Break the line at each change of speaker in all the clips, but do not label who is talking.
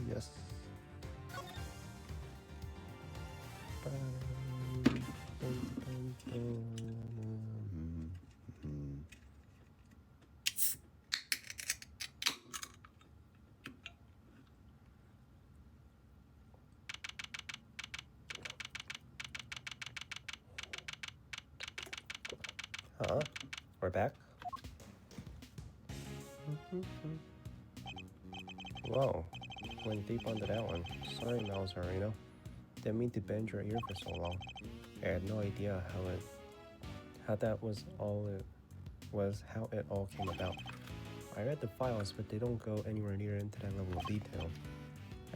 Yes. Huh? We're back? Whoa. Went deep onto that one. Sorry, Malzarino. Didn't mean to bend your ear for so long. I had no idea how that was how it all came about. I read the files, but they don't go anywhere near into that level of detail.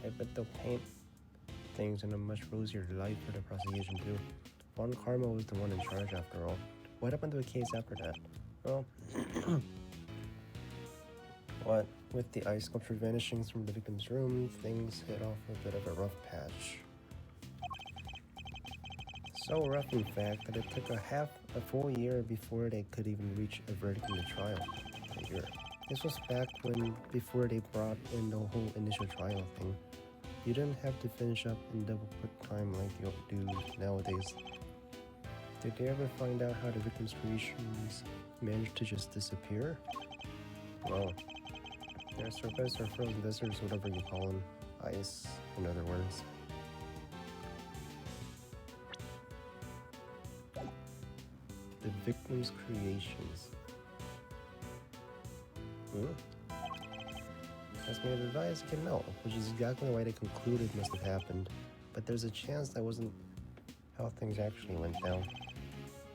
I bet they'll paint things in a much rosier light for the prosecution too. Von Karma was the one in charge after all. What happened to the case after that? Well, what with the ice sculpture vanishing from the victim's room, things hit off a bit of a rough patch. So rough, in fact, that it took a full year before they could even reach a verdict in the trial. A year. This was back before they brought in the whole initial trial thing. You didn't have to finish up in double quick time like you do nowadays. Did they ever find out how the victim's creations managed to just disappear? Well, they're surface or frozen deserts, whatever you call them. Ice, in other words. The victim's creations. As made advice can know, which is exactly why they concluded must have happened. But there's a chance that wasn't how things actually went down.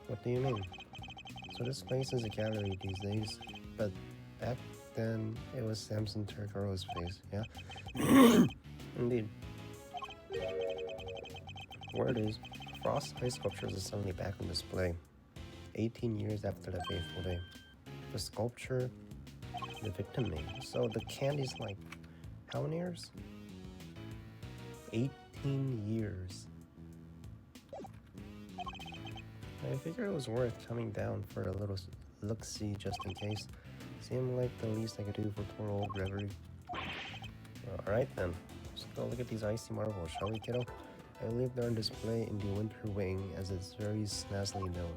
What do you mean? So this place is a gallery these days, but back then it was Samson Tergaro's face, yeah? Indeed. Word is, Frost's ice sculptures are suddenly back on display. 18 years after the fateful day. The sculpture the victim made. So the candy's like, how many years? 18 years. I figured it was worth coming down for a little look-see just in case. Seemed like the least I could do for poor old Reverie. Alright then, let's go look at these icy marbles, shall we, kiddo? I believe they're on display in the Winter Wing, as it's very snazzily known.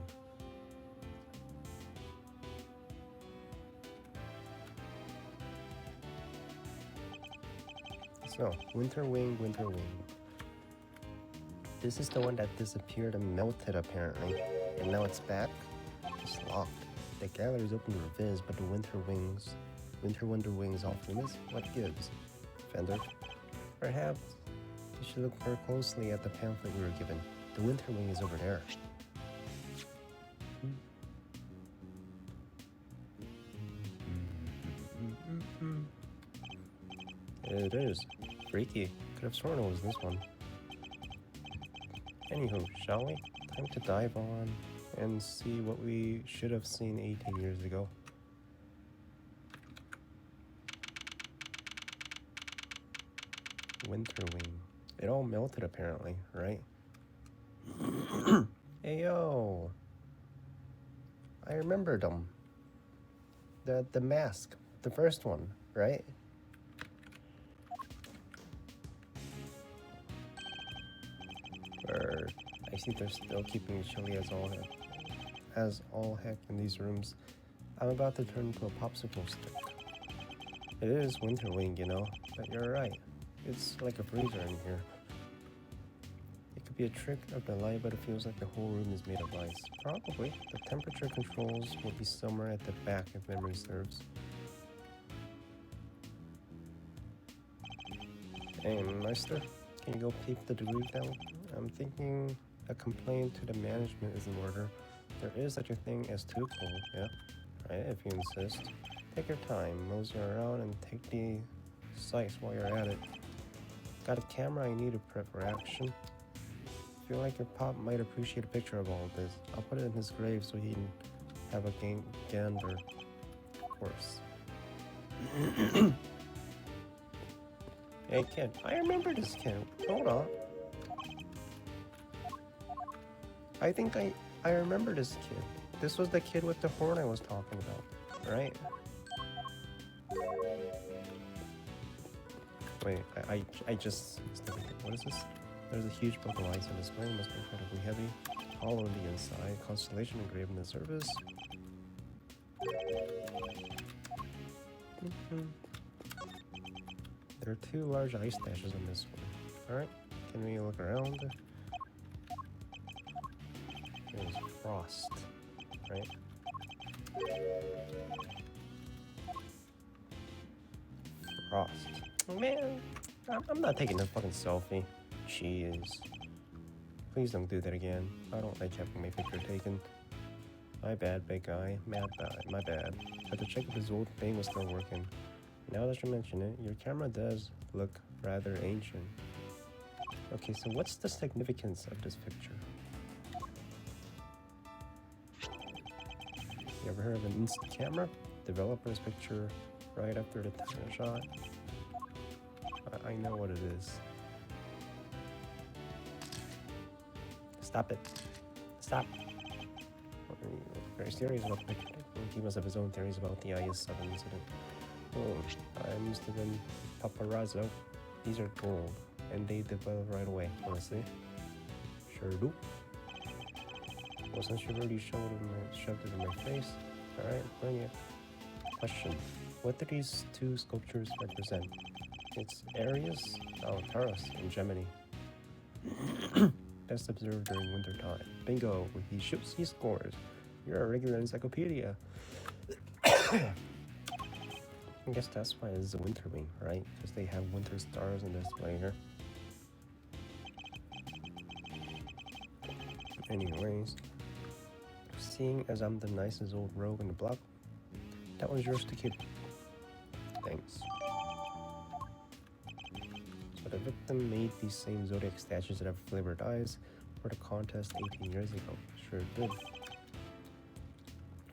So, Winter Wing, Winter Wing. This is the one that disappeared and melted apparently, and now it's back? It's locked. The gallery's open for viz, but the Winter Wonder Wings off limits? What gives? Fender? Perhaps you should look more closely at the pamphlet we were given. The Winter Wing is over there. It is. Freaky. Could have sworn it was this one. Anywho, shall we? Time to dive on and see what we should have seen 18 years ago. Winter Wing. It all melted apparently, right? Hey yo! I remember them. The mask. The first one, right? I see they're still keeping it chilly as all heck in these rooms. I'm about to turn into a popsicle stick. It is Winter Wing, you know, but you're right. It's like a freezer in here. It could be a trick of the light, but it feels like the whole room is made of ice. Probably. The temperature controls will be somewhere at the back if memory serves. Hey, Meister, can you go peep the degree down? I'm thinking a complaint to the management is in order. There is such a thing as too cold, yeah? Right, if you insist. Take your time, mosey around and take the sights while you're at it. Got a camera I need to prep for action. Feel like your pop might appreciate a picture of all of this. I'll put it in his grave so he can have a gander. Of course. Hey kid, I remember this kid. Hold on. I think I remember this kid. This was the kid with the horn I was talking about, right? Wait, I just... What is this? There's a huge book of lights on display. Must be incredibly heavy. Hollow on the inside. Constellation engraved in the surface. There are 2 large ice stashes on this one. Alright, can we look around? There's frost, right? Frost. Oh, man, I'm not taking a fucking selfie. Jeez. Please don't do that again. I don't like having my picture taken. My bad, big guy. My bad. Had to check if his old thing was still working. Now that you mention it, your camera does look rather ancient. Okay, so what's the significance of this picture? You ever heard of an instant camera? Developer's picture right after the shot. I know what it is. Stop it. Stop. Very serious about the picture. He must have his own theories about the IS-7 incident. Oh, I must have been paparazzo. These are gold, and they develop right away. Wanna see? Sure do. Well, since you already shoved it in my face, alright, bring it. Question. What do these 2 sculptures represent? It's Aries, Taurus, and Gemini. Best observed during winter time. Bingo! He shoots, he scores. You're a regular encyclopedia. I guess that's why it's a winter wing, right? Because they have winter stars in this way here. Anyways, seeing as I'm the nicest old rogue in the block, that was yours to keep. Thanks. So the victim made these same Zodiac statues that have flavored eyes for the contest 18 years ago. Sure did.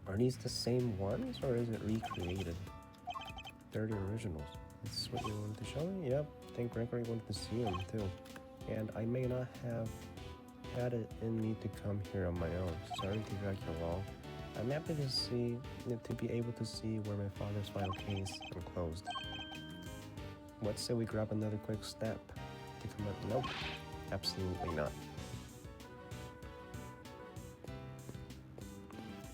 Are these the same ones, or is it recreated? They're the originals. This is what you wanted to show me? Yep. I think Gregory wanted to see them too. And I may not have had it in me to come here on my own. Sorry to drag you along. I'm happy to be able to see where my father's final case enclosed. What say we grab another quick step to come up? Nope. Absolutely not.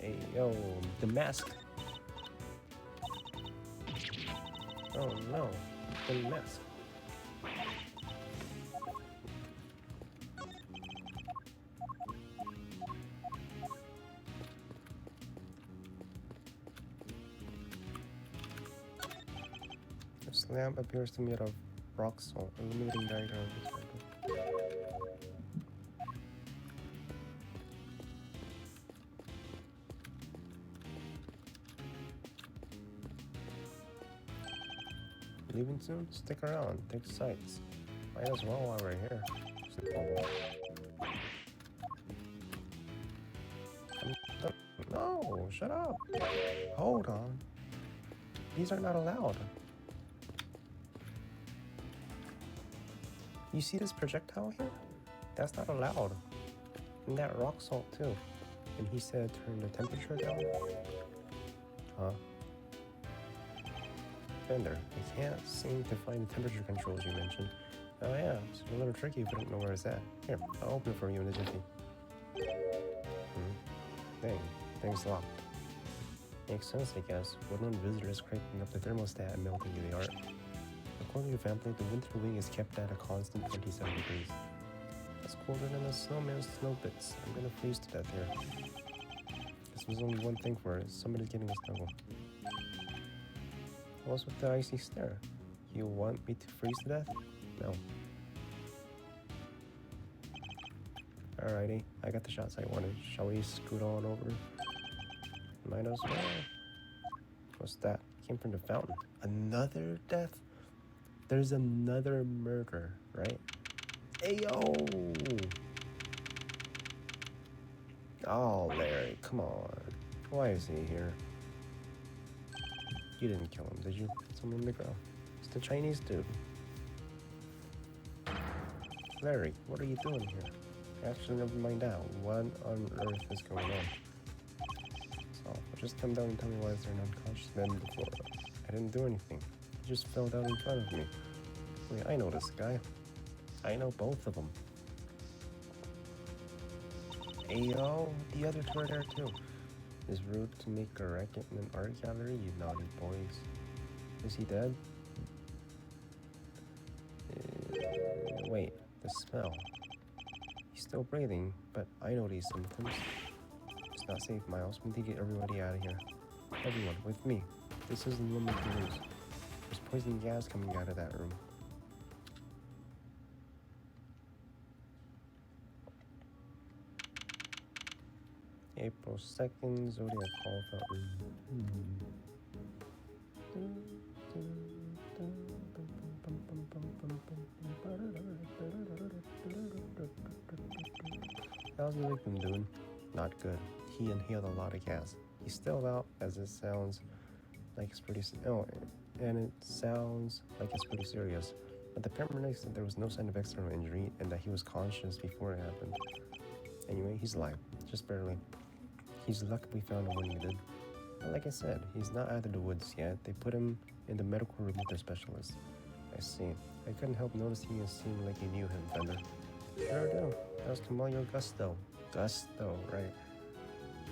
Hey, yo, the mask. Oh no, the mask. This lamp appears to be made of rock salt, illuminating diagram of this window. Leaving soon? Stick around, take sights. Might as well while we're here. No, shut up. Hold on. These are not allowed. You see this projectile here? That's not allowed. And that rock salt too. And he said turn the temperature down. Huh? Fender, I can't seem to find the temperature controls you mentioned. Oh yeah, it's a little tricky if I don't know where it's at. Here, I'll open it for you in a jiffy. Dang, thing's locked. Makes sense, I guess. Woodland visitors cranking up the thermostat and melting the art. According to family, the winter wing is kept at a constant 27 degrees. That's colder than a snowman's snow bits. I'm gonna freeze to death here. This was only one thing for it. Somebody's getting a snuggle. What's with the icy stare? You want me to freeze to death? No. Alrighty, I got the shots I wanted. Shall we scoot on over? Might as well. What's that? Came from the fountain. Another death? There's another murder, right? Ayo! Oh, Larry, come on. Why is he here? You didn't kill him, did you? Someone in the ground. It's the Chinese dude. Larry, what are you doing here? Actually, never mind that. What on earth is going on? So, just come down and tell me why they're unconscious then before. I didn't do anything. He just fell down in front of me. Wait, I know this guy. I know both of them. Ayo, the other two are there too. It's rude to make a racket in an art gallery, you naughty boys. Is he dead? Wait, the smell. He's still breathing, but I know these symptoms. It's not safe, Miles. We need to get everybody out of here. Everyone, with me. This isn't the moment to lose. There's poison gas coming out of that room. April 2nd, Zodiac Call Fountain. How's the victim doing? Not good. He inhaled a lot of gas. He's still out, as it sounds like it's pretty. And it sounds like it's pretty serious. But the paramedics said there was no sign of external injury and that he was conscious before it happened. Anyway, he's alive, just barely. He's lucky we found him when we did. But like I said, he's not out of the woods yet. They put him in the medical room with their specialist. I see. I couldn't help noticing it seemed like you knew him, Fender. Sure do. That was Camilo Gusto. Gusto, right.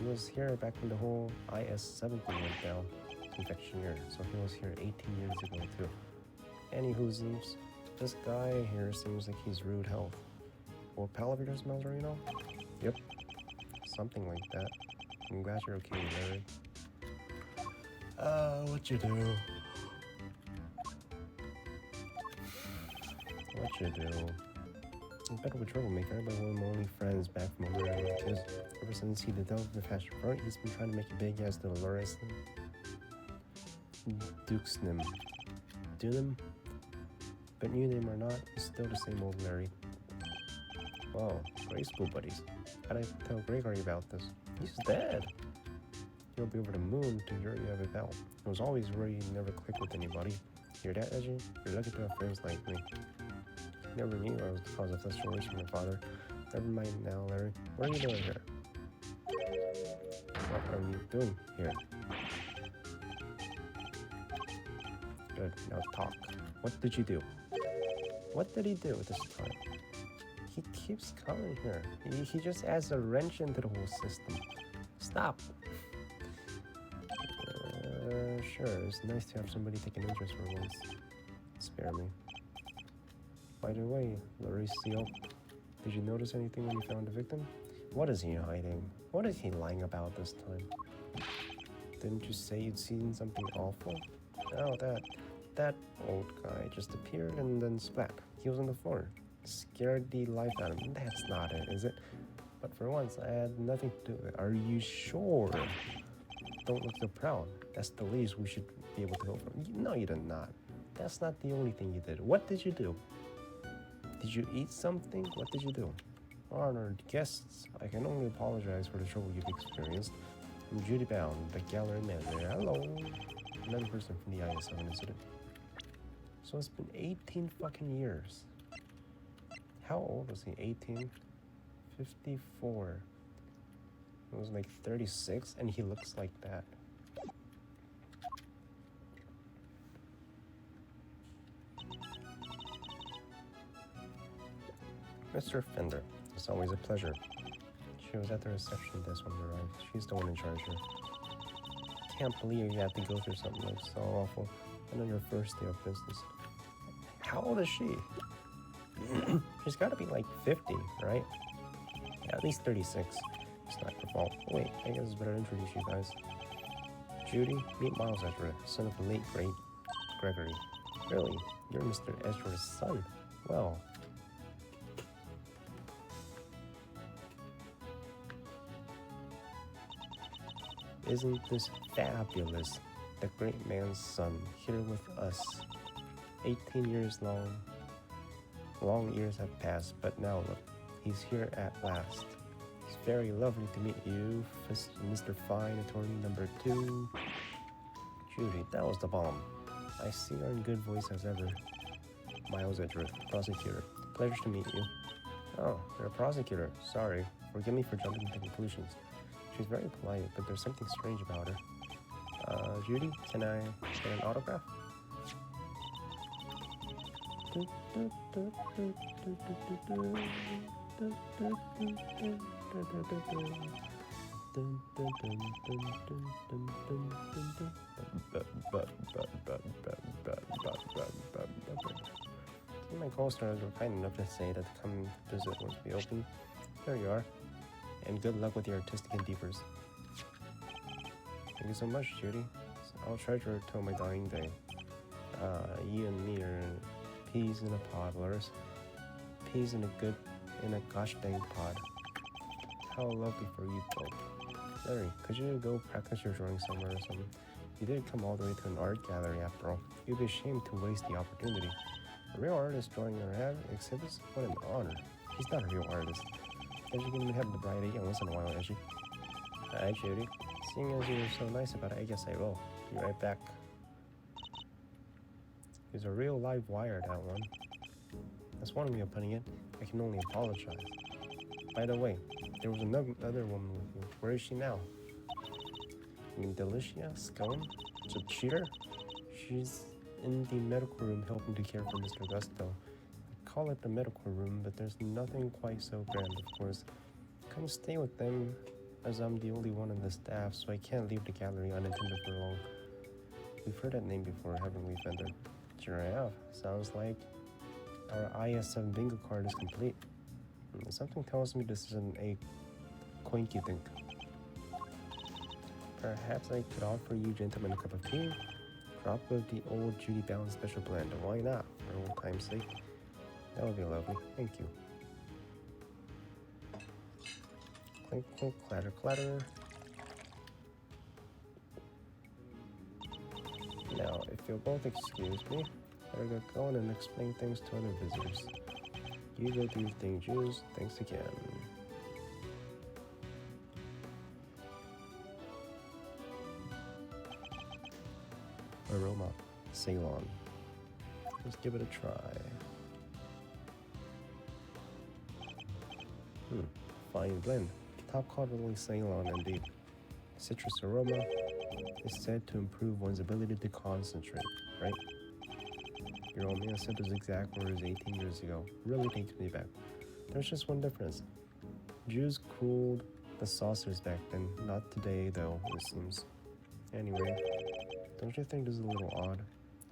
He was here back when the whole IS-7 thing went down. Confectioner, so he was here 18 years ago too. Anywho's, this guy here seems like he's rude health. Or Palavitor smells right now? Yep. Something like that. I'm glad you're okay, Larry. What you do? What you do? I'm better with Troublemaker, but one of my only friends back from where I lived is. Ever since he developed the fashion front, he's been trying to make it big as the Dolores Dukesnim. Dunim? But new name or not, it's still the same old Larry. Wow, grade school buddies. How'd I tell Gregory about this? He's dead. He'll be over the moon to hear you have a bell. I was always worried you never click with anybody. Hear that, Edgy? You're lucky to have friends like me. Never knew I was the cause of frustration from my father. Never mind now, Larry. What are you doing here? What are you doing here? Good, now talk. What did you do? What did he do this time? He keeps coming here. He just adds a wrench into the whole system. Stop. Sure, it's nice to have somebody take an interest for once. Spare me. By the way, Mauricio, did you notice anything when you found the victim? What is he hiding? What is he lying about this time? Didn't you say you'd seen something awful? Oh, that old guy just appeared and then splat. He was on the floor. Scared the life out of him. That's not it, is it? But for once, I had nothing to do with it. Are you sure? Don't look so proud. That's the least we should be able to hope for. No, you did not. That's not the only thing you did. What did you do? Did you eat something? What did you do? Honored guests, I can only apologize for the trouble you've experienced. I'm Judy Bound, the gallery manager. Hello. Another person from the IS-7 incident. So it's been 18 fucking years. How old was he? 18? 54. It was like 36, and he looks like that. Mr. Fender, it's always a pleasure. She was at the reception desk when we arrived. She's the one in charge here. Can't believe you had to go through something like so awful and on your first day of business. How old is she? She's got to be like 50, right? Yeah, at least 36. It's not your fault. Wait, I guess it's better to introduce you guys. Judy, meet Miles Ezra, son of the late great Gregory. Really? You're Mr. Ezra's son? Well. Isn't this fabulous? The great man's son, here with us. 18 years long. Long years have passed, but now look, he's here at last. It's very lovely to meet you, Mr. Fine, attorney number 2. Judy, that was the bomb. I see you're in good voice as ever. Miles Edgeworth, prosecutor. Pleasure to meet you. Oh, you're a prosecutor. Sorry. Forgive me for jumping to conclusions. She's very polite, but there's something strange about her. Judy, can I get an autograph? My co-stars were kind enough to say that to come visit once we open. There you are. And good luck with your artistic endeavors. Thank you so much, Judy. I'll treasure it till my dying day. You and me are peas in a pod, Lars. Peas in a gosh dang pod. How lovely for you both. Larry, could you go practice your drawing somewhere or something? You did come all the way to an art gallery after all. You'd be ashamed to waste the opportunity. A real artist drawing or have exhibits? What an honor. He's not a real artist. As you can have the bright idea once in a while, as you. Hi, Judy. Seeing as you're so nice about it, I guess I will. Be right back. He's a real live wire, that one. That's one way of putting it. I can only apologize. By the way, there was another woman with you. Where is she now? You mean Delicia Scone? It's a cheater? She's in the medical room helping to care for Mr. Gusto. I call it the medical room, but there's nothing quite so grand, of course. I couldn't stay with them as I'm the only one in the staff, so I can't leave the gallery unattended for long. We've heard that name before, haven't we, Fender? Sure I have. Sounds like our IS7 bingo card is complete. Something tells me this isn't a coinky think. Perhaps I could offer you gentlemen a cup of tea? Drop of the old Judy Bound special blend. Why not, for old time's sake? That would be lovely. Thank you. Clink, clink, clatter, clatter. Now, if you'll both excuse me, I'll go on and explain things to other visitors. You go do your thing, Jews. Thanks again. Aroma, Ceylon. Let's give it a try. Fine blend. Top quality Ceylon indeed. Citrus aroma is said to improve one's ability to concentrate, right? Your old man said those exact words 18 years ago. Really takes me back. There's just one difference. Jews cooled the saucers back then. Not today, though, it seems. Anyway, don't you think this is a little odd?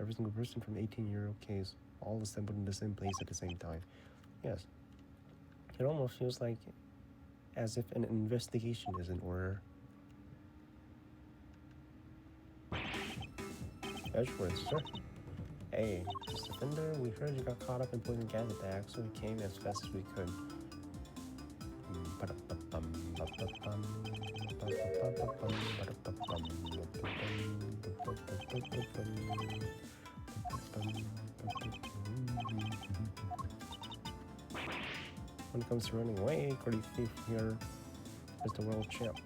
Every single person from 18-year-old case all assembled in the same place at the same time. Yes. It almost feels like as if an investigation is in order. Edgeworth, sir. Hey, Mr. Fender, we heard you got caught up in putting gas at the axe, so we came as fast as we could. When it comes to running away, Gritty Thief here is the world champ.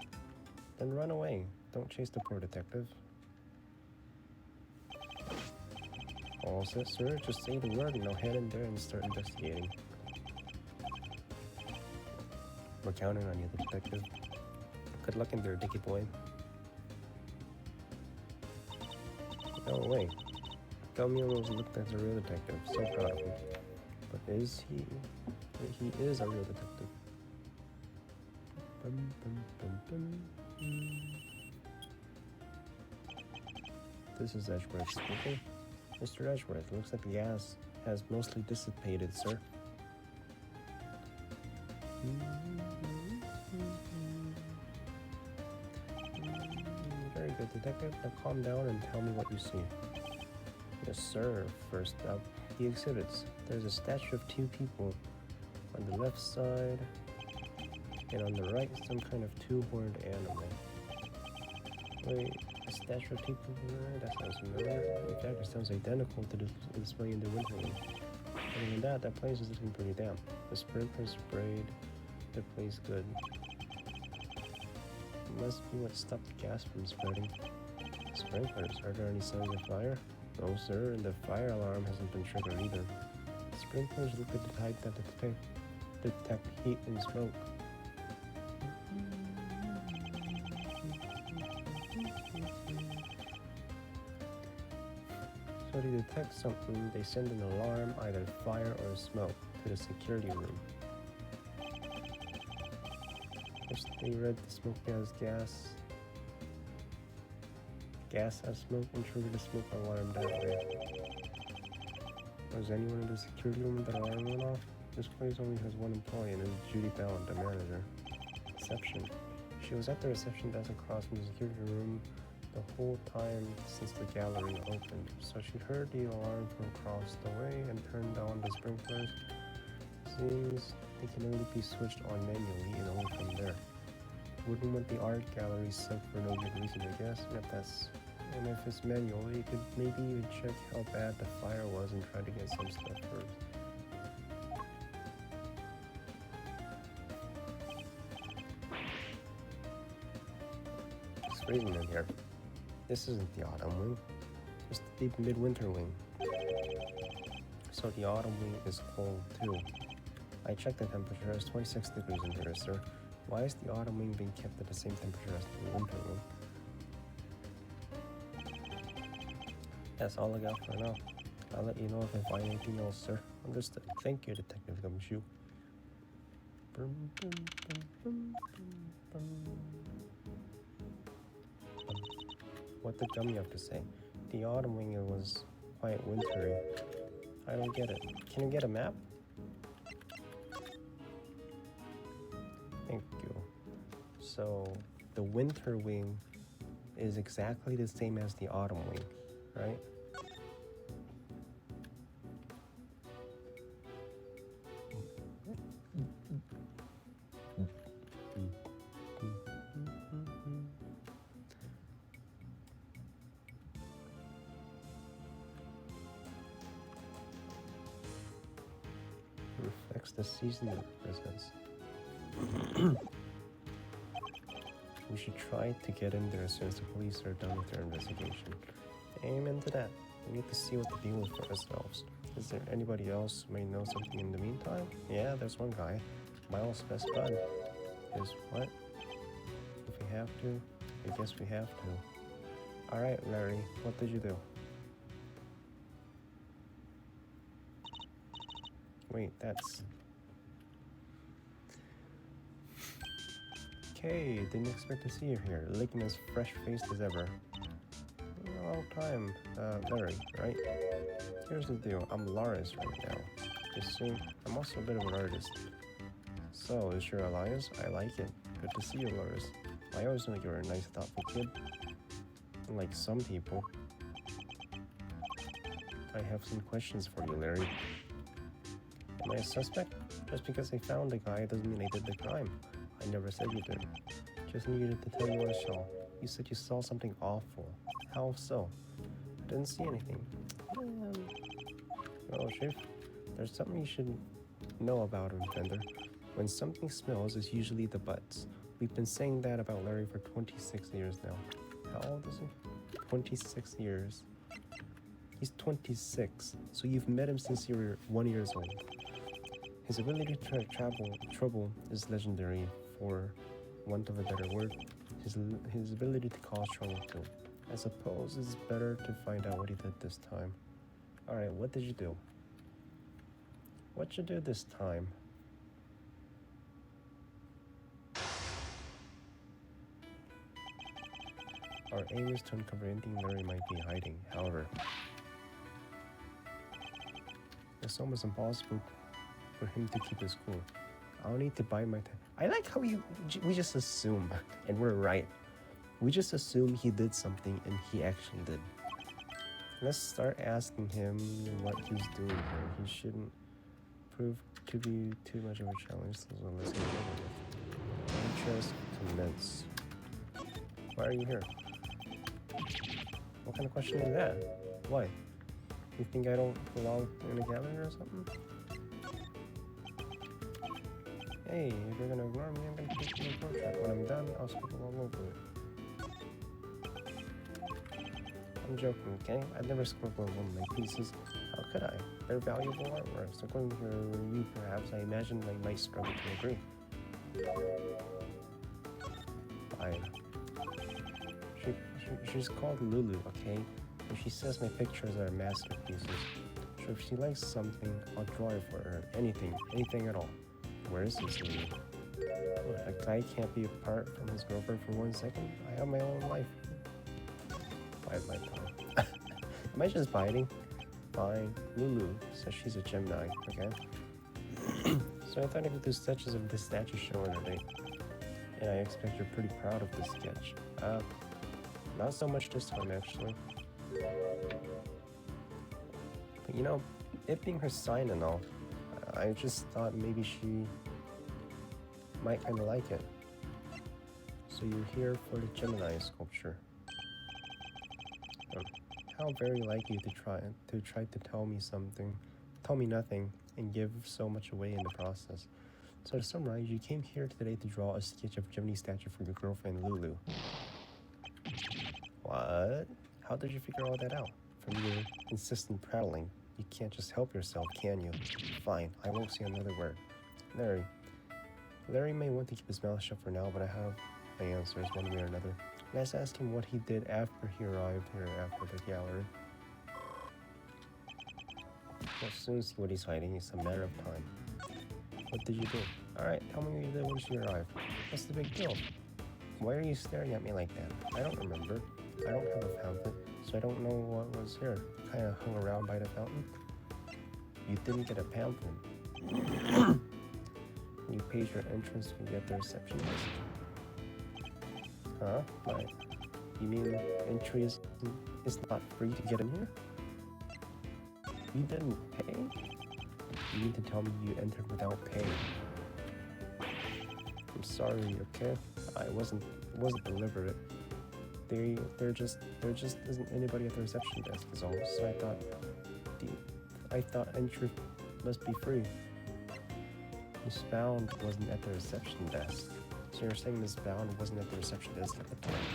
Then run away. Don't chase the poor detective. All set, sir. Just say the word and I'll head in there and start investigating. We're counting on you, detective. Good luck in there, Dickie boy. No way. Gummy almost looked like a real detective. So proud of him. But is he? He is a real detective. This is Edgeworth speaking. Mr. Edgeworth, looks like the gas has mostly dissipated, sir. Very good, detective. Now calm down and tell me what you see. Yes, sir. First up, the exhibits. There's a statue of two people. On the left side, and on the right, some kind of two-horned animal. Wait, a statue of two people there? That sounds familiar. In fact, it sounds identical to the display in the winter room. Other than that, that place is looking pretty damp. The sprinkler sprayed the place good. Must be what stopped the gas from spreading. Sprinklers, are there any signs of fire? No, sir, and the fire alarm hasn't been triggered either. The sprinklers look at the type that detect heat and smoke. So to detect something, they send an alarm, either fire or smoke, to the security room. First they read the smoke as gas. Gas as smoke and trigger the smoke alarm that way. Was anyone in the security room when that alarm went off? This place only has one employee and it's Judy Bound, the manager. Reception. She was at the reception desk across from the security room the whole time since the gallery opened. So she heard the alarm from across the way and turned on the sprinklers. Seems they can only be switched on manually and only from there. Wouldn't want the art gallery set for no good reason, I guess. And if it's manual, you could maybe even check how bad the fire was and try to get some stuff first. It's freezing in here. This isn't the autumn wing. It's the midwinter wing. So the autumn wing is cold too. I checked the temperature. It's 26 degrees in here, sir. Why is the autumn wing being kept at the same temperature as the winter wing? That's all I got for now. I'll let you know if I find anything else, sir. Understood. Thank you, Detective Gumshoe. What did Gummy have to say? The autumn wing was quite wintry. I don't get it. Can you get a map? Thank you. So, the winter wing is exactly the same as the autumn wing, right? Reflects the season it represents. We should try to get in there as soon as the police are done with their investigation. Amen to that. We need to see what to deal with for ourselves. Is there anybody else who may know something in the meantime? Yeah, there's one guy. Miles' best bud. Is what? If we have to, I guess we have to. Alright, Larry, what did you do? Wait, that's... Okay, didn't expect to see you here. Looking as fresh-faced as ever. A long time, Larry, right? Here's the deal, I'm Lars right now. Just soon, I'm also a bit of an artist. So, is your Elias? I like it. Good to see you, Lars. I always knew you were a nice, thoughtful kid. Unlike some people. I have some questions for you, Larry. Am I a suspect? Just because I found the guy doesn't mean I did the crime. I never said you did. Just needed to tell you what I saw. You said you saw something awful. How so? I didn't see anything. Oh, Chief, there's something you should know about him, Fender. When something smells, it's usually the butts. We've been saying that about Larry for 26 years now. How old is he? 26 years. He's 26, so you've met him since you were 1 year old. His ability to trouble is legendary, for want of a better word. His ability to cause trouble too. I suppose it's better to find out what he did this time. Alright, what did you do? What'd you do this time? Our aim is to uncover anything Larry might be hiding. However, it's almost impossible for him to keep his cool. I'll need to bite my time. I like how we just assume, and we're right. We just assume he did something, and he actually did. Let's start asking him what he's doing here. He shouldn't prove to be too much of a challenge, so let's get over with. Interest commence. Why are you here? What kind of question is that? Why? You think I don't belong in a gallery or something? Hey, if you're gonna ignore me, I'm gonna take your portrait. When I'm done, I'll scribble all over it. I'm joking, okay? I'd never scribble one of my pieces. How could I? They're valuable artworks. According to you, perhaps, I imagine I might struggle to agree. Fine. She's called Lulu, okay? And she says my pictures are masterpieces. So if she likes something, I'll draw it for her. Anything at all. Where is this lady? What, a guy can't be apart from his girlfriend for 1 second? I have my own life. Bide my time. Am I just biting? Fine. Lulu says she's a Gemini, okay? So I thought I could do sketches of this statue showing her date. And I expect you're pretty proud of this sketch. Not so much this time, actually. But you know, it being her sign and all, I just thought maybe she might kind of like it. So you're here for the Gemini sculpture. How very like you to try to tell me nothing, and give so much away in the process. So to summarize, you came here today to draw a sketch of Gemini statue for your girlfriend Lulu. What? How did you figure all that out? From your insistent prattling. You can't just help yourself, can you? Fine, I won't say another word. Larry may want to keep his mouth shut for now, but I have my answers one way or another. Let's ask him what he did after he arrived here after the gallery. We'll soon see what he's hiding. It's a matter of time. What did you do? Alright, tell me what you did when she arrived. What's the big deal? Why are you staring at me like that? I don't remember. I don't have a fountain, so I don't know what was here. Kind of hung around by the fountain. You didn't get a pamphlet. You paid your entrance to get the reception desk. Huh? Like, you mean entry is not free to get in here? You didn't pay? You need to tell me you entered without pay. I'm sorry, okay? It wasn't deliberate. There just isn't anybody at the reception desk is all. So I thought entry must be free. Miss Bound wasn't at the reception desk. So you're saying Miss Bound wasn't at the reception desk at the time?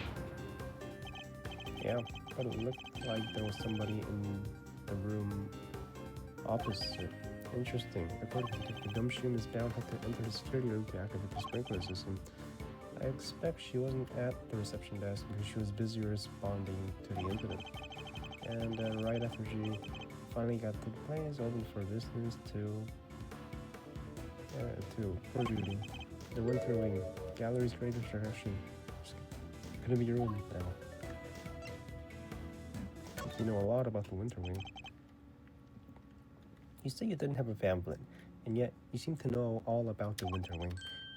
Yeah, but it looked like there was somebody in the room opposite. Interesting. According to the Gumshoe, Miss Bound had to enter the security room to activate the sprinkler system. I expect she wasn't at the reception desk because she was busy responding to the incident. And right after she finally got to the place, open for business to for duty. The Winter Wing, gallery's greatest attraction. Gonna be your room now. You know a lot about the Winter Wing. You say you didn't have a pamphlet, and yet you seem to know all about the Winter Wing.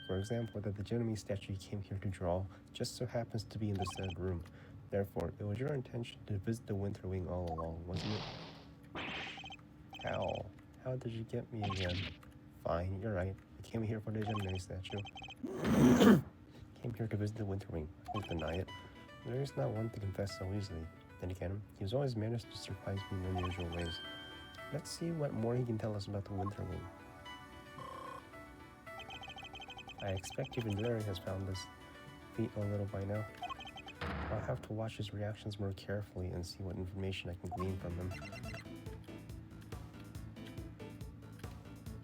For example, that the Gemini statue you came here to draw just so happens to be in the said room. Therefore, it was your intention to visit the Winter Wing all along, wasn't it? How? How did you get me again? Fine, you're right. I came here for the Gemini statue. Came here to visit the Winter Wing. I won't deny it. Larry's not one to confess so easily. Then again, he's always managed to surprise me in unusual ways. Let's see what more he can tell us about the Winter Wing. I expect even Larry has found this feat a little by now. I'll have to watch his reactions more carefully and see what information I can glean from him.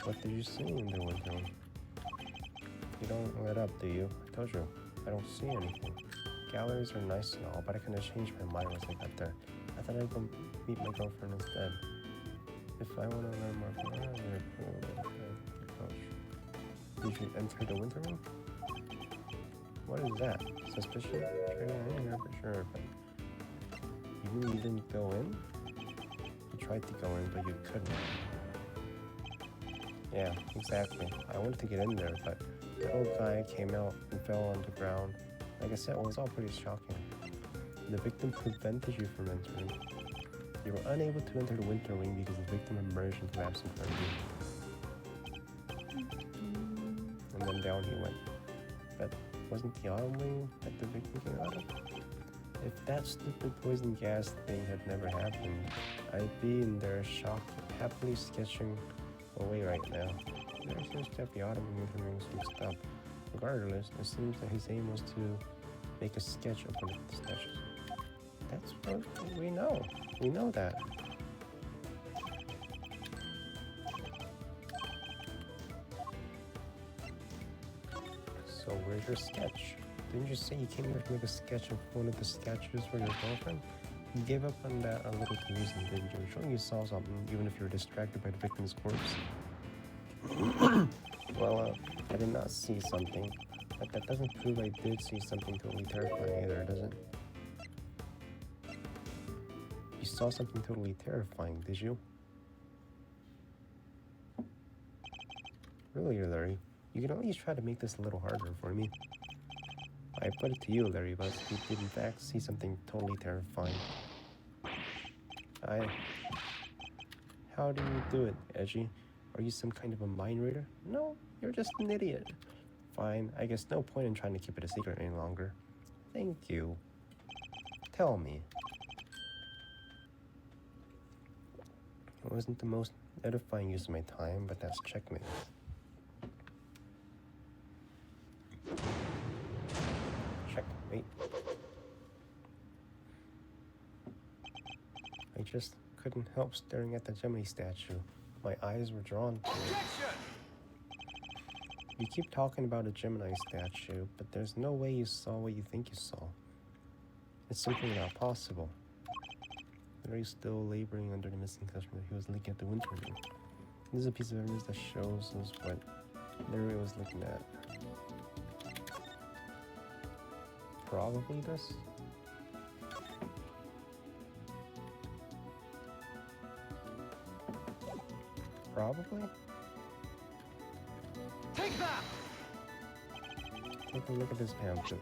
What did you see in the Winter Wing? You don't let up, do you? I told you, I don't see anything. Galleries are nice and all, but I kind of changed my mind once I got there. I thought I'd go meet my girlfriend instead. If I want to learn more from her, did you enter the Winter Wing? What is that? Suspicion? I'm not sure, but you mean you didn't go in? You tried to go in, but you couldn't. Yeah, exactly. I wanted to get in there, but the old guy came out and fell on the ground. Like I said, it was all pretty shocking. The victim prevented you from entering. You were unable to enter the Winter Wing because the victim emerged and collapsed in front of you. And then down he went. But wasn't the Autumn Wing that the victim came out of? If that stupid poison gas thing had never happened, I'd be in there shocked, happily sketching away right now. There seems to have the Autumn and Winter Wings mixed up. Regardless, it seems that his aim was to make a sketch of one of the statues. That's what we know. We know that. So where's your sketch? Didn't you say you came here to make a sketch of one of the statues for your girlfriend? You gave up on that a little too easily, didn't you? Sure, you saw something, even if you were distracted by the victim's corpse. Well, I did not see something, but that doesn't prove I did see something totally terrifying either, does it? You saw something totally terrifying, did you? Really, Larry? You can at least try to make this a little harder for me. I put it to you, Larry, but you did in fact see something totally terrifying. How do you do it, Edgy? Are you some kind of a mind reader? No, you're just an idiot. Fine, I guess no point in trying to keep it a secret any longer. Thank you. Tell me. It wasn't the most edifying use of my time, but that's checkmate. Checkmate. I just couldn't help staring at the Gemini statue. My eyes were drawn to it. You keep talking about a Gemini statue, but there's no way you saw what you think you saw. It's simply not possible. Larry's still laboring under the missing customer he was looking at the winter room. This is a piece of evidence that shows us what Larry was looking at. Probably this? Probably?
Take that!
Take a look at this pamphlet.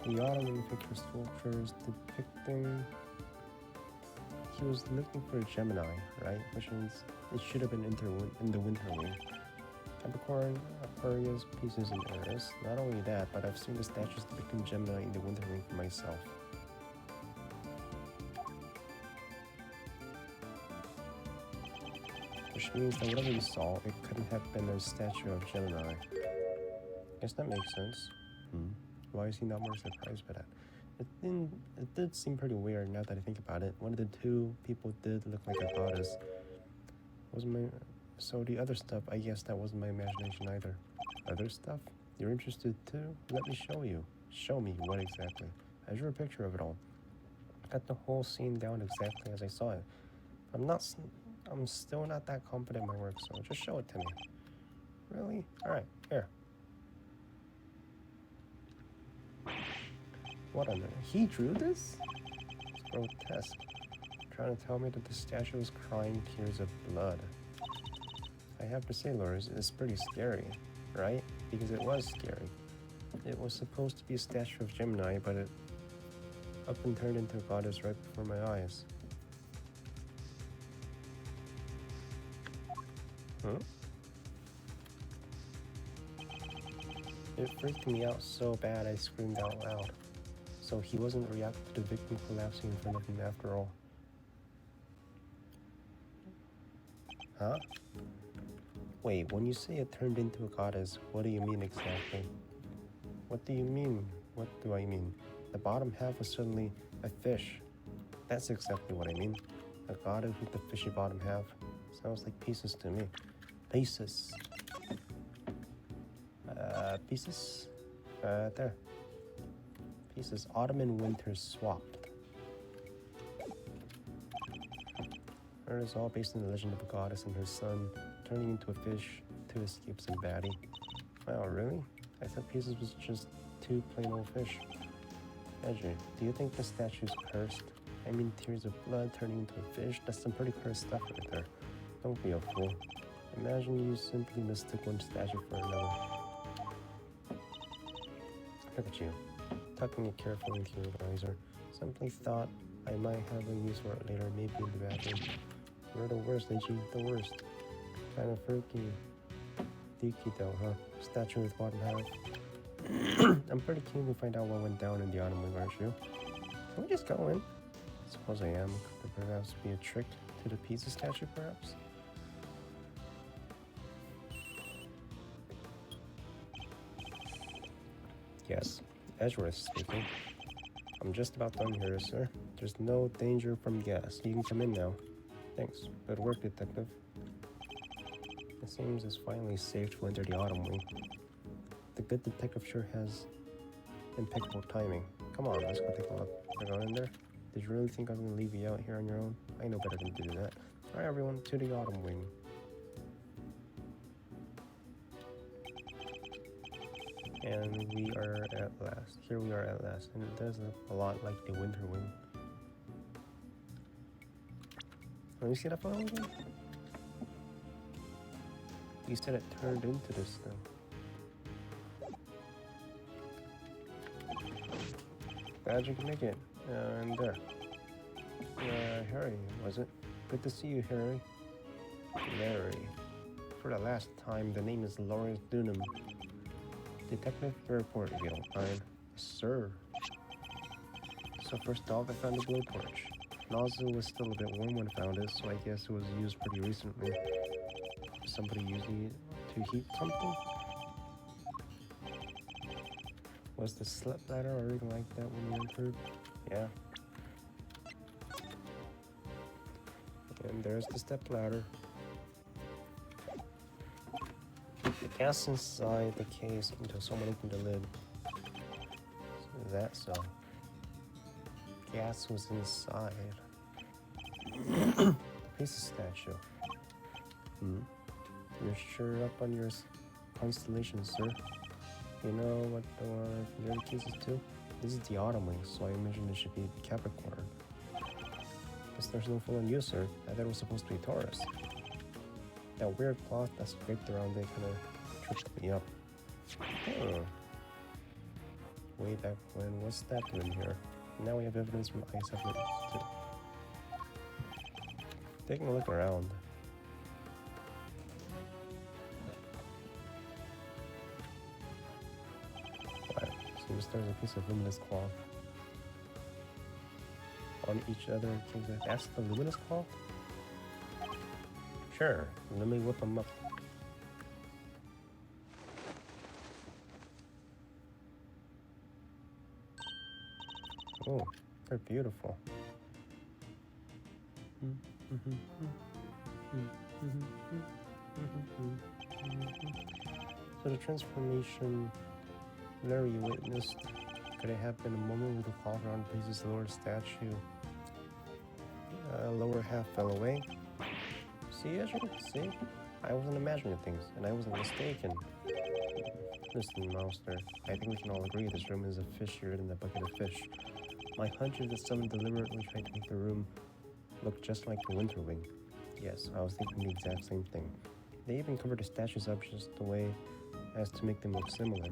The Ottoman picture sculptures depicting... He was looking for a Gemini, right? Which means it should have been in the winter wing. Capricorn, Aquarius, Pisces, and Aries. Not only that, but I've seen the statues depicting Gemini in the winter wing for myself. Which means that whatever you saw, it couldn't have been a statue of Gemini. Guess that makes sense. Why is he not more surprised by that? It did seem pretty weird now that I think about it. One of the two people did look like a goddess. So the other stuff, I guess that wasn't my imagination either. Other stuff? You're interested too? Let me show you. Show me what exactly. I drew a picture of it all. Got the whole scene down exactly as I saw it. I'm still not that confident in my work, so just show it to me. Really? Alright, here. What on earth? He drew this? It's grotesque. Trying to tell me that the statue is crying tears of blood. I have to say, Loris, it's pretty scary, right? Because it was scary. It was supposed to be a statue of Gemini, but it up and turned into a goddess right before my eyes. Huh? It freaked me out so bad I screamed out loud. So he wasn't reacting to the victim collapsing in front of him after all. Huh? Wait, when you say it turned into a goddess, what do you mean exactly? What do you mean? What do I mean? The bottom half was suddenly a fish. That's exactly what I mean. A goddess with the fishy bottom half. Sounds like pieces to me. Pieces. Pieces? There. Pieces. Autumn and winter swapped. It is all based on the legend of a goddess and her son turning into a fish to escape some baddie. Wow, really? I thought Pieces was just two plain old fish. Edgy, do you think the statue's cursed? I mean, tears of blood turning into a fish? That's some pretty cursed stuff right there. Don't be a fool. Imagine you simply mistook one statue for another. Look at you, tucking it carefully into your visor. Simply thought I might have a use for it later, maybe in the bathroom. You're the worst, Edgy, the worst. Kind of freaky. Deaky though, huh? Statue with bottom half. I'm pretty keen to find out what went down in the autumn wing, aren't you? Can we just go in? Suppose I am. Could there perhaps be a trick to the pizza statue, perhaps? Yes, Edgeworth speaking. I'm just about done here, sir. There's no danger from gas. You can come in now. Thanks. Good work, detective. It seems it's finally safe to enter the autumn wing. The good detective sure has Impeccable timing. Come on, let's go take a look. We're going in there. Did you really think I was gonna leave you out here on your own? I know better than to do that. Alright everyone, to the Autumn Wing. And we are at last. Here we are at last. And it does look a lot like the Winter Wing. Let me see that photo again. You said it turned into this thing. Glad you can make it. And there. Harry, was it? Good to see you, Harry. Larry. For the last time, the name is Lawrence Dunham. Detective, your report, if you don't mind. Sir. So first off, I found the blowtorch. Nozzle was still a bit warm when I found it, so I guess it was used pretty recently. Somebody using it to heat something? Was the slip ladder or anything like that when you entered? Yeah. And there's the step ladder. The gas inside the case until someone opened the lid. So is that so? Gas was inside. The Pieces statue. You're sure up on your constellation, sir. You know what the other case is too? This is the Autumn Wing, so I imagine it should be Capricorn. Guess there's no full on you, sir. I thought it was supposed to be Taurus. That weird cloth that's draped around it kind of tripped me up. Oh. Way back when, what's that doing here? Now we have evidence from ice evidence too. Taking a look around. What? Seems there's a piece of luminous cloth on each other. That's the luminous cloth? Sure, let me whip them up. Oh, they're beautiful. So the transformation Larry witnessed, could it have been a moment with the cloth around Pieces' lower statue? Lower half fell away. See, Ezra? See? I wasn't imagining things, and I wasn't mistaken. Listen, Monster, I think we can all agree this room is a fishier than a bucket of fish. My hunch is that someone deliberately tried to make the room look just like the Winter Wing. Yes, I was thinking the exact same thing. They even covered the statues up just the way as to make them look similar.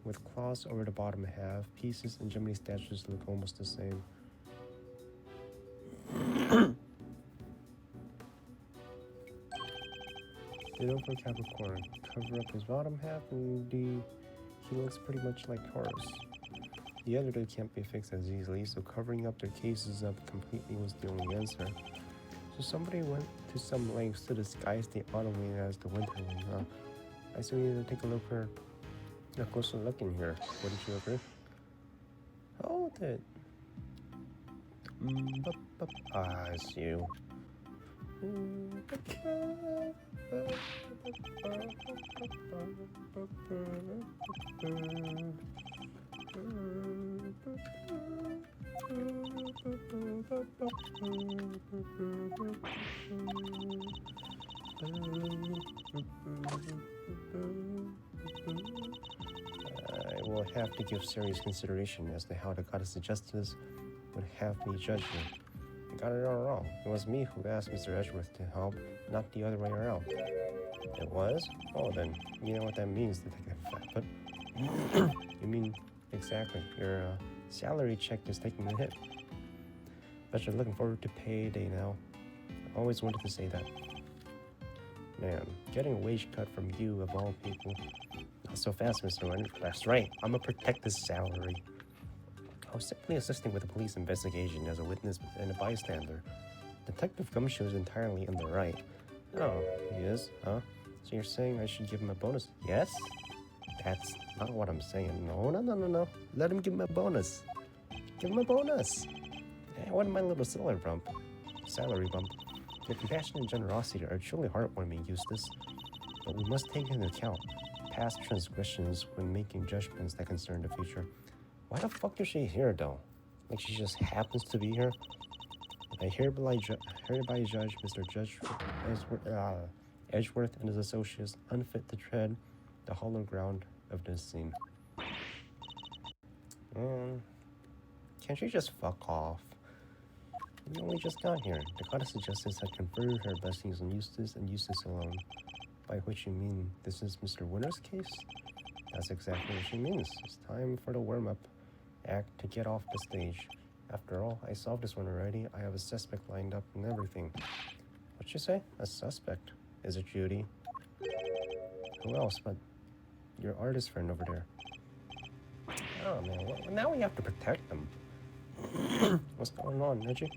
With claws over the bottom half, Pieces and Jiminy's statues look almost the same. Ditto for Capricorn. Cover up his bottom half and he looks pretty much like Taurus. The other two can't be fixed as easily, so covering up their cases up completely was the only answer. So somebody went to some lengths to disguise the Autumn Wing as the Winter Wing, huh? I still need to take a closer look in here. Wouldn't you agree? Hold it. It's you. I will have to give serious consideration as to how the Goddess of Justice would have me judge you. I got it all wrong. It was me who asked Mr. Edgeworth to help, not the other way around. It was? Oh, then you know what that means, Detective Flatfoot. You mean exactly. Your salary check is taking a hit. Bet you're looking forward to payday now. I always wanted to say that. Man, getting a wage cut from you of all people. Not so fast, Mr. Leonard. That's right. I'm gonna protect this salary. I was simply assisting with the police investigation as a witness and a bystander. Detective Gumshoe is entirely in the right. Oh, he is, huh? So you're saying I should give him a bonus? Yes? That's not what I'm saying. No. Let him give him a bonus. Give him a bonus. I want my little salary bump. Your compassion and generosity are truly heartwarming, Eustace. But we must take into account past transgressions when making judgments that concern the future. Why the fuck is she here, though? Like she just happens to be here? I hereby judge Mr. Edgeworth and his associates unfit to tread the hollow ground of this scene. Can't you just fuck off? You only just got here. The Goddess of Justice had conferred her blessings on Eustace and Eustace alone. By which you mean this is Mr. Winter's case? That's exactly what she means. It's time for the warm-up act to get off the stage. After all, I solved this one already. I have a suspect lined up and everything. What'd you say? A suspect? Is it Judy? Who else but your artist friend over there? Oh man, well, now we have to protect them. What's going on, Reggie?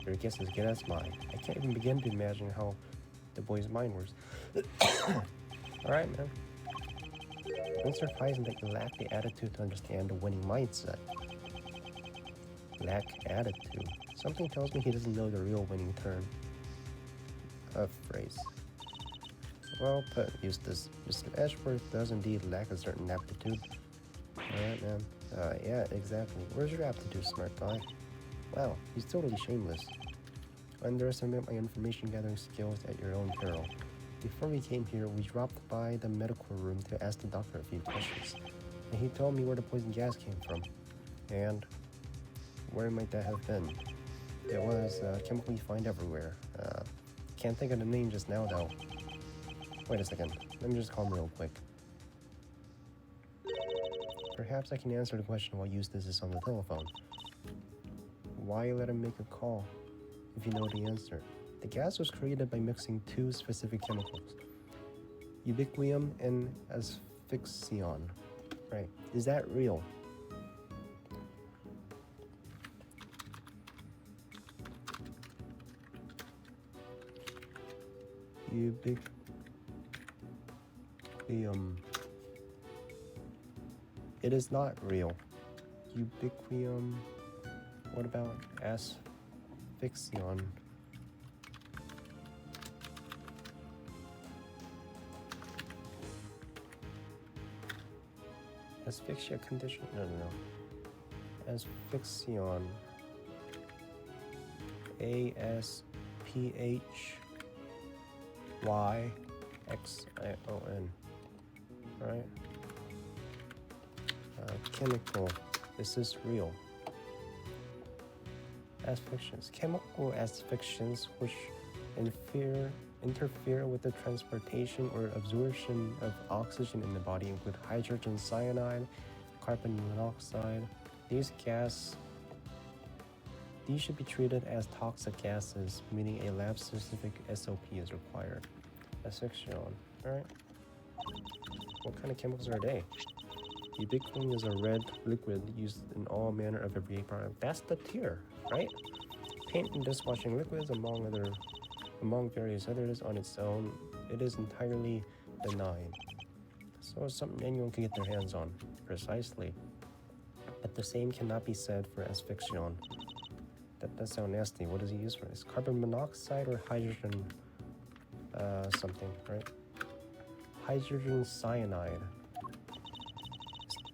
Your guess is as good as mine. I can't even begin to imagine how the boy's mind works. Alright, man. It's surprising that you lack the attitude to understand the winning mindset. Lack attitude. Something tells me he doesn't know the real winning term. A phrase. Well put, Eustace. Mr. Edgeworth does indeed lack a certain aptitude. Alright, man. Yeah, exactly. Where's your aptitude, smart guy? Wow, he's totally shameless. Underestimate my information gathering skills at your own peril. Before we came here, we dropped by the medical room to ask the doctor a few questions. And he told me where the poison gas came from. And where might that have been? It was a chemical you find everywhere. Can't think of the name just now, though. Wait a second. Let me just call him real quick. Perhaps I can answer the question while Eustace is on the telephone. Why let him make a call if you know the answer? The gas was created by mixing two specific chemicals, ubiquinum and asphyxion. Right, is that real? Ubiquinum. It is not real. Ubiquinum. What about asphyxion? Asphyxia condition? No. Asphyxion. ASPHYXION. Right? Chemical. Is this real? Asphyxions. Chemical asphyxions which interfere with the transportation or absorption of oxygen in the body include hydrogen cyanide, carbon monoxide. These should be treated as toxic gases, meaning a lab-specific SOP is required. Asphyxion. Alright. What kind of chemicals are they? Ubiquinum is a red liquid used in all manner of everyday products. That's the tier, right? Paint and dishwashing liquids, among various others on its own, it is entirely benign. So it's something anyone can get their hands on, precisely. But the same cannot be said for asphyxion. That does sound nasty. What does he use for this? Carbon monoxide or hydrogen something, right? Hydrogen cyanide.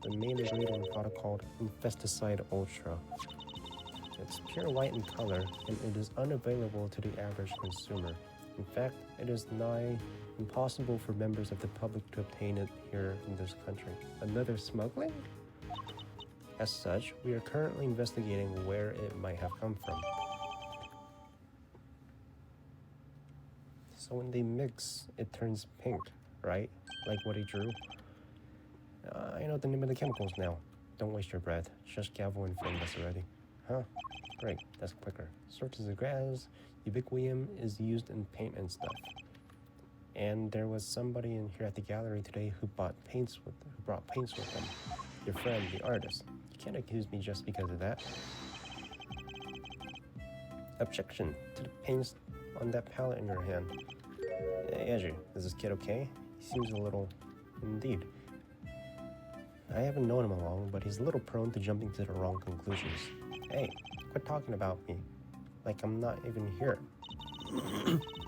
The main ingredient product called Infesticide Ultra. It's pure white in color, and it is unavailable to the average consumer. In fact, it is nigh impossible for members of the public to obtain it here in this country. Another smuggling? As such, we are currently investigating where it might have come from. So when they mix, it turns pink, right? Like what he drew. I know the name of the chemicals now. Don't waste your breath. Just Gavel informed us already. Huh? Great, that's quicker. Sources of gas, ubiquinum is used in paint and stuff. And there was somebody in here at the gallery today who brought paints with them. Your friend, the artist. You can't accuse me just because of that. Objection to the paints on that palette in your hand. Hey, Andrew, is this kid okay? He seems a little... Indeed. I haven't known him long, but he's a little prone to jumping to the wrong conclusions. Hey, quit talking about me. Like I'm not even here.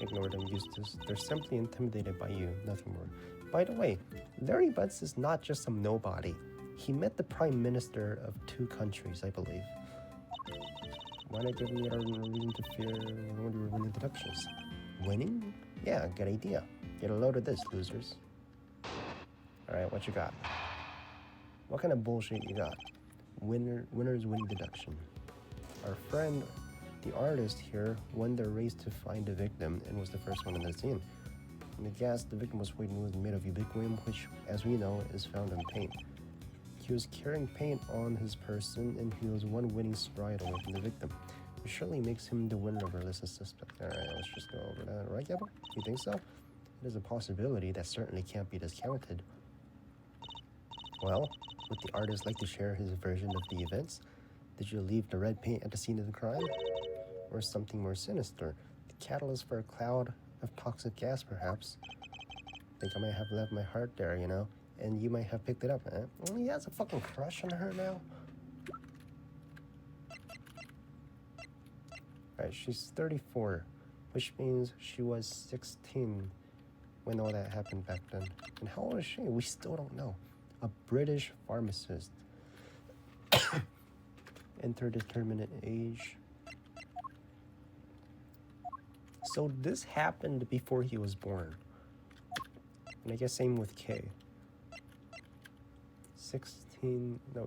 Ignore them, Eustace. They're simply intimidated by you, nothing more. By the way, Larry Butts is not just some nobody. He met the prime minister of 2 countries, I believe. Why not give me a reason to fear when you were winning deductions? Winning? Yeah, good idea. Get a load of this, losers. Alright, what you got? What kind of bullshit you got? Winner's winning deduction. Our friend, the artist here, won the race to find the victim and was the first one in the scene. And the gas the victim was waiting was made of ubiquitous, which, as we know, is found in paint. He was carrying paint on his person, and he was 1 winning stride away from the victim, which surely makes him the winner of our list of suspects. Alright, let's just go over that. Right, Gabble? You think so? It is a possibility that certainly can't be discounted. Well, would the artist like to share his version of the events? Did you leave the red paint at the scene of the crime? Or something more sinister? The catalyst for a cloud of toxic gas, perhaps? Think I might have left my heart there, you know? And you might have picked it up, eh? Well, he has a fucking crush on her now? Alright, she's 34, which means she was 16 when all that happened back then. And how old is she? We still don't know. A British pharmacist. Interdeterminate age. So this happened before he was born. And I guess same with Kay.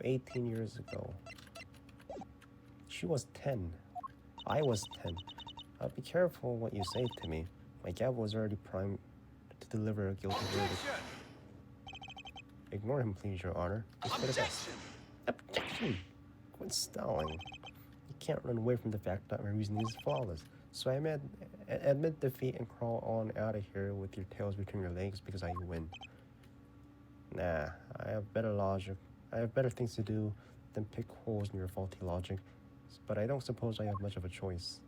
18 years ago. She was 10. I was 10. Be careful what you say to me. My gavel was already primed to deliver a guilty verdict. Ignore him, please, Your Honor. Objection! Quit stalling. You can't run away from the fact that my reasoning is flawless. So I admit defeat and crawl on out of here with your tails between your legs because I win. Nah, I have better logic. I have better things to do than pick holes in your faulty logic. But I don't suppose I have much of a choice.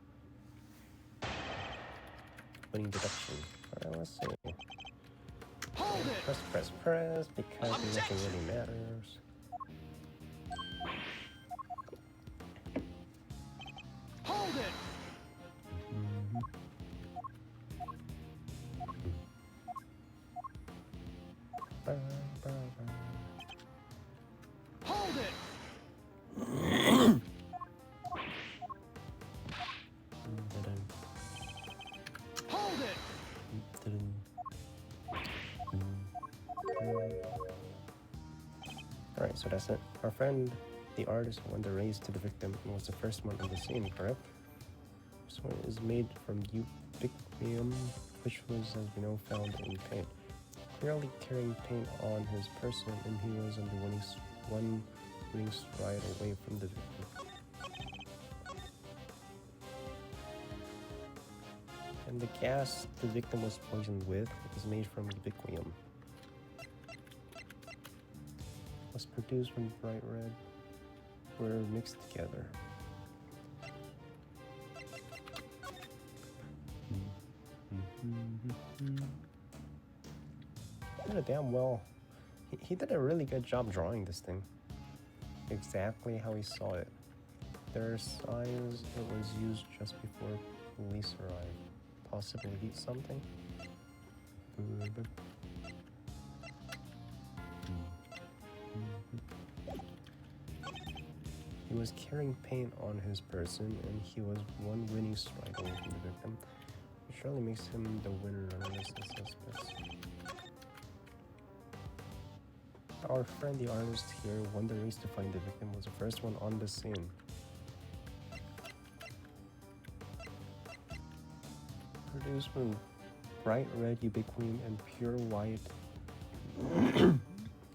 Winning deduction. Alright, let's see.
Hold it!
Press, because nothing really matters.
Hold it! Hold it! Hold it!
Alright, so that's it. Our friend, the artist, won the race to the victim and was the first one in the scene, correct? This one is made from ubiquitous, which was, as we know, found in paint. Clearly carrying paint on his person, and he was on the one winning stride away from the victim. And the gas the victim was poisoned with is made from ubiquitous. Was produced when bright red were mixed together. He did a damn well. He did a really good job drawing this thing. Exactly how he saw it. There are signs it was used just before police arrived. Possibly heat something. He was carrying paint on his person, and he was 1 winning strike away from the victim, which surely makes him the winner on the list of suspects. Our friend the artist here won the race to find the victim, was the first one on the scene. Produced when bright red ubiquitous and pure white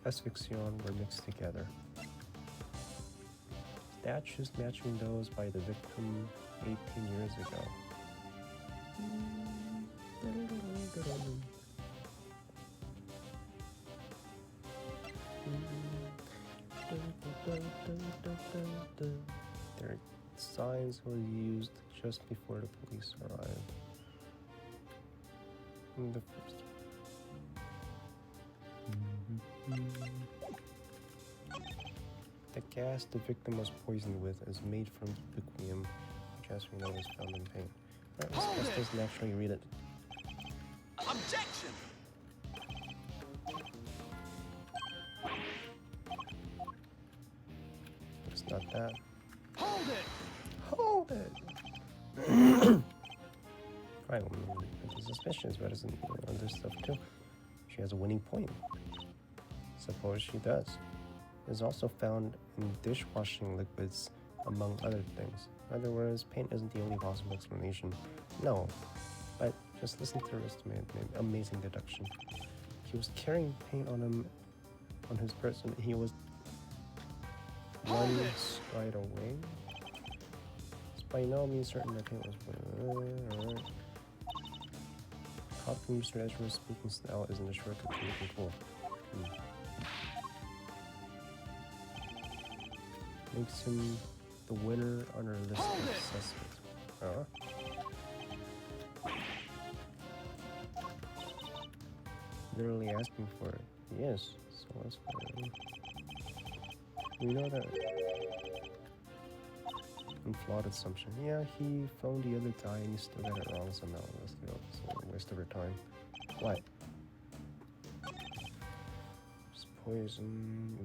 asphyxion were mixed together. Statues matching those by the victim 18 years ago. Their signs were used just before the police arrived. In the first. The gas the victim was poisoned with is made from ubiquitous, which as we know is found in paint. Alright, let's just naturally read it.
Objection!
It's not that.
Hold it!
Hold it! Right, well, it's suspicious, but isn't other stuff too. She has a winning point. Suppose she does. It's also found in dishwashing liquids, among other things. In other words, paint isn't the only possible explanation. No, but just listen to her amazing deduction. He was carrying paint on him, on his person. He was one stride away. It's by no means certain that paint was. Alright. Copying Mr. Ezra's speaking style isn't a shortcut to looking cool. Makes him the winner on our list of suspects. Literally asking for it. Yes, so that's fine. We know that. Flawed assumption. Yeah, he phoned the other guy and he still got it wrong somehow. That's a waste of her time. What? This poison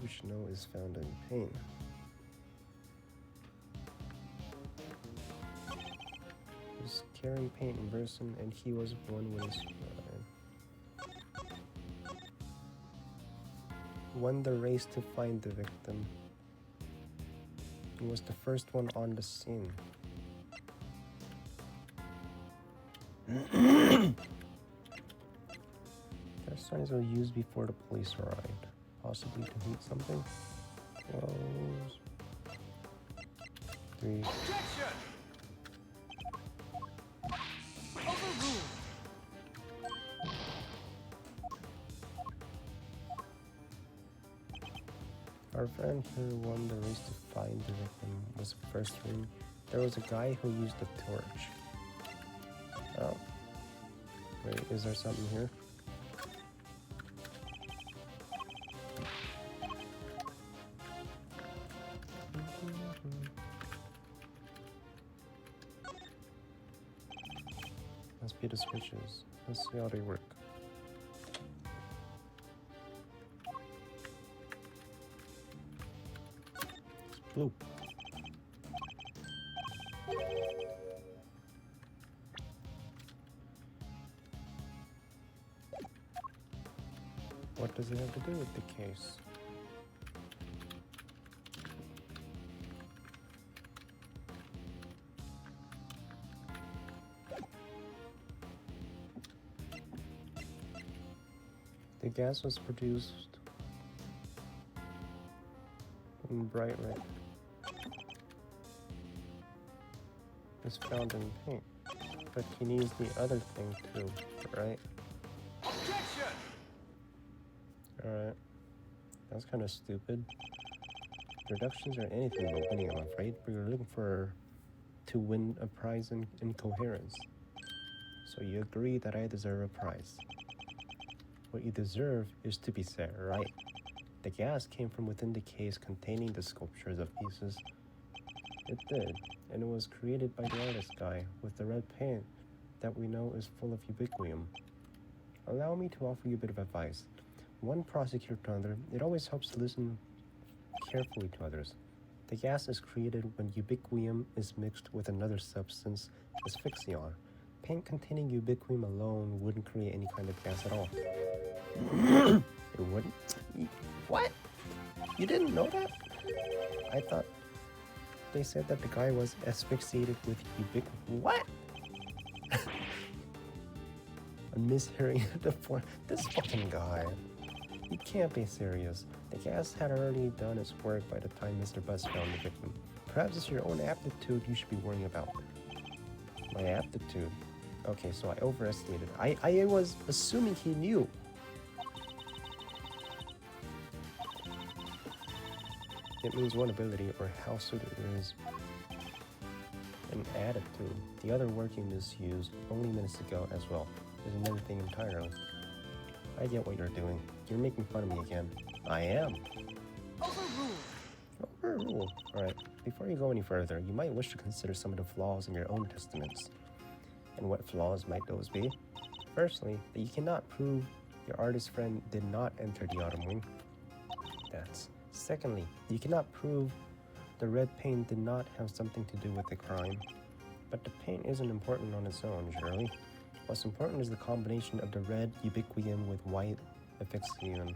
we should know is found in paint. He was carrying paint in person and he was one with his won the race to find the victim. He was the first one on the scene. Their signs were used before the police arrived, possibly to heat something. Close. 3.
Objection! Overruled!
Our friend who won the race to find the victim was the first one. There was a guy who used a torch. Oh. Wait, is there something here? Must be the switches. Let's see how they work. Blue. What does it have to do with the case? The gas was produced in bright red. Is found in paint, but he needs the other thing too, right?
Objection!
Alright. That's kind of stupid. Reductions are anything but winning, I'm afraid. But you're looking to win a prize in coherence. So you agree that I deserve a prize. What you deserve is to be set right. The gas came from within the case containing the sculptures of pieces. It did, and it was created by the artist guy with the red paint that we know is full of ubiquium. Allow me to offer you a bit of advice. One prosecutor to another, it always helps to listen carefully to others. The gas is created when ubiquium is mixed with another substance, asphyxion. Paint containing ubiquium alone wouldn't create any kind of gas at all. It wouldn't? What? You didn't know that? I thought they said that the guy was asphyxiated with ubiquium. What? I'm mishearing the point. This fucking guy. He can't be serious. The gas had already done its work by the time Mr. Buzz found the victim. Perhaps it's your own aptitude you should be worrying about. My aptitude? Okay, so I overestimated. I was assuming he knew. It means one ability or how suited it is. An attitude. The other word you misused only minutes ago as well. Is another thing entirely. I get what you're doing. You're making fun of me again. I am.
Overruled.
Overruled. Alright, before you go any further, you might wish to consider some of the flaws in your own testaments. And what flaws might those be? Firstly, that you cannot prove your artist friend did not enter the autumn wing. That's Secondly, you cannot prove the red paint did not have something to do with the crime. But the paint isn't important on its own, surely. What's important is the combination of the red ubiquium with white affixium.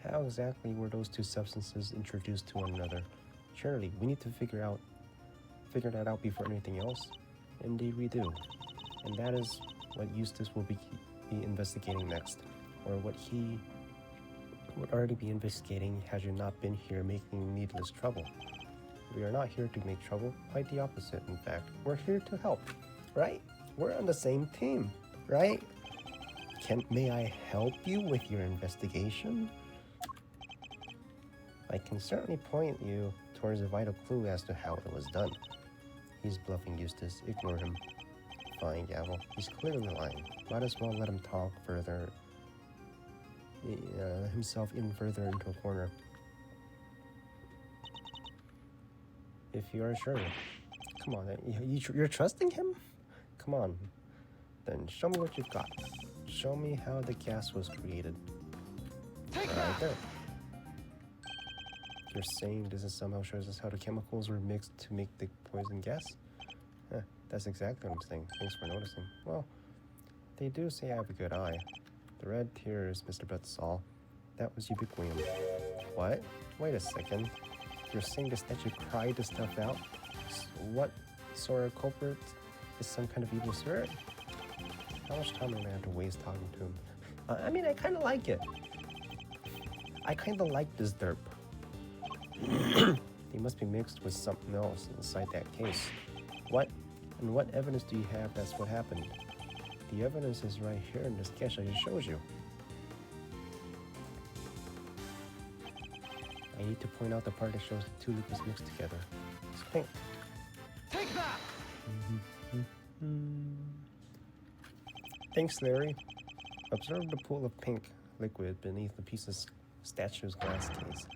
How exactly were those two substances introduced to one another? Surely, we need to figure that out before anything else. Indeed we do. And that is what Eustace will be investigating next, or what he would already be investigating had you not been here making needless trouble. We are not here to make trouble, quite the opposite, in fact. We're here to help, right? We're on the same team, right? May I help you with your investigation? I can certainly point you towards a vital clue as to how it was done. He's bluffing, Eustace. Ignore him. Fine, Gavel. He's clearly lying. Might as well let him talk further. Himself in further into a corner. If you are sure. Come on, you're trusting him? Come on. Then show me what you've got. Show me how the gas was created.
Take
Right
that!
there. You're saying this somehow shows us how the chemicals were mixed to make the poison gas? That's exactly what I'm saying. Thanks for noticing. Well, they do say I have a good eye. The red tears, Mr. Buttsall. That was ubiquium. What? Wait a second. You're saying this that you cried this stuff out? What sort of culprit is some kind of evil spirit? How much time am I have to waste talking to him? I mean, I kind of like it. I kind of like this derp. They must be mixed with something else inside that case. What? And what evidence do you have that's what happened? The evidence is right here in this sketch I just showed you. I need to point out the part that shows the two liquids mixed together. It's pink.
Take that!
Thanks, Larry. Observe the pool of pink liquid beneath the piece of statue's glass case.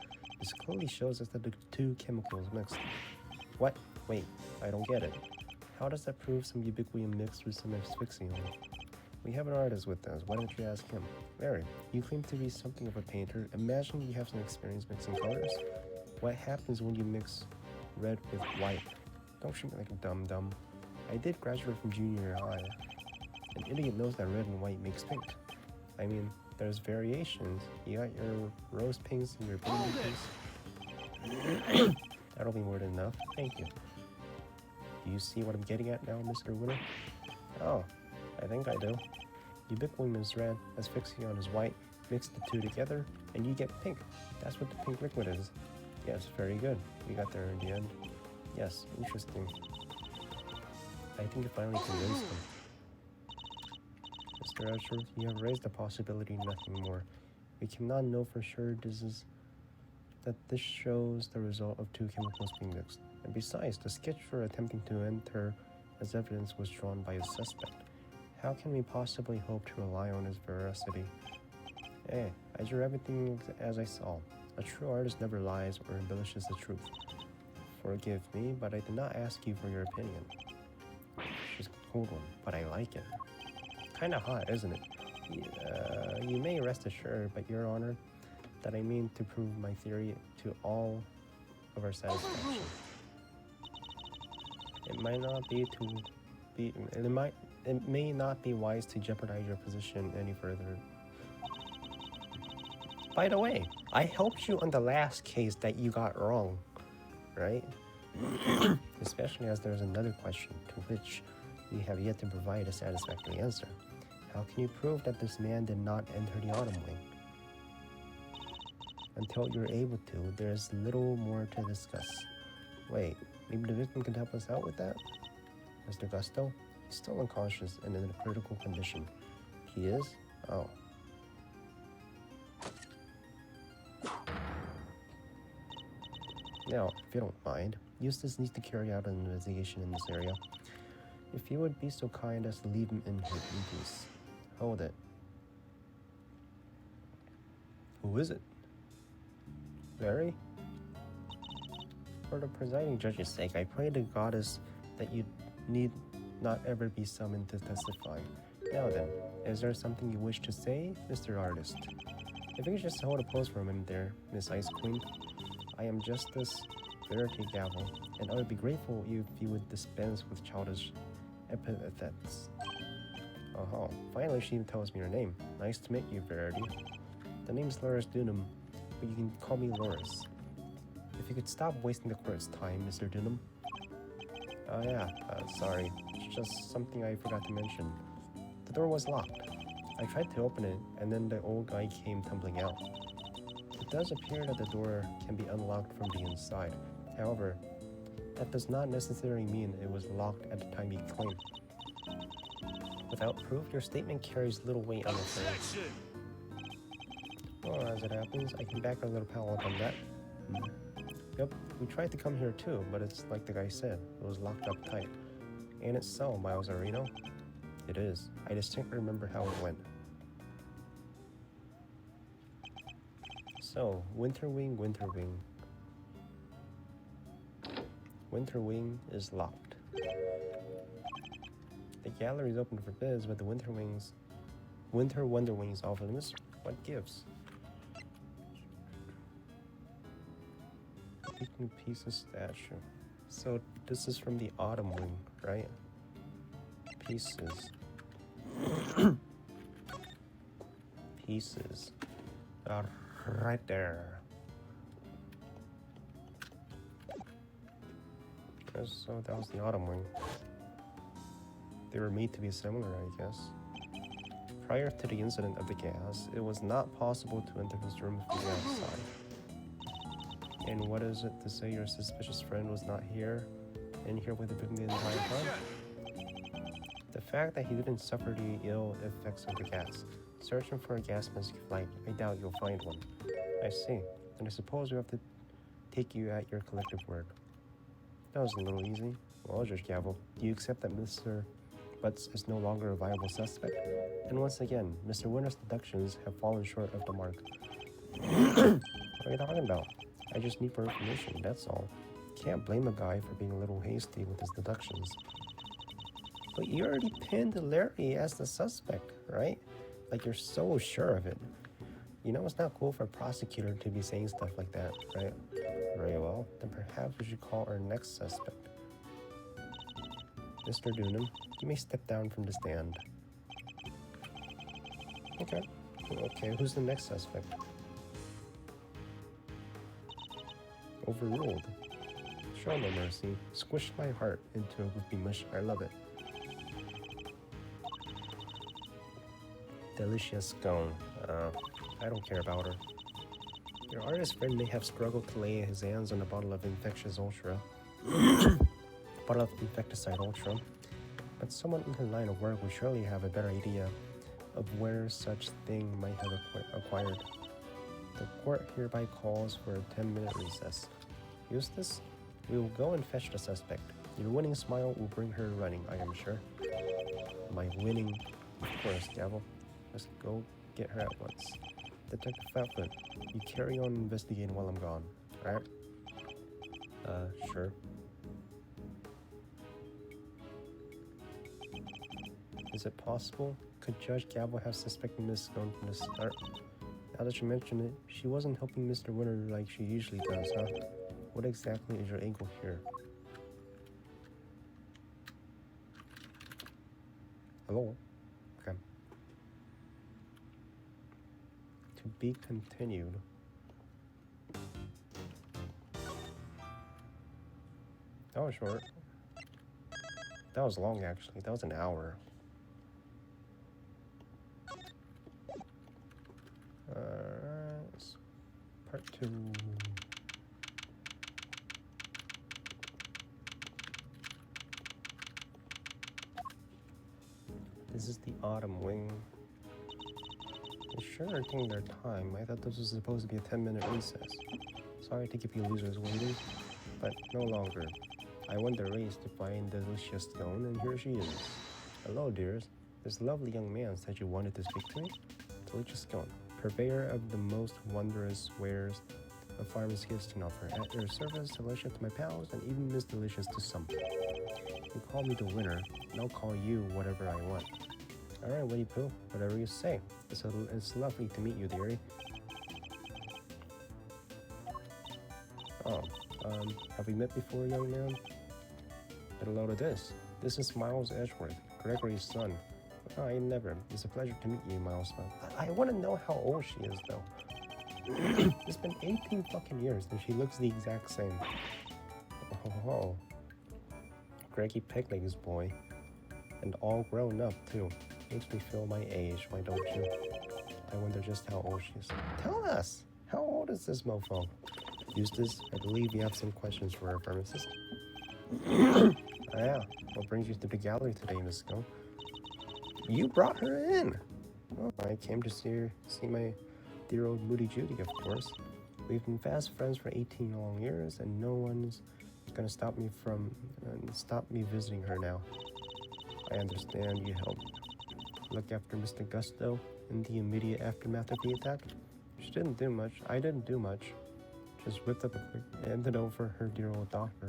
This clearly shows us that the two chemicals mixed. What? Wait, I don't get it. How does that prove some ubiquium mixed with some asphyxium? We have an artist with us. Why don't you ask him? Larry, you claim to be something of a painter. Imagine you have some experience mixing colors. What happens when you mix red with white? Don't treat me like a dum-dum. I did graduate from junior high. An idiot knows that red and white makes pink. I mean, there's variations. You got your rose pinks and your burgundy pinks. That'll be more than enough. Thank you. Do you see what I'm getting at now, Mr. Winner? Oh, I think I do. Ubiquium is red, asphyxion is white. Mix the two together, and you get pink. That's what the pink liquid is. Yes, very good. We got there in the end. Yes, interesting. I think you finally convinced them. Mr. Ashworth, you have raised the possibility, nothing more. We cannot know for sure that this shows the result of two chemicals being mixed. And besides, the sketch for attempting to enter as evidence was drawn by a suspect. How can we possibly hope to rely on his veracity? I drew everything as I saw. A true artist never lies or embellishes the truth. Forgive me, but I did not ask you for your opinion. She's a cold one, but I like it. Kinda hot, isn't it? You may rest assured, but Your Honor, that I mean to prove my theory to all of our satisfaction. It may not be wise to jeopardize your position any further. By the way, I helped you on the last case that you got wrong, right? Especially as there's another question to which we have yet to provide a satisfactory answer. How can you prove that this man did not enter the autumn wing? Until you're able to, there's little more to discuss. Wait, maybe the victim can help us out with that? Mr. Gusto? He's still unconscious and in a critical condition. He is? Oh. Now, if you don't mind, Eustace needs to carry out an investigation in this area. If you would be so kind as to leave him in peace. Hold it. Who is it? Larry? For the presiding judge's sake, I pray to Goddess that you need not ever be summoned to testify. Now then, is there something you wish to say, Mr. Artist? If you could just hold a pose for a minute there, Miss Ice Queen. I am Justice Verity Gavel, and I would be grateful if you would dispense with childish epithets. Oh, finally she tells me her name. Nice to meet you, Verity. The name's Loris Dunham, but you can call me Loris. If you could stop wasting the court's time, Mr. Dunham. Oh yeah, sorry. It's just something I forgot to mention. The door was locked. I tried to open it, and then the old guy came tumbling out. It does appear that the door can be unlocked from the inside. However, that does not necessarily mean it was locked at the time he claimed. Without proof, your statement carries little weight on the affair. Well, as it happens, I can back our little pal up on that. Yep, we tried to come here too, but it's like the guy said, it was locked up tight. Ain't it so, Miles Areno? It is. I distinctly remember how it went. So, Winterwing. Winterwing is locked. The gallery is open for biz, but the Winter Wonderwings off limits. What gives? Taking pieces statue. So this is from the Autumn Wing, right? Pieces. Pieces. Right there. So that was the Autumn Wing. They were made to be similar, I guess. Prior to the incident of the gas, it was not possible to enter his room from the outside. And what is it to say your suspicious friend was not in here with him the entire time? The fact that he didn't suffer the ill effects of the gas. Searching for a gas mask flight, I doubt you'll find one. I see. Then I suppose we have to take you at your collective word. That was a little easy. Well, Judge Gavel, do you accept that Mr. Butts is no longer a viable suspect? And once again, Mr. Winter's deductions have fallen short of the mark. What are you talking about? I just need more information, that's all. Can't blame a guy for being a little hasty with his deductions. But you already pinned Larry as the suspect, right? Like you're so sure of it. You know it's not cool for a prosecutor to be saying stuff like that, right? Very well, then perhaps we should call our next suspect. Mr. Dunham, you may step down from the stand. Okay, who's the next suspect? Overruled. Show no mercy. Squish my heart into a goopy mush. I love it. Delicious scone. I don't care about her. Your artist friend may have struggled to lay his hands on a bottle of Infectious Ultra. Bottle of Infecticide Ultra. But someone in her line of work would surely have a better idea of where such thing might have acquired. The court hereby calls for a 10-minute recess. Eustace, we will go and fetch the suspect. Your winning smile will bring her running, I am sure. My winning, of course, Gavel. Let's go get her at once. Detective Fatfoot, you carry on investigating while I'm gone, alright? Sure. Is it possible? Could Judge Gavel have suspected Miss Stone from the start? Now that you mention it, she wasn't helping Mr. Winter like she usually does, huh? What exactly is your angle here? Hello? Okay. To be continued. That was short. That was long, actually. That was an hour. Part 2. This is the Autumn Wing. They sure are taking their time. I thought this was supposed to be a 10-minute recess. Sorry to keep you losers waiting, but no longer. I won the race to find the Delicious Stone, and here she is. Hello, dears. This lovely young man said you wanted to speak to me. Delicious Stone, purveyor of the most wondrous wares a farmer's kids can offer. At your service, delicious to my pals, and even Miss Delicious to some. You call me the winner, and I'll call you whatever I want. Alright, Winnie Pooh, whatever you say. It's lovely to meet you, dearie. Oh, have we met before, young man? Get a load of this. This is Miles Edgeworth, Gregory's son. Oh, I never. It's a pleasure to meet you, Miles. I want to know how old she is, though. It's been 18 fucking years, and she looks the exact same. Oh, Greggy Picnic's boy. And all grown up, too. Makes me feel my age, why don't you? I wonder just how old she is. Tell us! How old is this mofo? Eustace, I believe you have some questions for our pharmacist. Yeah, what brings you to the gallery today, Miss Scone? You brought her in! Oh, I came to see my dear old Moody Judy, of course. We've been fast friends for 18 long years, and no one's gonna stop me visiting her now. I understand you helped look after Mr. Gusto in the immediate aftermath of the attack. She didn't do much. I didn't do much. Just whipped up a quick and handed over her dear old doctor.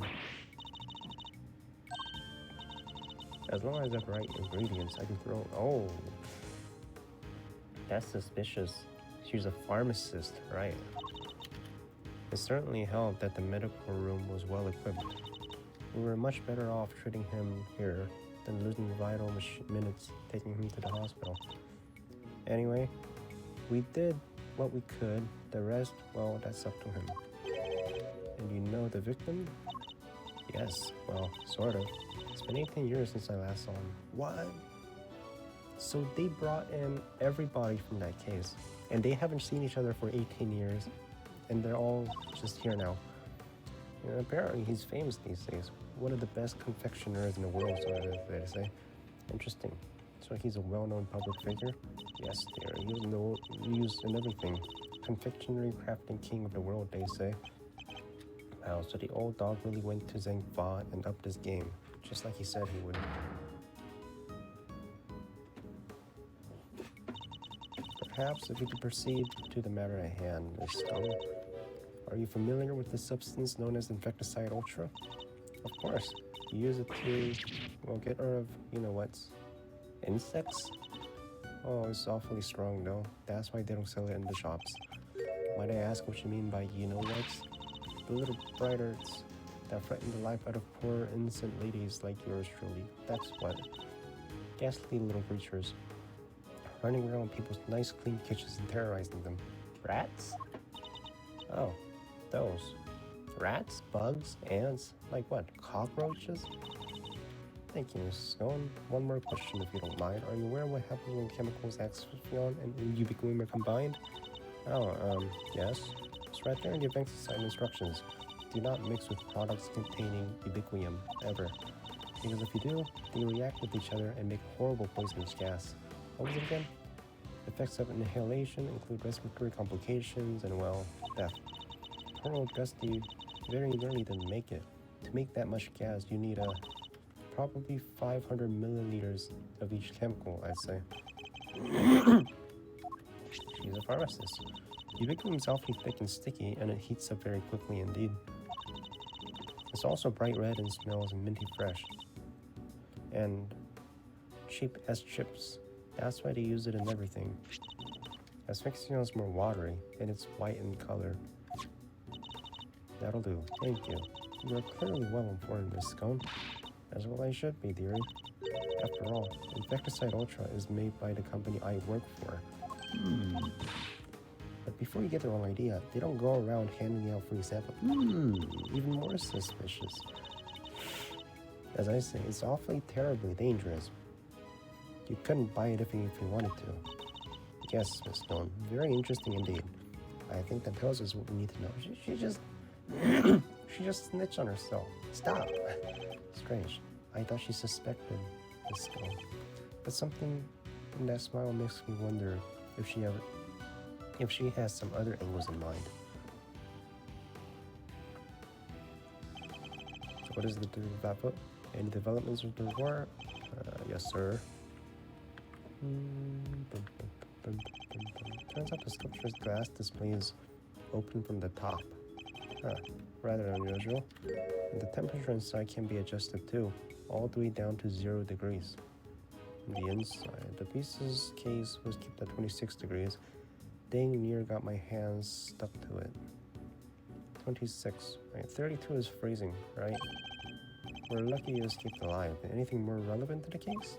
As long as I have the right ingredients, I can throw. Oh, that's suspicious. She's a pharmacist, right? It certainly helped that the medical room was well equipped. We were much better off treating him here than losing vital minutes taking him to the hospital. Anyway, we did what we could. The rest, well, that's up to him. And you know the victim? Yes, well, sort of. It's been 18 years since I last saw him. What? So they brought in everybody from that case, and they haven't seen each other for 18 years, and they're all just here now. And apparently he's famous these days. One of the best confectioners in the world, so they say. Interesting. So he's a well-known public figure? Yes, dear. He was in the news and everything. Confectionery crafting king of the world, they say. Wow, so the old dog really went to Zhengfa and upped his game, just like he said he would. Perhaps if we could proceed to the matter at hand, Miss Stone. Are you familiar with the substance known as Infecticide Ultra? Of course. You use it to, well, get rid of, you know what, insects? Oh, it's awfully strong though. That's why they don't sell it in the shops. Might I ask what you mean by you know what? The little brightards that threaten the life out of poor innocent ladies like yours truly. That's what. Ghastly little creatures. Running around people's nice clean kitchens and terrorizing them. Rats? Oh, those. Rats? Bugs? Ants? Like what? Cockroaches? Thank you, Mrs. Scone. One more question if you don't mind. Are you aware what happens when chemicals Axion and ubiquinum are combined? Oh, yes. It's right there in the Infecticide instructions. Do not mix with products containing ubiquinum, ever. Because if you do, they react with each other and make horrible poisonous gas. What was it again? Effects of inhalation include respiratory complications and, well, death. Poor old Gusty very nearly didn't make it. To make that much gas, you need probably 500 milliliters of each chemical, I'd say. She's a pharmacist. Ubiquinum is awfully thick and sticky, and it heats up very quickly indeed. It's also bright red and smells minty fresh. And cheap as chips. That's why they use it in everything. Asphyxion is more watery, and it's white in color. That'll do. Thank you. You are clearly well informed, Miss Scone. As well I should be, dearie. After all, Infecticide Ultra is made by the company I work for. But before you get the wrong idea, they don't go around handing out free samples. Even more suspicious. As I say, it's awfully terribly dangerous. You couldn't buy it if you wanted to. Yes, Miss Stone. Very interesting indeed. I think that tells us what we need to know. She just... she just snitched on herself. Stop. Strange. I thought she suspected Miss Stone. But something in that smile makes me wonder if she has some other angles in mind. So what is the development? Any developments with the war? Yes, sir. Turns out the sculpture's glass display is open from the top. Rather unusual. And the temperature inside can be adjusted too, all the way down to 0 degrees. On the inside, the piece's case was kept at 26 degrees. Dang near got my hands stuck to it. 26. Right, 32 is freezing, right? We're lucky you escaped alive. Anything more relevant to the case?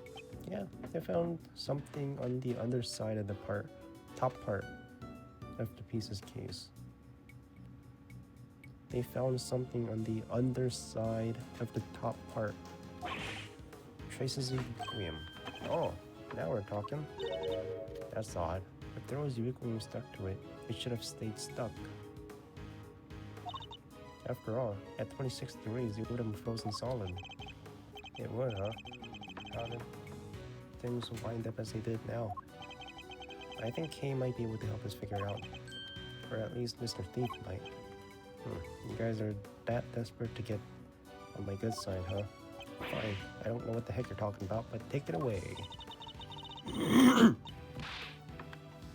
Yeah, they found something on the underside of the top part of the piece's case. They found something on the underside of the top part. Traces of ubiquium. Oh, now we're talking. That's odd. If there was ubiquium stuck to it, it should have stayed stuck. After all, at 26 degrees, it would have been frozen solid. It would, huh? How did things wind up as they did now? I think Kay might be able to help us figure it out. Or at least Mr. Thief might. You guys are that desperate to get on my good side, huh? Fine, I don't know what the heck you're talking about, but take it away.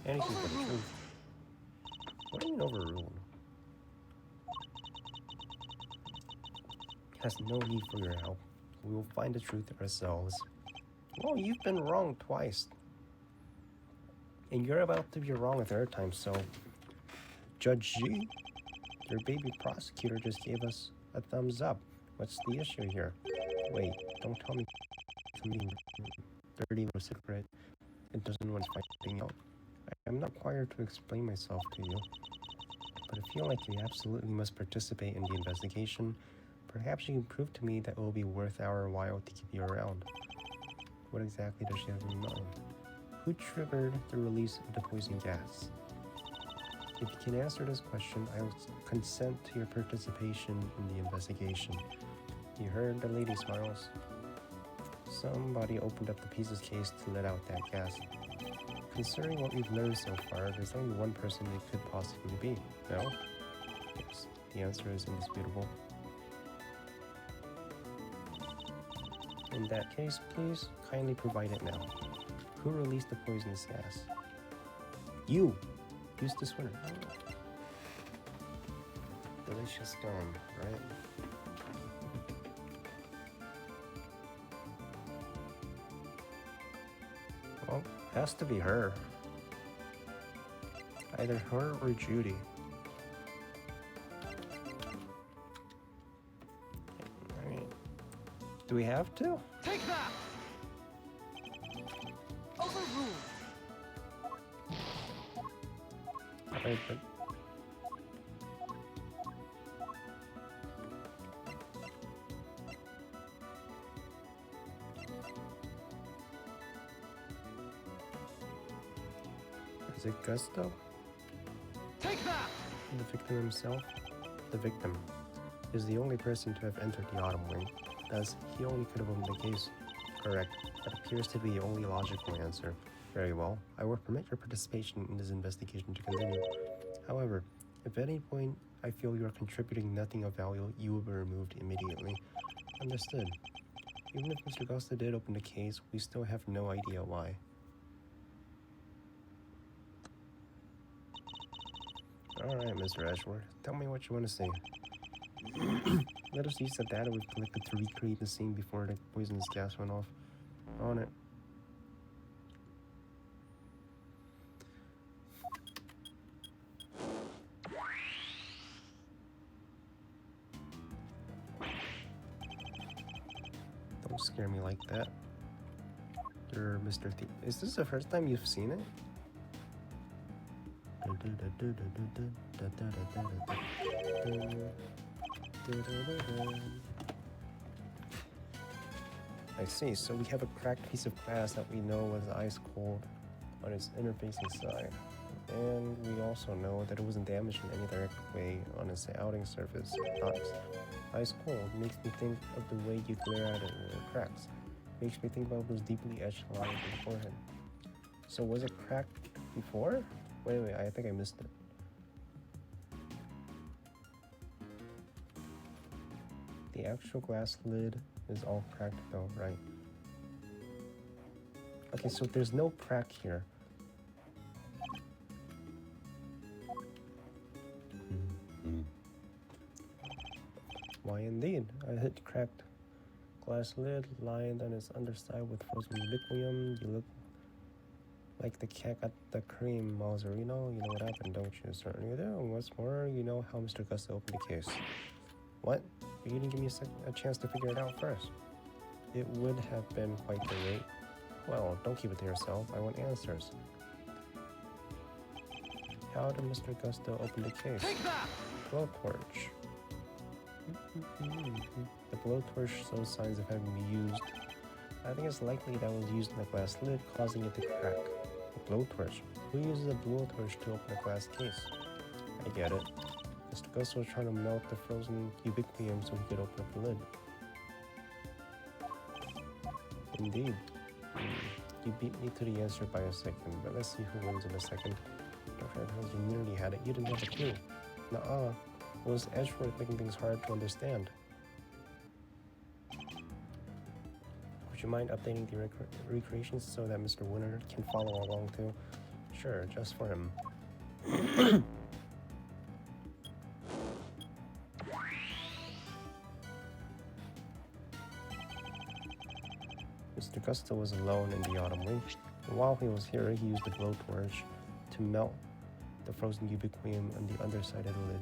Anything for the truth. What do you mean overruled? Has no need for your help. We will find the truth ourselves. Well, you've been wrong twice. And you're about to be wrong a third time, so... Judge G, your baby prosecutor just gave us a thumbs up. What's the issue here? Wait, don't tell me something dirty or secret it doesn't want finding out. I'm not required to explain myself to you, but I feel like you absolutely must participate in the investigation. Perhaps you can prove to me that it will be worth our while to keep you around. What exactly does she have in mind? Who triggered the release of the poison gas? If you can answer this question, I will consent to your participation in the investigation. You heard the lady smiles. Somebody opened up the pieces case to let out that gas. Considering what we've learned so far, there's only one person it could possibly be. No? Yes, the answer is indisputable. In that case, please kindly provide it now. Who released the poisonous gas? You! Eustace Winter. Delicious gum, right? Well, has to be her. Either her or Judy. Alright. Do we have to?
Take that! Overruled!
Alright, but... Is it Gusto?
Take that!
The victim himself? The victim is the only person to have entered the Autumn Wing. Thus, he only could have opened the case. Correct. That appears to be the only logical answer. Very well. I will permit your participation in this investigation to continue. However, if at any point I feel you are contributing nothing of value, you will be removed immediately. Understood. Even if Mr. Gusto did open the case, we still have no idea why. Alright, Mr. Ashworth, tell me what you want to say. Let us use the data we've collected to recreate the scene before the poisonous gas went off. On it. Don't scare me like that. You're Mr. Thief. Is this the first time you've seen it? I see, so we have a cracked piece of glass that we know was ice cold on its inner-facing side. And we also know that it wasn't damaged in any direct way on its outing surface. Ice cold makes me think of the way you glare at it when it cracks. Makes me think about those deeply etched lines in the forehead. So was it cracked before? Wait, I think I missed it. The actual glass lid is all cracked though, right? Okay, so there's no crack here. Why indeed? I hit cracked glass lid lined on its underside with frozen ubiquium. You look Like the cat got the cream, Mauser. You know what happened, don't you? Certainly do. And what's more, you know how Mr. Gusto opened the case. What? You didn't give me a chance to figure it out first. It would have been quite the wait. Well, don't keep it to yourself. I want answers. How did Mr. Gusto open the case?
Take that!
Blowtorch. The blowtorch shows signs of having been used. I think it's likely that was used in the glass lid, causing it to crack. A blowtorch? Who uses a blowtorch to open a glass case? I get it. Mr. Gusto was trying to melt the frozen ubiquium so he could open up the lid. Indeed. You beat me to the answer by a second, but let's see who wins in a second. Dr. Edwards, you nearly had it. You didn't have a clue. Nuh-uh. It was Edgeworth making things hard to understand. Would you mind updating the recreations so that Mr. Winter can follow along too? Sure, just for him. Mr. Gusto was alone in the autumn wing, and while he was here, he used the blowtorch to melt the frozen ubiquium on the underside of the lid.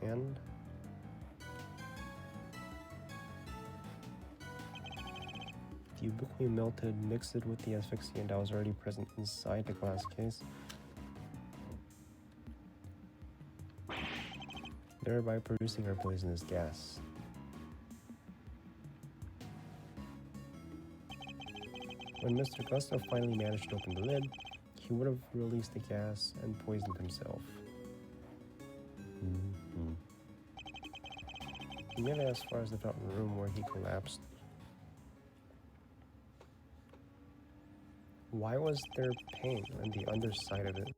And? The ubiquium melted, mixed it with the asphyxiant that was already present inside the glass case, thereby producing our poisonous gas. When Mr. Gusto finally managed to open the lid, he would have released the gas and poisoned himself. He made it as far as the fountain room where he collapsed. Why was there paint on the underside of it?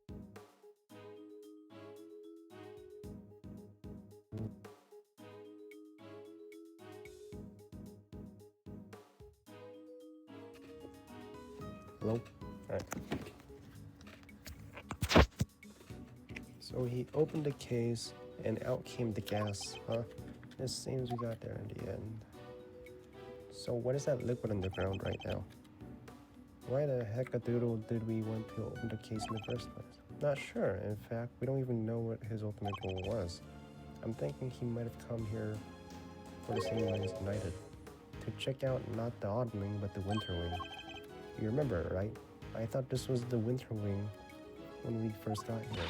Hello? Alright. So he opened the case and out came the gas, huh? It seems we got there in the end. So what is that liquid on the ground right now? Why the heckadoodle did we want to open the case in the first place? Not sure. In fact, we don't even know what his ultimate goal was. I'm thinking he might have come here for the same reason as United. To check out not the Autumn Wing, but the Winter Wing. You remember, right? I thought this was the Winter Wing when we first got here.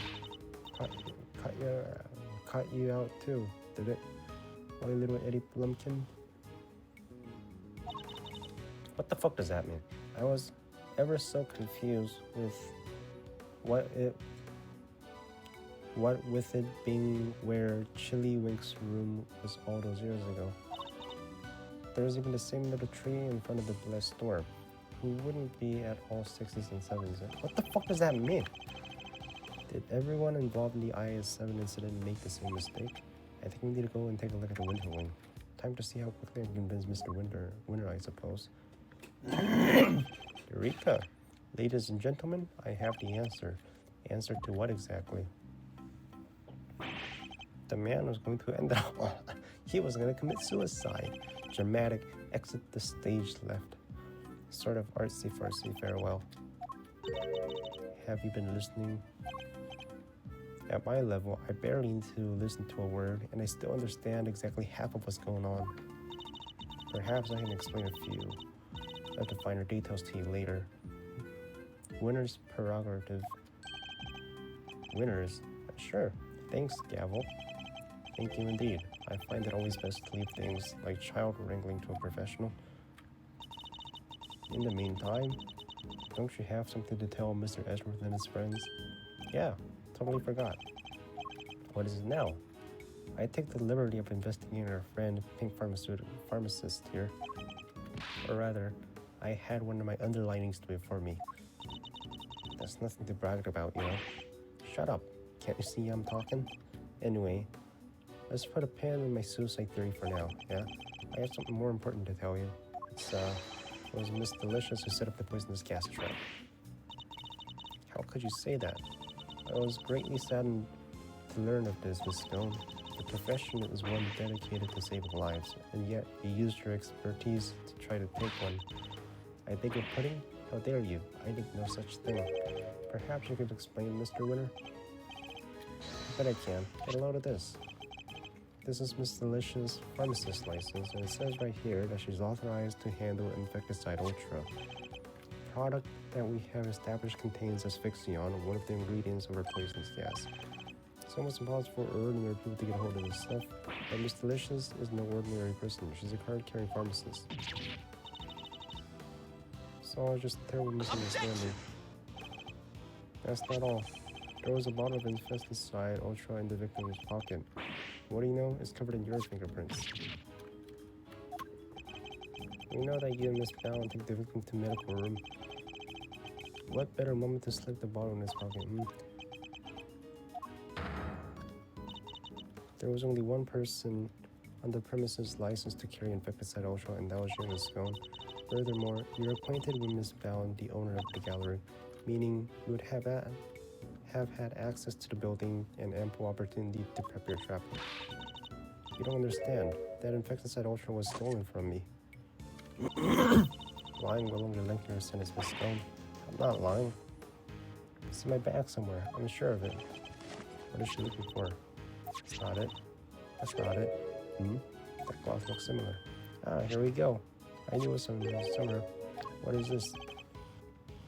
Caught you out too, did it? My little Eddie Blumpkin? What the fuck does that mean? I was ever so confused with what with it being where Chili Wink's room was all those years ago. There's even the same little tree in front of the blessed door. Who wouldn't be at all 6s and 7s? What the fuck does that mean? Did everyone involved in the IS-7 incident make the same mistake? I think we need to go and take a look at the Winter Wing. Time to see how quickly I can convince Mr. Winter, I suppose. Eureka! Ladies and gentlemen, I have the answer. Answer to what exactly? The man was going to end up. He was going to commit suicide. Dramatic, exit the stage left. Sort of artsy-fartsy farewell. Have you been listening? At my level, I barely need to listen to a word, and I still understand exactly half of what's going on. Perhaps I can explain a few of the finer details to you later. Winner's prerogative. Winners? Sure. Thanks, Gavel. Thank you indeed. I find it always best to leave things like child wrangling to a professional. In the meantime, don't you have something to tell Mr. Edgeworth and his friends? Yeah, totally forgot. What is it now? I take the liberty of investigating our friend, Pink Pharmacist here. Or rather, I had one of my underlinings do it for me. That's nothing to brag about, you know. Shut up. Can't you see I'm talking? Anyway, let's put a pin in my suicide theory for now, yeah? I have something more important to tell you. It was Miss Delicious who set up the poisonous gas trap. How could you say that? I was greatly saddened to learn of this, Miss Stone. The profession is one dedicated to saving lives, and yet you used your expertise to try to take one. I beg your pudding? How dare you? I did no such thing. Perhaps you could explain, Mr. Winter? I bet I can. Get a load of this. This is Miss Delicious' pharmacist license, and it says right here that she's authorized to handle Infecticide Ultra. The product that we have established contains asphyxion, one of the ingredients of our poisonous gas. It's almost impossible for ordinary people to get hold of this stuff, but Miss Delicious is no ordinary person. She's a card-carrying pharmacist. So just a terrible misunderstanding. That's not all. There was a bottle of Infesticide Ultra in the victim's pocket. What do you know? It's covered in your fingerprints. We know that you and Miss Bound took the victim to the medical room. What better moment to slip the bottle in his pocket? There was only one person on the premises licensed to carry Infecticide Ultra, and that was you, Miss Scone. Furthermore, you're acquainted with Miss Bound, the owner of the gallery, meaning you would have had access to the building and ample opportunity to prep your trap. You don't understand. That Infecticide Ultra was stolen from me. Lying no longer length your sentence, Miss Stone. I'm not lying. It's in my bag somewhere. I'm sure of it. What is she looking for? That's not it. That's not it. That cloth looks similar. Ah, here we go. I knew it was something similar. What is this?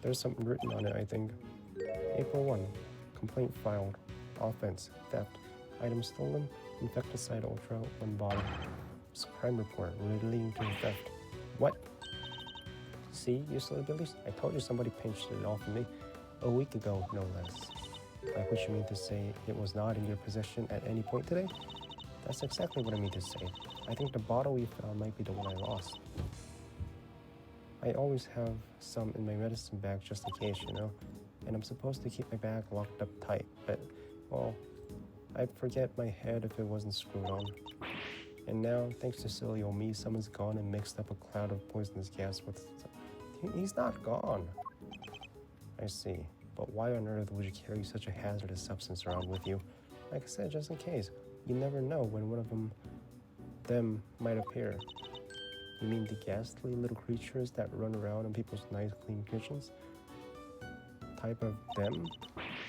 There's something written on it, I think. April 1. Complaint filed. Offense. Theft. Item stolen. Infecticide Ultra. 1 bottle. It's a crime report relating to theft. What? See, you silly billies? I told you somebody pinched it off of me a week ago, no less. Like what you mean to say it was not in your possession at any point today? That's exactly what I mean to say. I think the bottle we found might be the one I lost. I always have some in my medicine bag just in case, you know? And I'm supposed to keep my bag locked up tight, but, well, I'd forget my head if it wasn't screwed on. And now, thanks to silly old me, someone's gone and mixed up a cloud of poisonous gas with... He's not gone. I see. But why on earth would you carry such a hazardous substance around with you? Like I said, just in case. You never know when one of them might appear. You mean the ghastly little creatures that run around in people's nice clean kitchens? Type of them?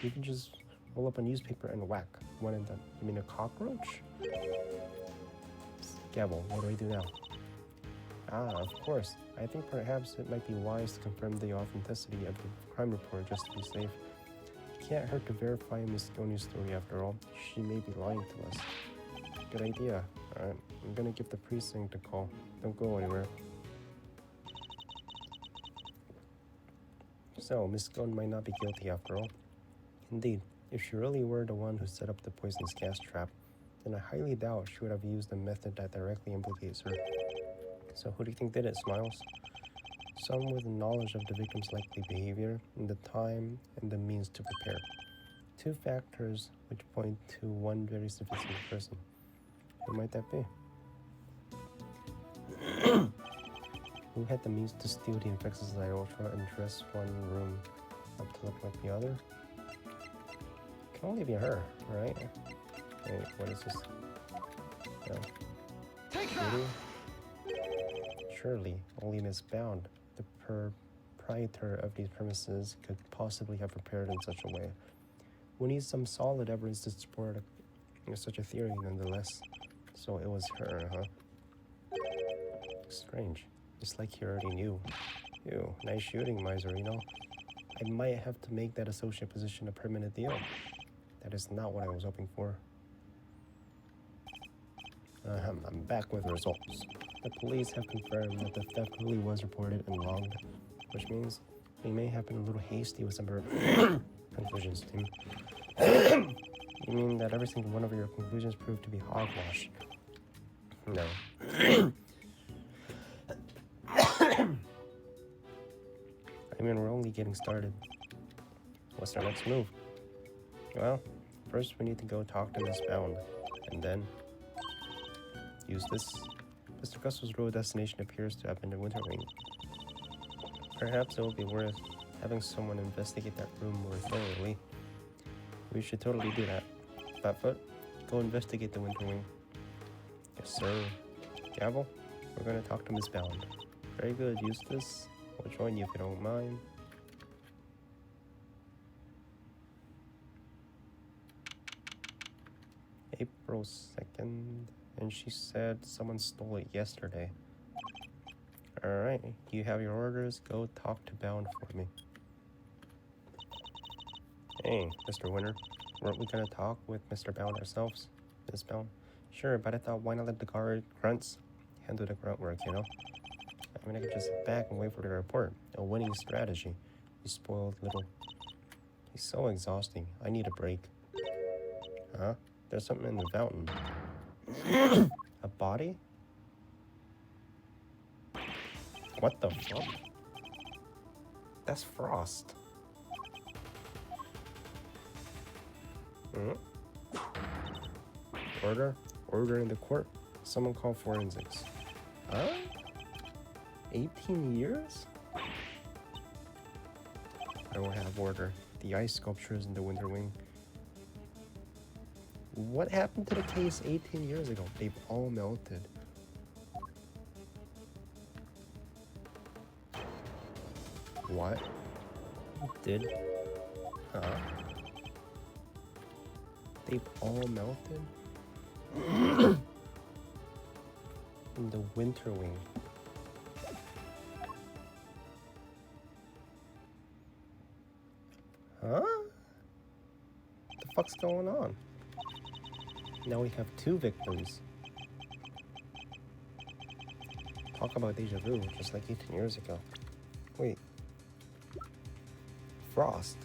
You can just roll up a newspaper and whack one of them. You mean a cockroach? Gavel, what do I do now? Ah, of course. I think perhaps it might be wise to confirm the authenticity of the crime report just to be safe. It can't hurt to verify Miss Goni's story after all. She may be lying to us. Good idea. Alright, I'm gonna give the precinct a call. Don't go anywhere. So, Miss Gunn might not be guilty after all. Indeed, if she really were the one who set up the poisonous gas trap, then I highly doubt she would have used a method that directly implicates her. So who do you think did it, Smiles? Someone with knowledge of the victim's likely behavior, and the time and the means to prepare. 2 factors which point to one very sophisticated person. Who might that be? Who had the means to steal the Infecticide Ultra and dress one room up to look like the other? It can only be her, right? Wait, what is this? No.
Take that!
Surely, only Miss Bound, the proprietor of these premises, could possibly have prepared in such a way. We need some solid evidence to support such a theory, nonetheless. So it was her, huh? Strange. It's like he already knew. Ew, nice shooting, miser, you know? I might have to make that associate position a permanent deal. That is not what I was hoping for. I'm back with results. The police have confirmed that the theft really was reported and logged, which means we may have been a little hasty with some of our conclusions, team. You mean that every single one of your conclusions proved to be hogwash? No. I mean, we're only getting started. What's our next move? Well, first we need to go talk to Miss Bound, and then use this. Mr. Gussel's road destination appears to have been the Winter Wing. Perhaps it will be worth having someone investigate that room more thoroughly. We should totally do that. Fatfoot, go investigate the Winter Wing. Yes, sir. Gavel, we're going to talk to Miss Bound. Very good, Eustace. I'll join you if you don't mind. April 2nd, and she said someone stole it yesterday. Alright, you have your orders. Go talk to Bound for me. Hey, Mr. Winter. Weren't we gonna talk with Mr. Bound ourselves? Ms. Bound? Sure, but I thought why not let the guard grunts handle the grunt work, you know? I mean, I could just sit back and wait for the report. A winning strategy. You spoiled little. He's so exhausting. I need a break. Huh? There's something in the fountain. A body? What the fuck? That's Frost. Order? Order in the court. Someone call forensics. Huh? 18 years? I will have order. The ice sculptures in the Winter Wing. What happened to the case 18 years ago? They've all melted. What? Did? Huh? They've all melted? In the Winter Wing. Huh? What the fuck's going on? Now we have 2 victims. Talk about deja vu, just like 18 years ago. Wait. Frost.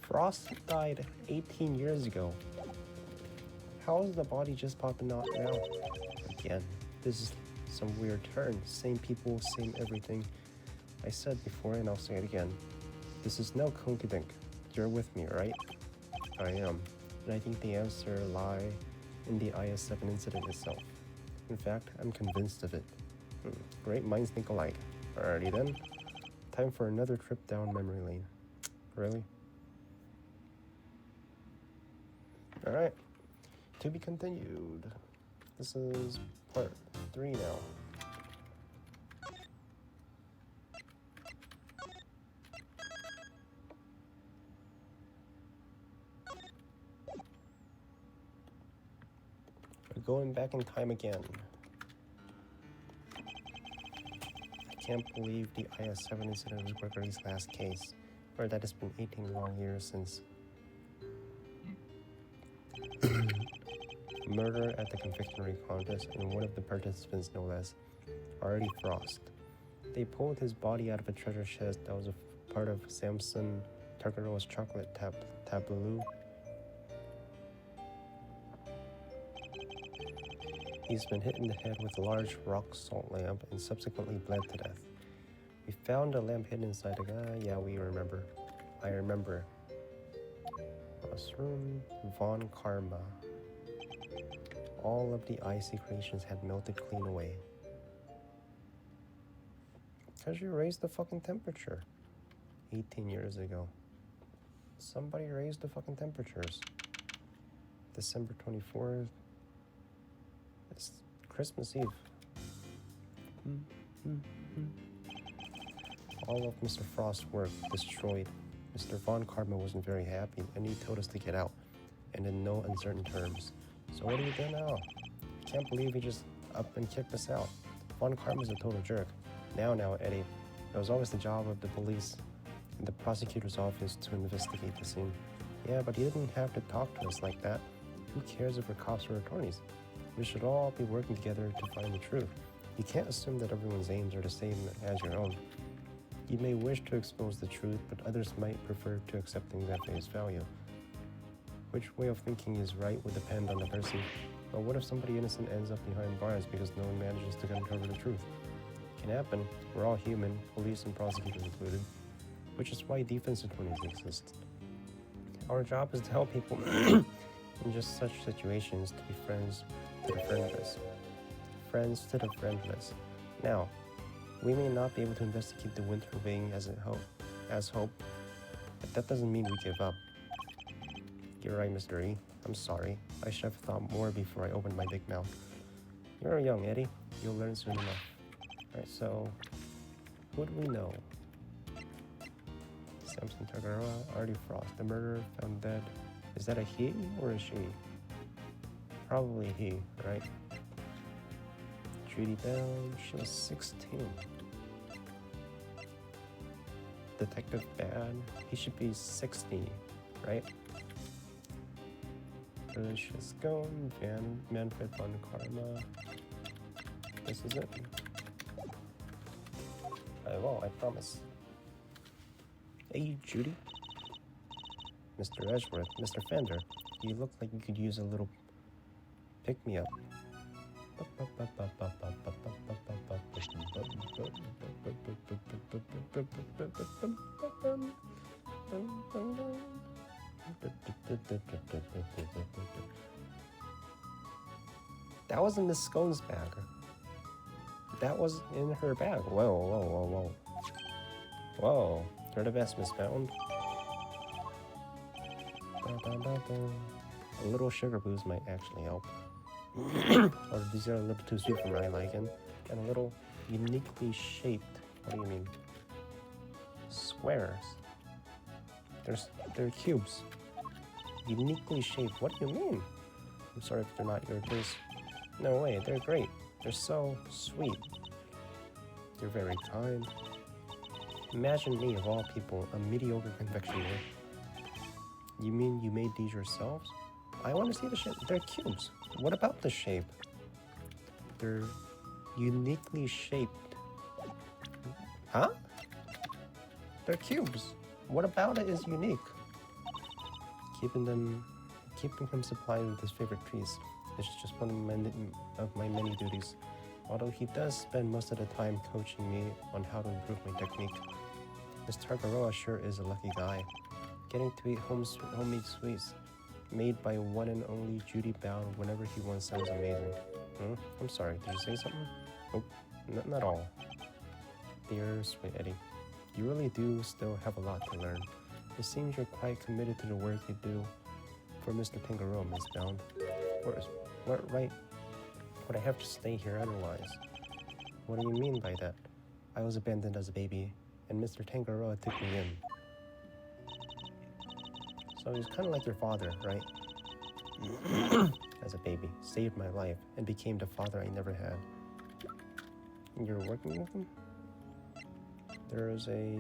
Frost died 18 years ago. How is the body just popping out now? Again, this is some weird turn. Same people, same everything. I said before and I'll say it again. This is no coinkydink. You're with me, right? I am. And I think the answer lie in the IS-7 incident itself. In fact, I'm convinced of it. Great minds think alike. Alrighty then. Time for another trip down memory lane. Really? Alright. To be continued. This is part 3 now. We're going back in time again. I can't believe the IS-7 incident was Gregory's last case, or that it's been 18 long years since. Murder at the confectionery contest, and one of the participants, no less, Artie Frost. They pulled his body out of a treasure chest that was a part of Samson Targaro's chocolate tableau. He's been hit in the head with a large rock salt lamp and subsequently bled to death. We found a lamp hidden inside the guy. Yeah, we remember. I remember. Room, Von Karma. All of the icy creations had melted clean away. Because you raised the fucking temperature 18 years ago. Somebody raised the fucking temperatures. December 24th. It's Christmas Eve. All of Mr. Frost's work destroyed. Mr. Von Karma wasn't very happy, and he told us to get out, and in no uncertain terms. So what do we do now? I can't believe he just up and kicked us out. Von Karma's a total jerk. Now, Eddie. It was always the job of the police and the prosecutor's office to investigate the scene. Yeah, but he didn't have to talk to us like that. Who cares if we're cops or attorneys? We should all be working together to find the truth. You can't assume that everyone's aims are the same as your own. You may wish to expose the truth, but others might prefer to accept things at face value. Which way of thinking is right would depend on the person. But what if somebody innocent ends up behind bars because no one manages to uncover the truth? It can happen. We're all human, police and prosecutors included. Which is why defense attorneys exist. Our job is to help people in just such situations to be friends to the friendless. Friends to the friendless. Now, we may not be able to investigate the Winter Wing as hoped, but that doesn't mean we give up. You're right, Mr. E. I'm sorry. I should have thought more before I opened my big mouth. You're young, Eddie. You'll learn soon enough. Alright, so who do we know? Samson Tagaroa, Artie Frost, the murderer found dead. Is that a he or a she? Probably he, right? Judy Bell, she was 16. Detective Bad, he should be 60, right? Delicious Gone, Manfred von Karma. This is it. I will, I promise. Hey, Judy. Mr. Edgeworth, Mr. Fender, you look like you could use a little pick-me-up. That wasn't Miss Scone's bag. That was in her bag. Whoa, whoa, whoa, whoa. Whoa, you're the best, Miss Bound. A little sugar booze might actually help. Or these are a little too sweet for my liking. And a little uniquely shaped. What do you mean? Squares. They're cubes. Uniquely shaped. What do you mean? I'm sorry if they're not your taste. No way, they're great. They're so sweet. They're very kind. Imagine me, of all people, a mediocre confectioner. You mean you made these yourselves? I want to see the shape. They're cubes. What about the shape? They're uniquely shaped. Huh? They're cubes. What about it is unique? Keeping him supplied with his favorite trees is just one of my many duties. Although he does spend most of the time coaching me on how to improve my technique. Miss Tagaroa sure is a lucky guy. Getting to eat homemade sweets made by one and only Judy Bound whenever he wants sounds amazing. I'm sorry, did you say something? Nope, not at all. Dear sweet Eddie, you really do still have a lot to learn. It seems you're quite committed to the work you do for Mr. Tangaroa, Miss Bound. What right would I have to stay here otherwise? What do you mean by that? I was abandoned as a baby, and Mr. Tangaroa took me in. So he's kind of like your father, right? As a baby, saved my life, and became the father I never had. And you're working with him? There is a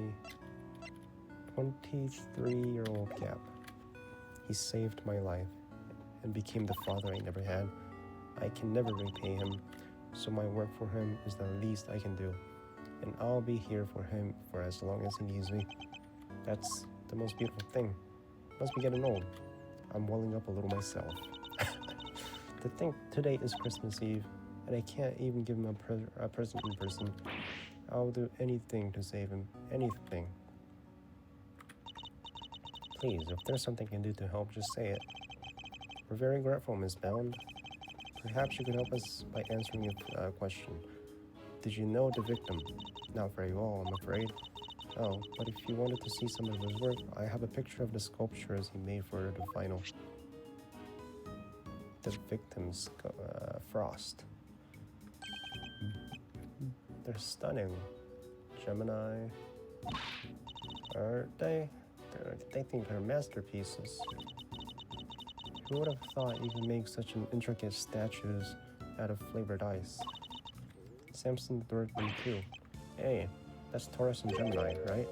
23-year-old gap. He saved my life and became the father I never had. I can never repay him, so my work for him is the least I can do. And I'll be here for him for as long as he needs me. That's the most beautiful thing. Must be getting old. I'm welling up a little myself. To think today is Christmas Eve, and I can't even give him a present in person. I'll do anything to save him. Anything. Please, if there's something I can do to help, just say it. We're very grateful, Miss Bound. Perhaps you could help us by answering your question. Did you know the victim? Not very well, I'm afraid. Oh, but if you wanted to see some of his work, I have a picture of the sculptures he made for the final. The victim's Frost. They're stunning. Gemini. Aren't they? They think they're masterpieces. Who would have thought you could make such an intricate statues out of flavored ice? Samson the Bird too. Hey, that's Taurus and Gemini, right?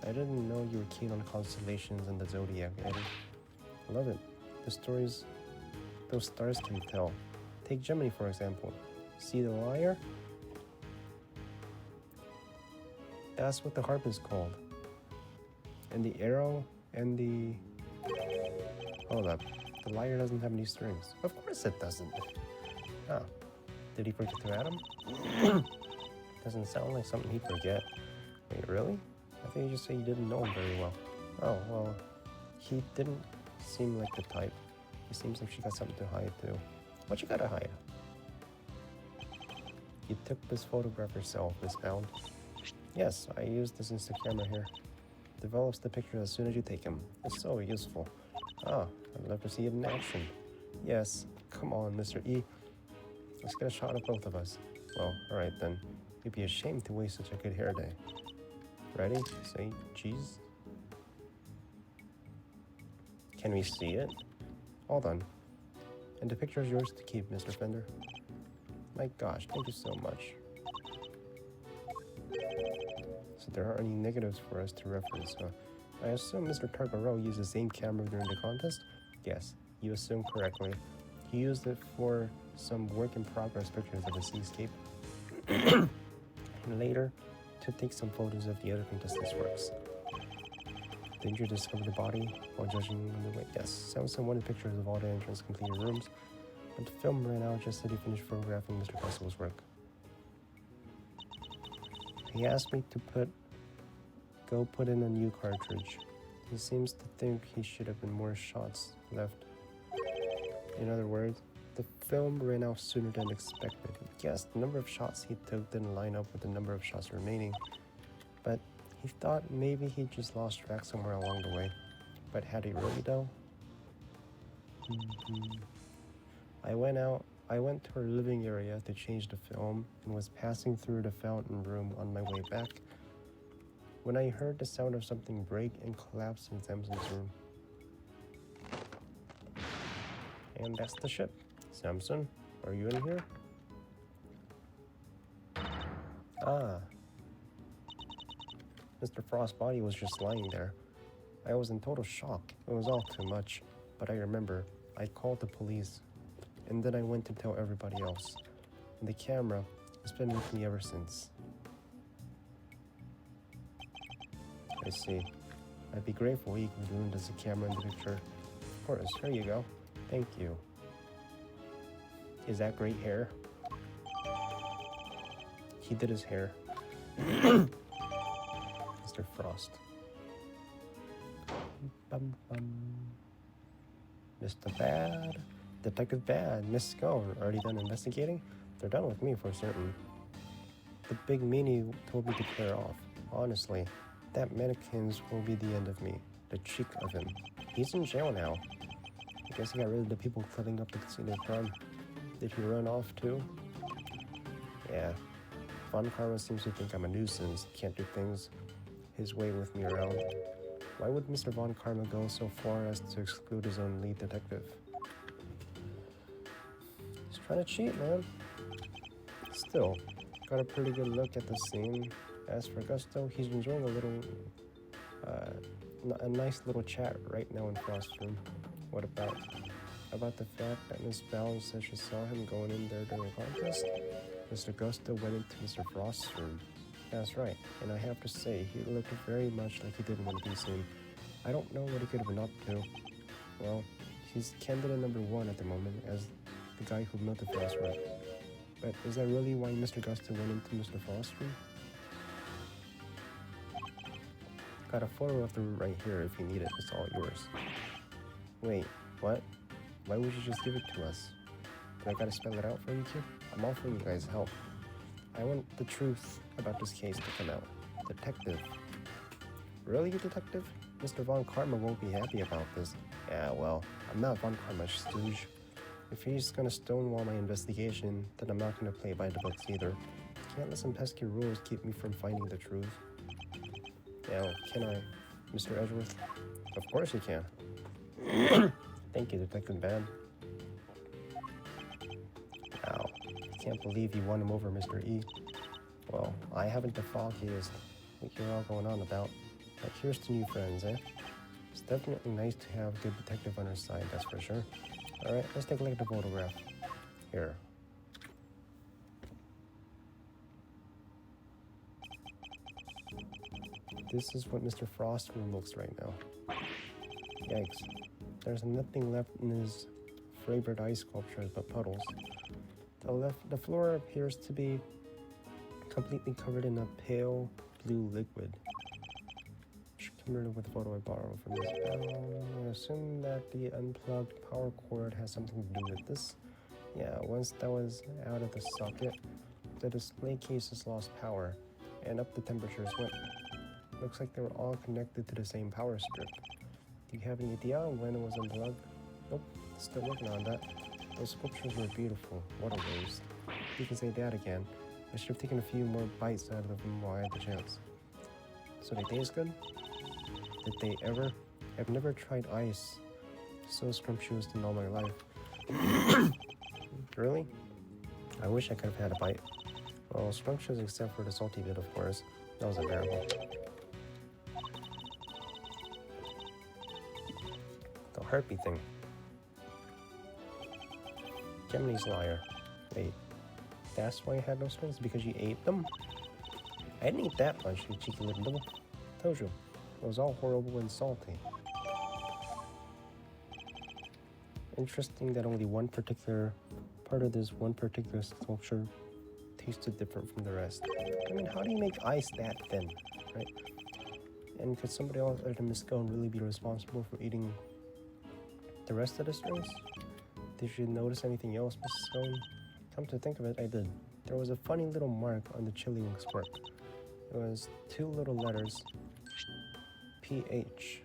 I didn't know you were keen on constellations and the zodiac, Eddie. Love it. The stories those stars can tell. Take Gemini, for example. See the lyre? That's what the harp is called. And the arrow and the... Hold up. The lyre doesn't have any strings. Of course it doesn't. Ah. Did he forget to add them? Doesn't sound like something he'd forget. Wait, really? I think you just said you didn't know him very well. Oh, well, he didn't seem like the type. He seems like she got something to hide, too. What you gotta hide? You took this photograph yourself, Miss Bound. Yes, I used this Insta camera here. Develops the picture as soon as you take them. It's so useful. Ah, I'd love to see it in action. Yes, come on, Mr. E. Let's get a shot of both of us. Well, alright then. You'd be ashamed to waste such a good hair day. Ready? Say cheese. Can we see it? Hold on. And the picture is yours to keep, Mr. Fender. My gosh, thank you so much. So there aren't any negatives for us to reference, huh? I assume Mr. Targarel used the same camera during the contest? Yes, you assume correctly. He used it for some work-in-progress pictures of the seascape. And later, to take some photos of the other contestants' works. Didn't you discover the body while judging on the way? Yes, Samson wanted pictures of all the entrance completed rooms, but the film ran out just as he finished photographing Mr. Festival's work. He asked me to go put in a new cartridge. He seems to think he should have been more shots left. In other words, the film ran out sooner than expected. Yes, the number of shots he took didn't line up with the number of shots remaining, but he thought maybe he just lost track somewhere along the way. But had he really though? I went to our living area to change the film and was passing through the fountain room on my way back when I heard the sound of something break and collapse in Samson's room. And that's the ship. Samson, are you in here? Ah. Mr. Frost's body was just lying there. I was in total shock. It was all too much. But I remember, I called the police. And then I went to tell everybody else. And the camera has been with me ever since. I see. I'd be grateful you could lend us a camera in the picture. Of course, here you go. Thank you. Is that great hair? He did his hair. Mr. Frost. Bum, bum. Mr. Bad. Detective Bad. Miss Scone. Already done investigating? They're done with me for certain. The big meanie told me to clear off. Honestly, that mannequins will be the end of me. The cheek of him. He's in jail now. I guess he got rid of the people cleaning up the scene of crime. Did he run off too? Yeah. Von Karma seems to think I'm a nuisance. Can't do things his way with me around. Why would Mr. Von Karma go so far as to exclude his own lead detective? He's trying to cheat, man. Still, got a pretty good look at the scene. As for Gusto, he's enjoying a nice little chat right now in Frost's room. What about the fact that Miss Bowles said she saw him going in there during the contest? Mr. Gusto went into Mr. Frost's room. That's right, and I have to say, he looked very much like he didn't want to be seen. I don't know what he could have been up to. Well, he's candidate number 1 at the moment as the guy who built the Frost work. But is that really why Mr. Gusto went into Mr. Frost's room? Got a photo of the room right here if you need it. It's all yours. Wait, what? Why would you just give it to us? Do I gotta spell it out for you, kid? I'm offering you guys help. I want the truth about this case to come out. Detective. Really, detective? Mr. Von Karma won't be happy about this. Yeah, well, I'm not Von Karma's stooge. If he's gonna stonewall my investigation, then I'm not gonna play by the books either. Can't let some pesky rules keep me from finding the truth. Now, can I, Mr. Edgeworth? Of course you can. Thank you, Detective Bad. Wow, I can't believe you won him over, Mr. E. Well, I haven't the foggiest what you're all going on about. But here's to new friends, eh? It's definitely nice to have a good detective on our side, that's for sure. Alright, let's take a look at the photograph. Here. This is what Mr. Frost's room looks right now. Yikes. There's nothing left in his favorite ice sculptures but puddles. The floor appears to be completely covered in a pale blue liquid. Familiar with the photo I borrowed from this panel. I assume that the unplugged power cord has something to do with this. Yeah, once that was out of the socket, the display cases lost power, and up the temperatures went. Looks like they were all connected to the same power strip. Do you have any idea when it was unplugged? Nope, still working on that. Those sculptures were beautiful. What a waste. You can say that again. I should have taken a few more bites out of them while I had the chance. So they taste good? Did they ever? I've never tried ice so scrumptious in all my life. Really? I wish I could have had a bite. Well, scrumptious except for the salty bit, of course. That was unbearable. The harpy thing. Gemini's liar. Wait, that's why you had no strings? Because you ate them? I didn't eat that much, you cheeky little devil. Told you, it was all horrible and salty. Interesting that only one particular part of this one particular sculpture tasted different from the rest. I mean, how do you make ice that thin, right? And could somebody else other than Miss Scone really be responsible for eating the rest of the strings? Did you notice anything else, Mrs. Scone? Come to think of it, I did. There was a funny little mark on the chili wings work. It was 2 little letters, PH.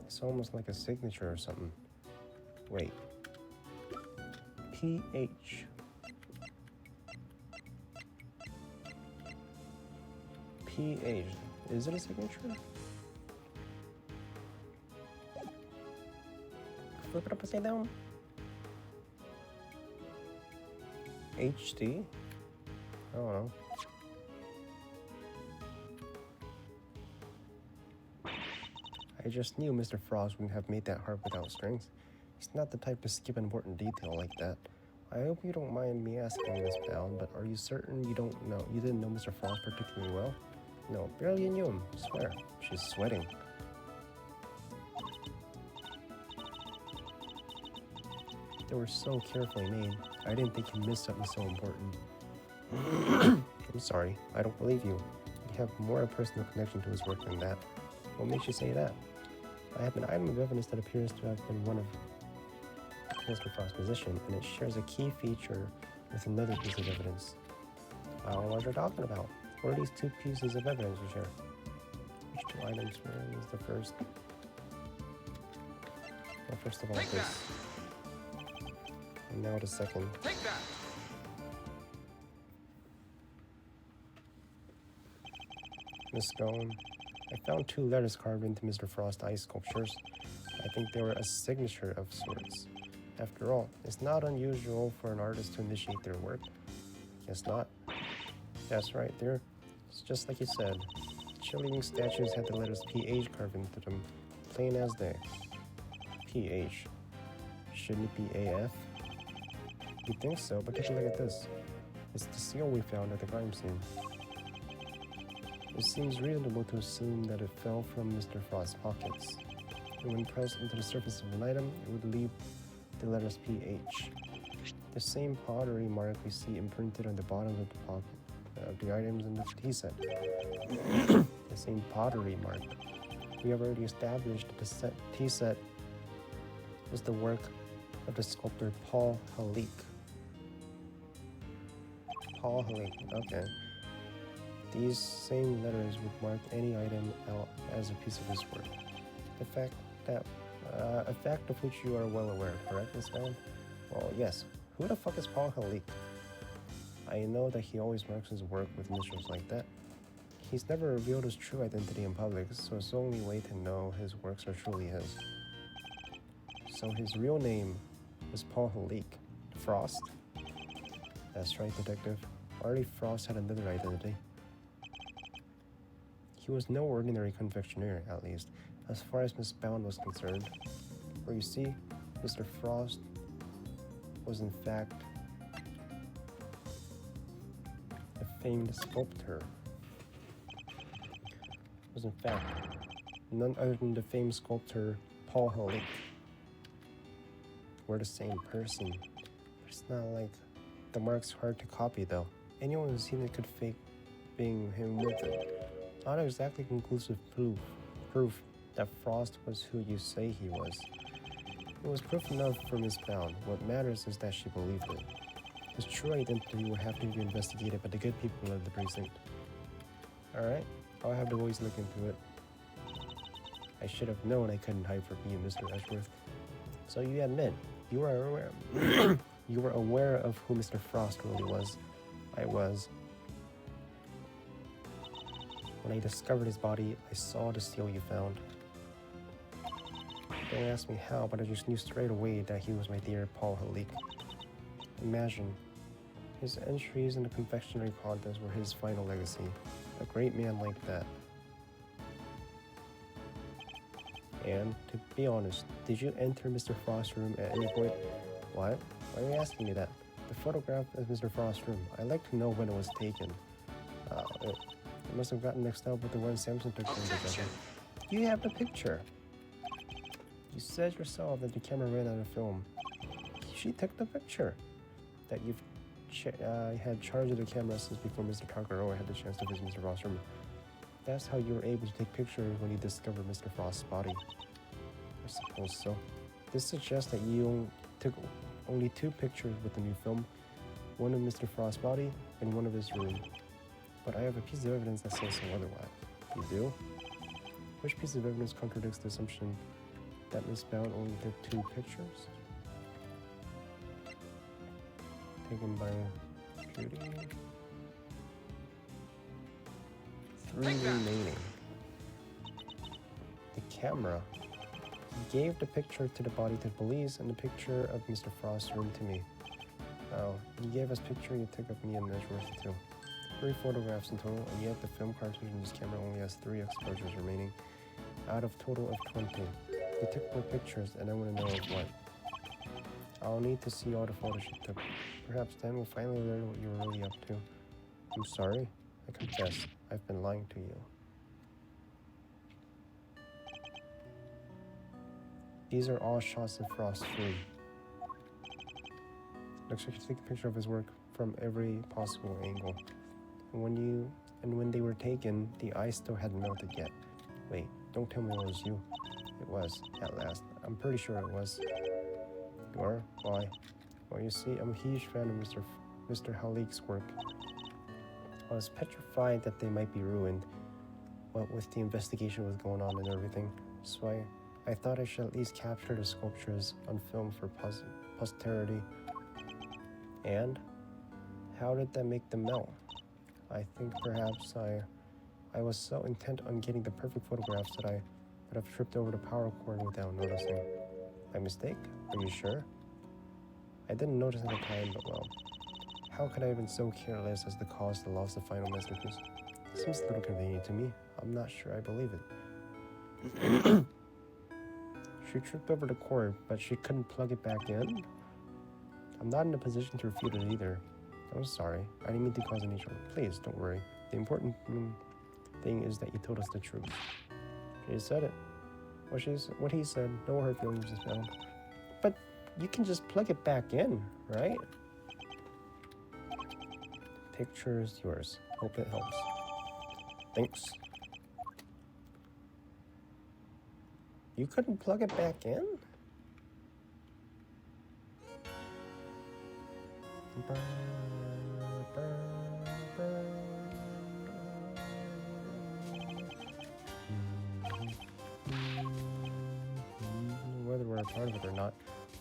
It's almost like a signature or something. Wait. PH. PH. Is it a signature? Flip it up upside down. HD? I don't know. I just knew Mr. Frost wouldn't have made that harp without strings. He's not the type to skip an important detail like that. I hope you don't mind me asking, Miss Bound, but are you certain you didn't know Mr. Frost particularly well? No, barely knew him, I swear. She's sweating. They were so carefully made. I didn't think you missed something so important. I'm sorry, I don't believe you. You have more of a personal connection to his work than that. What makes you say that? I have an item of evidence that appears to have been one of Mr. Frost's possession, and it shares a key feature with another piece of evidence. I don't know what you're talking about. What are these 2 pieces of evidence you share? Which 2 items? Where is the first? Well, first of all, this. And now the second.
Take that!
Miss Scone, I found 2 letters carved into Mr. Frost's ice sculptures. I think they were a signature of sorts. After all, it's not unusual for an artist to initiate their work. Guess not. That's right there. It's just like you said. Chili wing statues had the letters PH carved into them, plain as day. PH. Shouldn't it be AF? You'd think so, but take a look at this. It's the seal we found at the crime scene. It seems reasonable to assume that it fell from Mr. Frost's pockets, and when pressed into the surface of an item, it would leave the letters PH. The same pottery mark we see imprinted on the bottom of the pocket of the items in the tea set. The same pottery mark. We have already established that the tea set was the work of the sculptor Paul Halik. Paul Halik, okay. These same letters would mark any item out as a piece of his work. The fact that, a fact of which you are well aware, correct, Miss Bound? Well, yes. Who the fuck is Paul Halik? I know that he always marks his work with initials like that. He's never revealed his true identity in public, so it's the only way to know his works are truly his. So his real name is Paul Halik. Frost? That's right, Detective. Artie Frost had another identity. He was no ordinary confectioner, at least, as far as Miss Bound was concerned. For you see, Mr. Frost was in fact a famed sculptor. Was in fact none other than the famed sculptor Paul Halik. We're the same person. But it's not like the mark's hard to copy though. Anyone who's seen it could fake being him with it. Not exactly conclusive proof that Frost was who you say he was. It was proof enough for Miss Bound. What matters is that she believed it. His true identity will have to be investigated by the good people of the precinct. Alright, I'll have the boys look into it. I should have known I couldn't hide from you, Mr. Ashworth. So you admit, you were aware you were aware of who Mr. Frost really was. I was. When I discovered his body, I saw the seal you found. Don't ask me how, but I just knew straight away that he was my dear Paul Halik. Imagine, his entries in the confectionery contest were his final legacy. A great man like that. And, to be honest, did you enter Mr. Frost's room at any point? What? Why are you asking me that? The photograph is Mr. Frost's room. I'd like to know when it was taken. It must have gotten mixed up with the one Samson took from the other. You have the picture. You said yourself that the camera ran out of film. She took the picture. That you've had charge of the camera since before Mr. Takaroa had the chance to visit Mr. Frost's room. That's how you were able to take pictures when you discovered Mr. Frost's body. I suppose so. This suggests that you took only 2 pictures with the new film, one of Mr. Frost's body and one of his room. But I have a piece of evidence that says so otherwise. You do? Which piece of evidence contradicts the assumption that Miss Bound only took 2 pictures? Taken by Judy. 3 remaining. The camera. He gave the picture to the body to the police and the picture of Mr. Frost's room to me. Oh, he gave us picture you took of me and Edgeworth too. 3 photographs in total, and yet the film cartridge in this camera only has 3 exposures remaining, out of total of 20. You took more pictures, and I want to know of what. I'll need to see all the photos you took. Perhaps then we'll finally learn what you were really up to. I'm sorry. I confess, I've been lying to you. These are all shots of Frost's room. Looks like you took a picture of his work from every possible angle. And when they were taken, the ice still hadn't melted yet. Wait, don't tell me it was you. It was, at last. I'm pretty sure it was. You are? Why? Well, you see, I'm a huge fan of Mr. Halik's work. I was petrified that they might be ruined, what with the investigation was going on and everything. So I thought I should at least capture the sculptures on film for posterity. And how did that make them melt? I think perhaps I was so intent on getting the perfect photographs that I would have tripped over the power cord without noticing. My mistake? Are you sure? I didn't notice at the time, but well, how could I have been so careless as to cause the loss of final masterpiece? Seems a little convenient to me. I'm not sure I believe it. She tripped over the cord, but she couldn't plug it back in? I'm not in a position to refute it either. I'm sorry. I didn't mean to cause any trouble. Please, don't worry. The important thing is that you told us the truth. She said it. What he said, no hard feelings was found. But you can just plug it back in, right? Picture is yours. Hope it helps. Thanks. You couldn't plug it back in? Whether we're a part of it or not,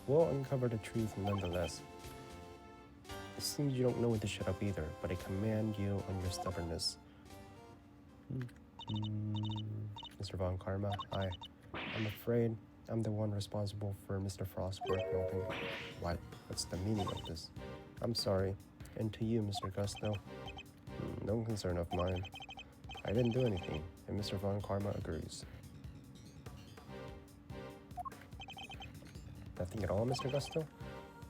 we'll uncover the truth nonetheless. It seems you don't know when to shut up either, but I commend you on your stubbornness. Mr. Von Karma, I'm afraid I'm the one responsible for Mr. Frost's work melting. What? What's the meaning of this? I'm sorry. And to you, Mr. Gusto. No concern of mine. I didn't do anything, and Mr. Von Karma agrees. Nothing at all, Mr. Gusto?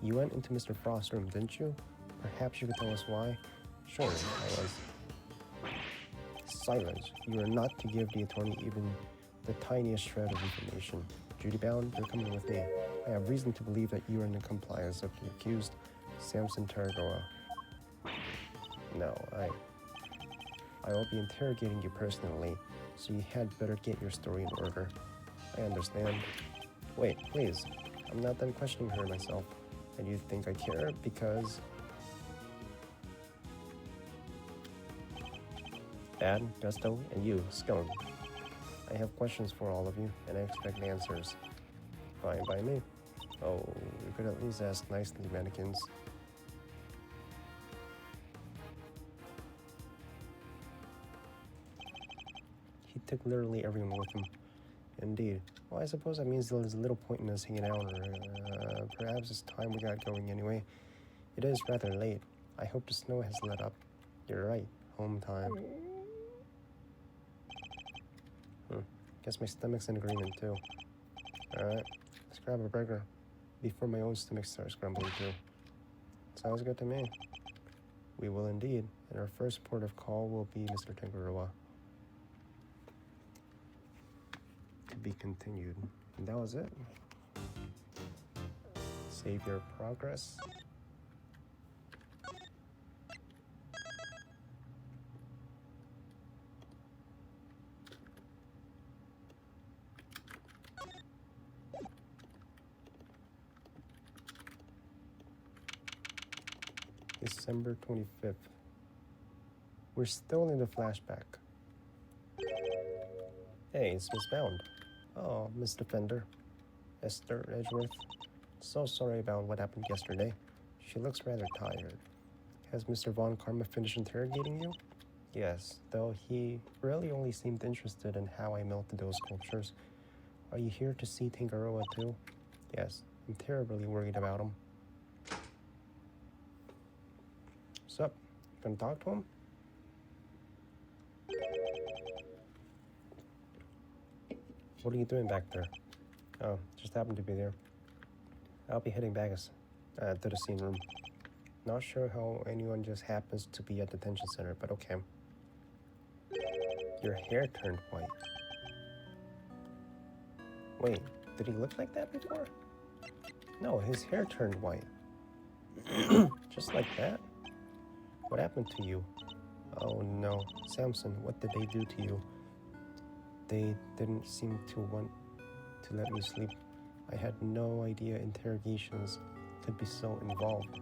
You went into Mr. Frost's room, didn't you? Perhaps you could tell us why? Sure, I was. Silence. You are not to give the attorney even the tiniest shred of information. Judy Bound, you're coming with me. I have reason to believe that you are in the compliance of the accused, Samson Taragoa. No, I will be interrogating you personally, so you had better get your story in order. I understand. Wait, please. I'm not done questioning her myself. And you think I care because... Dad, Gusto, and you, Scone. I have questions for all of you, and I expect answers. Fine by me. Oh, you could at least ask nicely, mannequins. took literally everyone with him. Indeed. Well, I suppose that means there's little point in us hanging out, or perhaps it's time we got going anyway. It is rather late. I hope the snow has let up. You're right. Home time. Guess my stomach's in agreement too. Alright, let's grab a burger before my own stomach starts grumbling too. Sounds good to me. We will indeed, and our first port of call will be Mr. Tangaroa. To be continued. And that was it. Save your progress. December 25th. We're still in the flashback. Hey, it's Miss Bound. Oh, Miss Defender. Esther Edgeworth. So sorry about what happened yesterday. She looks rather tired. Has Mr. Von Karma finished interrogating you? Yes, though he really only seemed interested in how I melted those sculptures. Are you here to see Tangaroa too? Yes, I'm terribly worried about him. Sup? Gonna talk to him? What are you doing back there? Oh, just happened to be there. I'll be heading back to the scene room. Not sure how anyone just happens to be at the detention center, but okay. Your hair turned white. Wait, did he look like that before? No, his hair turned white. Just like that? What happened to you? Oh no, Samson, what did they do to you? They didn't seem to want to let me sleep. I had no idea interrogations could be so involved.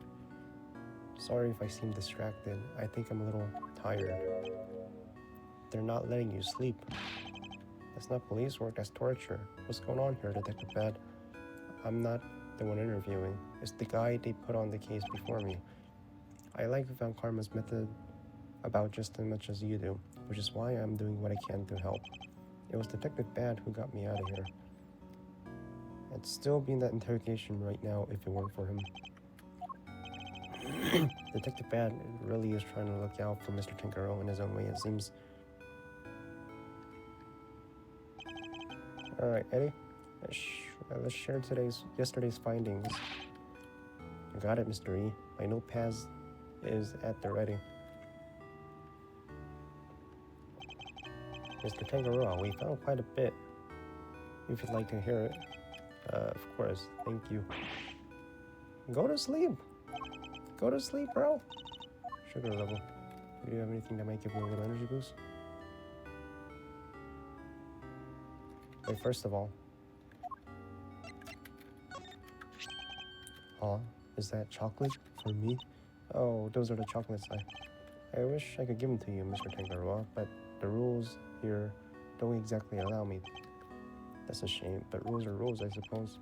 Sorry if I seem distracted. I think I'm a little tired. They're not letting you sleep. That's not police work, that's torture. What's going on here, Detective Bad? I'm not the one interviewing. It's the guy they put on the case before me. I like Von Karma's method about just as much as you do, which is why I'm doing what I can to help. It was Detective Bad who got me out of here. I'd still be in that interrogation right now if it weren't for him. Detective Bad really is trying to look out for Mr. Tangaroa in his own way, it seems. Alright, Eddie, let's share yesterday's findings. Got it, Mr. E. My notepad is at the ready. Mr. Tangaroa, we found quite a bit. If you'd like to hear it. Of course, thank you. Go to sleep. Go to sleep, bro. Sugar level. Do you have anything that might give me a little energy boost? Wait, first of all. Huh? Is that chocolate for me? Oh, those are the chocolates I wish I could give them to you, Mr. Tangaroa, but the rules here don't exactly allow me. That's a shame, but rules are rules, I suppose.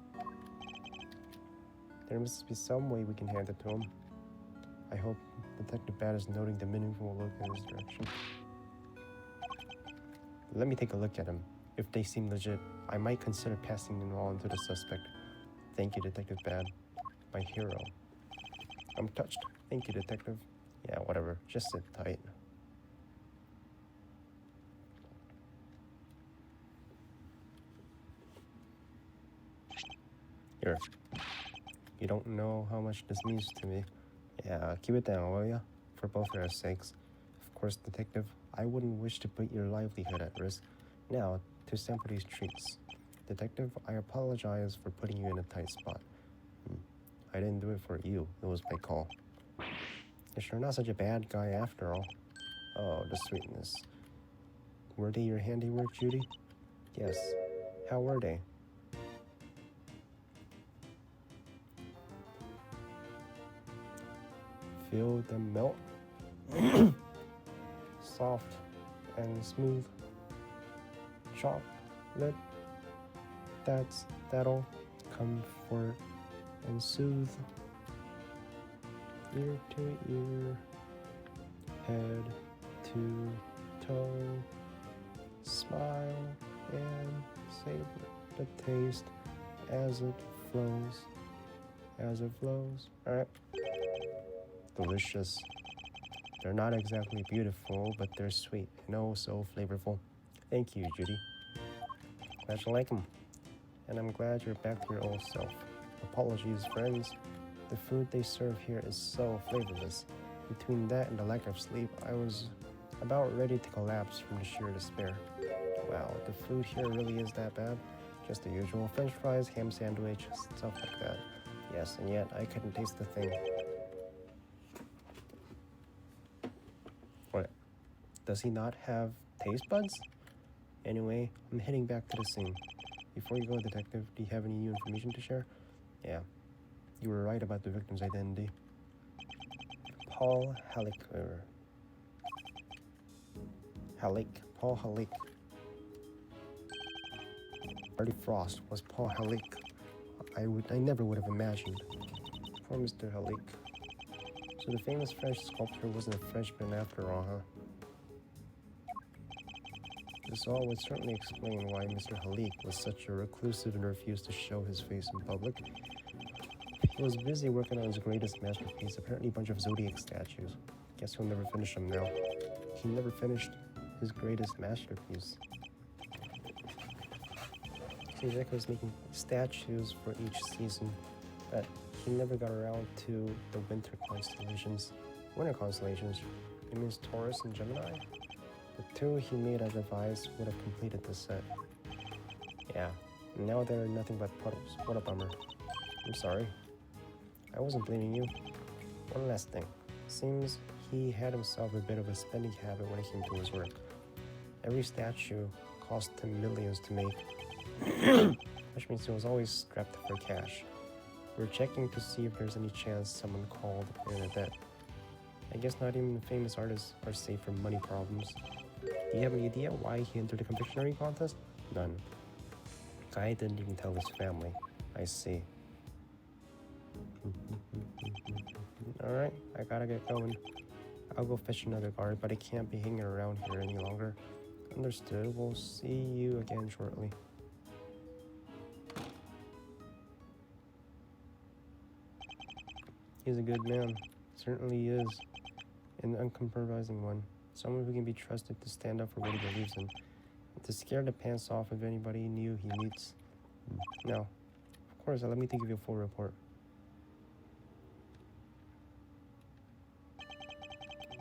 There must be some way we can hand it to him. I hope Detective Bad is noting the meaningful look in his direction. Let me take a look at him. If they seem legit, I might consider passing them on to the suspect. Thank you, Detective Bad. My hero. I'm touched. Thank you, Detective. Yeah, whatever. Just sit tight. Here. You don't know how much this means to me. Yeah, keep it down, will ya? For both of our sakes. Of course, Detective, I wouldn't wish to put your livelihood at risk. Now, to somebody's treats. Detective, I apologize for putting you in a tight spot. I didn't do it for you. It was my call. You're not such a bad guy after all. Oh, the sweetness. Were they your handiwork, Judy? Yes. How were they? Feel them melt. Soft and smooth. Chocolate. That'll comfort and soothe. Ear to ear, head to toe, Smile and savor the taste as it flows. As it flows. Alright. Delicious. They're not exactly beautiful, but they're sweet and oh so flavorful. Thank you, Judy. Glad you like them. And I'm glad you're back to your old self. Apologies, friends. The food they serve here is so flavorless. Between that and the lack of sleep, I was about ready to collapse from the sheer despair. Wow, the food here really is that bad? Just the usual French fries, ham sandwich, stuff like that. Yes, and yet I couldn't taste the thing. What? Does he not have taste buds? Anyway, I'm heading back to the scene. Before you go, detective, do you have any new information to share? Yeah, you were right about the victim's identity. Paul Halleck. Artie Frost was Paul Halleck. I never would have imagined. Poor Mr. Halleck. So the famous French sculptor wasn't a Frenchman after all, huh? This all would certainly explain why Mr. Halleck was such a reclusive and refused to show his face in public. He was busy working on his greatest masterpiece, apparently a bunch of Zodiac statues. Guess he'll never finish them now. He never finished his greatest masterpiece. Seems like he was making statues for each season, but he never got around to the winter constellations. Winter constellations? It means Taurus and Gemini? The two he made as revised would have completed the set. Yeah, and now they're nothing but puddles. What a bummer. I'm sorry. I wasn't blaming you. One last thing. Seems he had himself a bit of a spending habit when it came to his work. Every statue cost him millions to make, which means he was always strapped for cash. We're checking to see if there's any chance someone called in a debt. I guess not even famous artists are safe from money problems. Do you have any idea why he entered the confectionery contest? None. Guy didn't even tell his family. I see. Alright, I gotta get going. I'll go fetch another guard, but I can't be hanging around here any longer. Understood. We'll see you again shortly. He's a good man. Certainly is. An uncompromising one. Someone who can be trusted to stand up for what he believes in. To scare the pants off of anybody new he meets. Now, of course, allow me to give you a full report.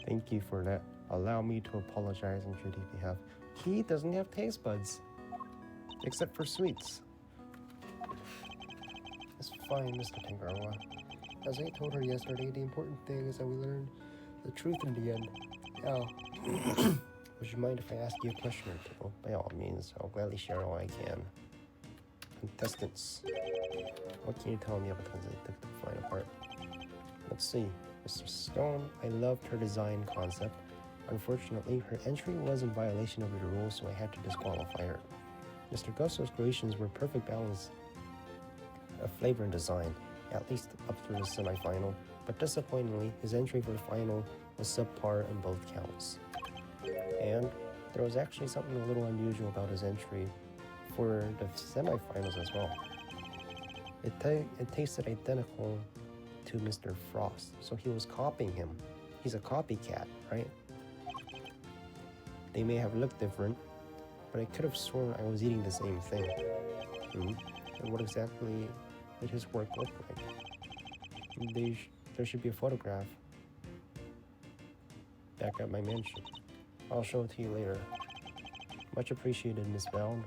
Thank you for that. Allow me to apologize on Judy's behalf. He doesn't have taste buds. Except for sweets. It's fine, Mr. Tangaroa. As I told her yesterday, the important thing is that we learn the truth in the end. Now, would you mind if I ask you a question or two? By all means, I'll gladly share all I can. Contestants. What can you tell me about the final part? Let's see. Mr. Stone, I loved her design concept. Unfortunately, her entry was in violation of the rules, so I had to disqualify her. Mr. Gusso's creations were perfect balance of flavor and design, at least up through the semi-final, but disappointingly, his entry for the final was subpar in both counts. And there was actually something a little unusual about his entry for the semi-finals as well. It tasted identical to Mr. Frost, so he was copying him. He's a copycat, right? They may have looked different, but I could have sworn I was eating the same thing. And what exactly did his work look like? There should be a photograph back at my mansion. I'll show it to you later. Much appreciated, Miss Bound.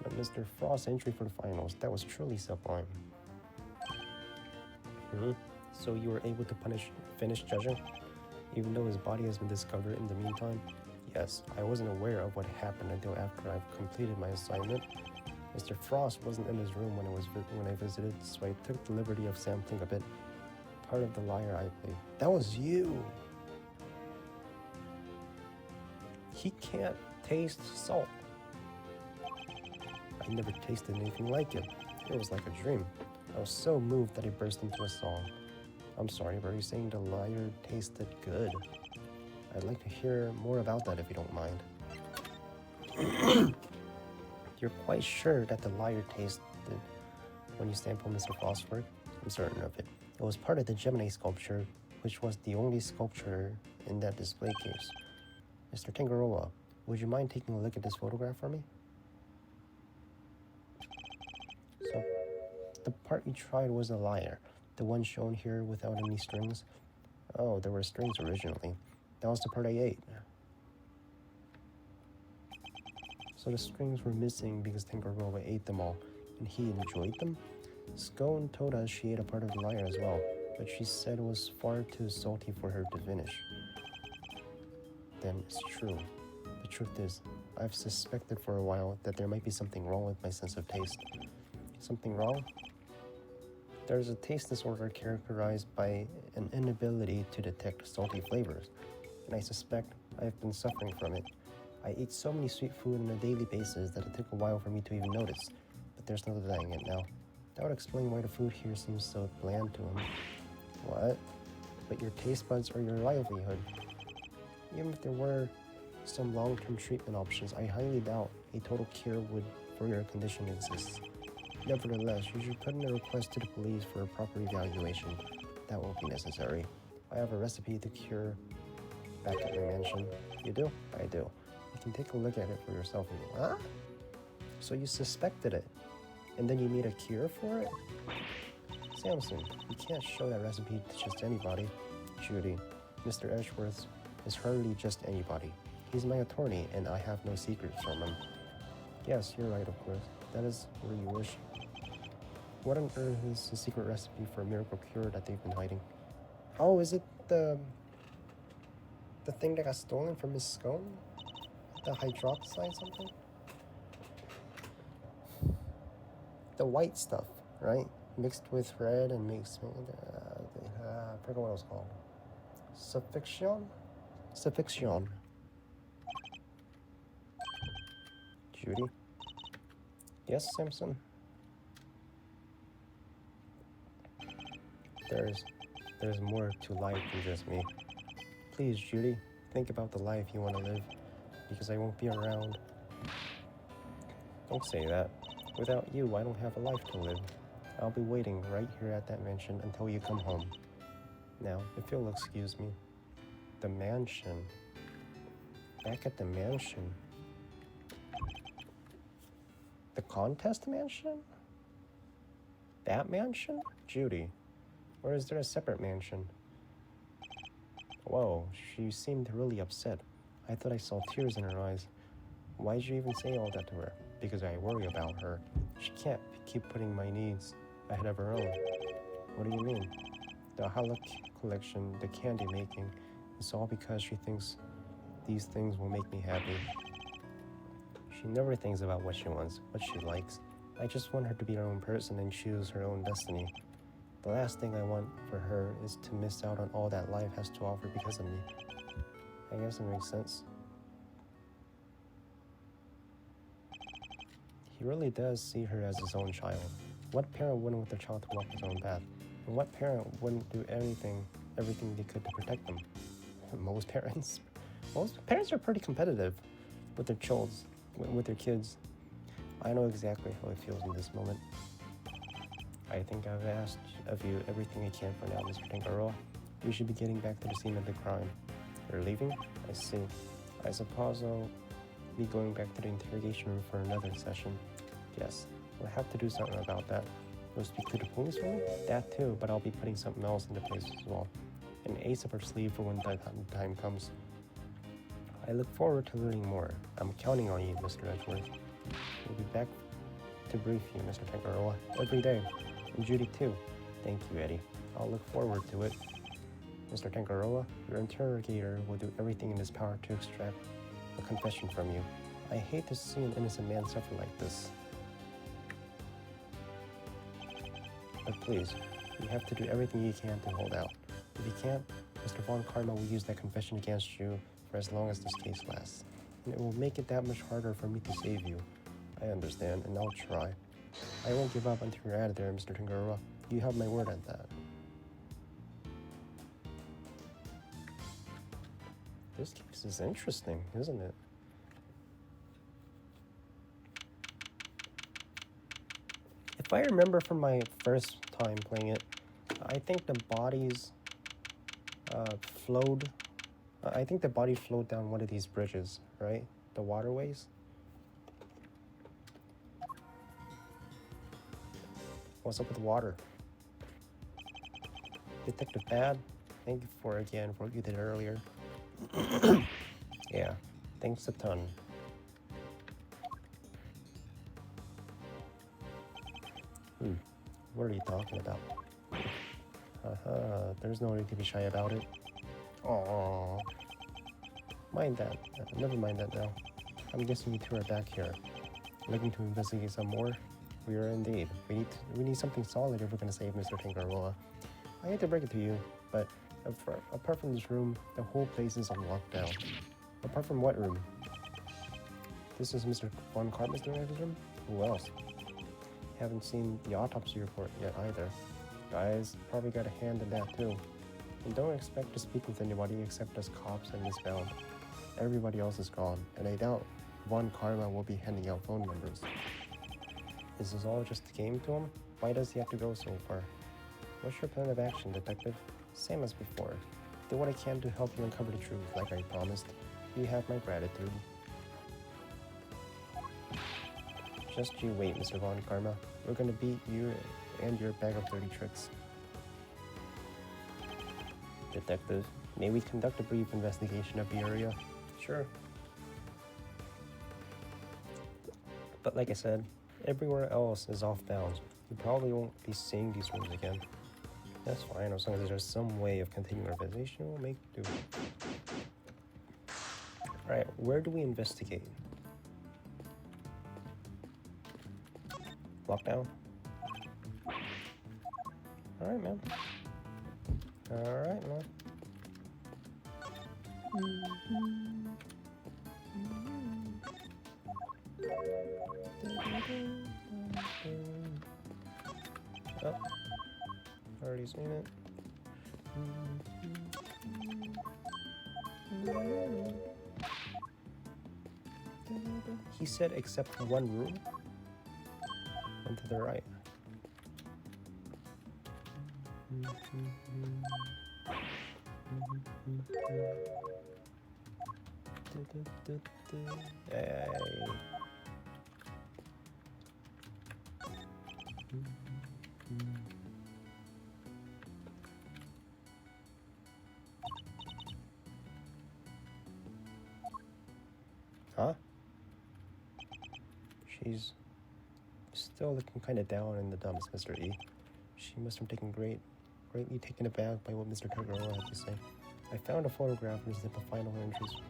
But Mr. Frost's entry for the finals, that was truly sublime. So you were able to finish judging? Even though his body has been discovered in the meantime? Yes, I wasn't aware of what happened until after I've completed my assignment. Mr. Frost wasn't in his room when I visited, so I took the liberty of sampling a bit. Part of the liar I played. That was you! He can't taste salt. I never tasted anything like it. It was like a dream. I was so moved that I burst into a song. I'm sorry, but are you saying the liar tasted good? I'd like to hear more about that if you don't mind. You're quite sure that the liar tasted when you sampled Mr. Frostwork? I'm certain of it. It was part of the Gemini sculpture, which was the only sculpture in that display case. Mr. Tangaroa, would you mind taking a look at this photograph for me? So, the part you tried was a liar. The one shown here without any strings. Oh, there were strings originally. That was the part I ate. So the strings were missing because Tangaroa ate them all, and he enjoyed them? Scone told us she ate a part of the liar as well, but she said it was far too salty for her to finish. Then it's true. The truth is, I've suspected for a while that there might be something wrong with my sense of taste. Something wrong? There's a taste disorder characterized by an inability to detect salty flavors, and I suspect I've been suffering from it. I eat so many sweet food on a daily basis that it took a while for me to even notice, but there's no denying it now. That would explain why the food here seems so bland to him. What? But your taste buds are your livelihood. Even if there were some long-term treatment options, I highly doubt a total cure for your condition exists. Nevertheless, you should put in a request to the police for a proper evaluation. That won't be necessary. I have a recipe to cure back at my mansion. You do? I do. You can take a look at it for yourself. Huh? So you suspected it, and then you made a cure for it? Samson, you can't show that recipe to just anybody. Judy, Mr. Edgeworth is hardly just anybody. He's my attorney, and I have no secrets from him. Yes, you're right, of course. That is where you wish. What on earth is the secret recipe for a miracle cure that they've been hiding? Oh, is it the thing that got stolen from Miss Scone? The hydroxide something? The white stuff, right? Mixed with red and mixed I forgot what it was called. Suffixion? Suffixion. Judy? Yes, Samson? There's more to life than just me. Please, Judy, think about the life you want to live, because I won't be around. Don't say that. Without you, I don't have a life to live. I'll be waiting right here at that mansion until you come home. Now, if you'll excuse me. The mansion. Back at the mansion. The contest mansion? That mansion? Judy. Or is there a separate mansion? Whoa, she seemed really upset. I thought I saw tears in her eyes. Why'd you even say all that to her? Because I worry about her. She can't keep putting my needs ahead of her own. What do you mean? The Halak collection, the candy making, it's all because she thinks these things will make me happy. She never thinks about what she wants, what she likes. I just want her to be her own person and choose her own destiny. The last thing I want for her is to miss out on all that life has to offer because of me. I guess it makes sense. He really does see her as his own child. What parent wouldn't want their child to walk his own path? And what parent wouldn't do everything they could to protect them? Most parents are pretty competitive with their with their kids. I know exactly how it feels in this moment. I think I've asked of you everything I can for now, Mr. Tangaroa. You should be getting back to the scene of the crime. You're leaving? I see. I suppose I'll be going back to the interrogation room for another session. Yes, we'll have to do something about that. You'll speak to the police for me? That too, but I'll be putting something else into place as well. An ace up our sleeve for when the time comes. I look forward to learning more. I'm counting on you, Mr. Edgeworth. We'll be back to brief you, Mr. Tangaroa, every day. And Judy too. Thank you, Eddie. I'll look forward to it. Mr. Tangaroa, your interrogator will do everything in his power to extract a confession from you. I hate to see an innocent man suffer like this. But please, you have to do everything you can to hold out. If you can't, Mr. Von Karma will use that confession against you for as long as this case lasts. And it will make it that much harder for me to save you. I understand, and I'll try. I won't give up until you're out of there, Mr. Tangaroa. You have my word at that. This case is interesting, isn't it? If I remember from my first time playing it, I think the bodies flowed. I think the body flowed down one of these bridges, right? The waterways. What's up with water? Detective Bad, thank you for what you did earlier. Yeah, thanks a ton. What are you talking about? There's no need to be shy about it. Aww. Mind that. Never mind that now. I'm guessing you two are back here, looking to investigate some more. We are indeed. We need something solid if we're gonna save Mr. Tangaroa. I hate to break it to you, but apart from this room, the whole place is on lockdown. Apart from what room? This is Mr. Von Cartman's room? Who else? Haven't seen the autopsy report yet either. Guys, probably got a hand in that too. And don't expect to speak with anybody except us cops and Miss Bound. Everybody else is gone, and I doubt Von Karma will be handing out phone numbers. Is this all just a game to him? Why does he have to go so far? What's your plan of action, detective? Same as before. Do what I can to help you uncover the truth, like I promised. You have my gratitude. Just you wait, Mr. Von Karma. We're gonna beat you and your bag of dirty tricks. Detective, may we conduct a brief investigation of the area? Sure. But like I said, everywhere else is off bounds. You probably won't be seeing these rooms again. That's fine, as long as there's some way of continuing our investigation, we'll make do. Alright, where do we investigate? Lockdown? Alright, man. Alright, man. Oh, already seen it. He said except one room? And to the right. Hey. Huh? She's still looking kind of down in the dumps, Mr. E. She must have taken greatly taken aback by what Mr. Tangaroa had to say. I found a photograph and the final entries.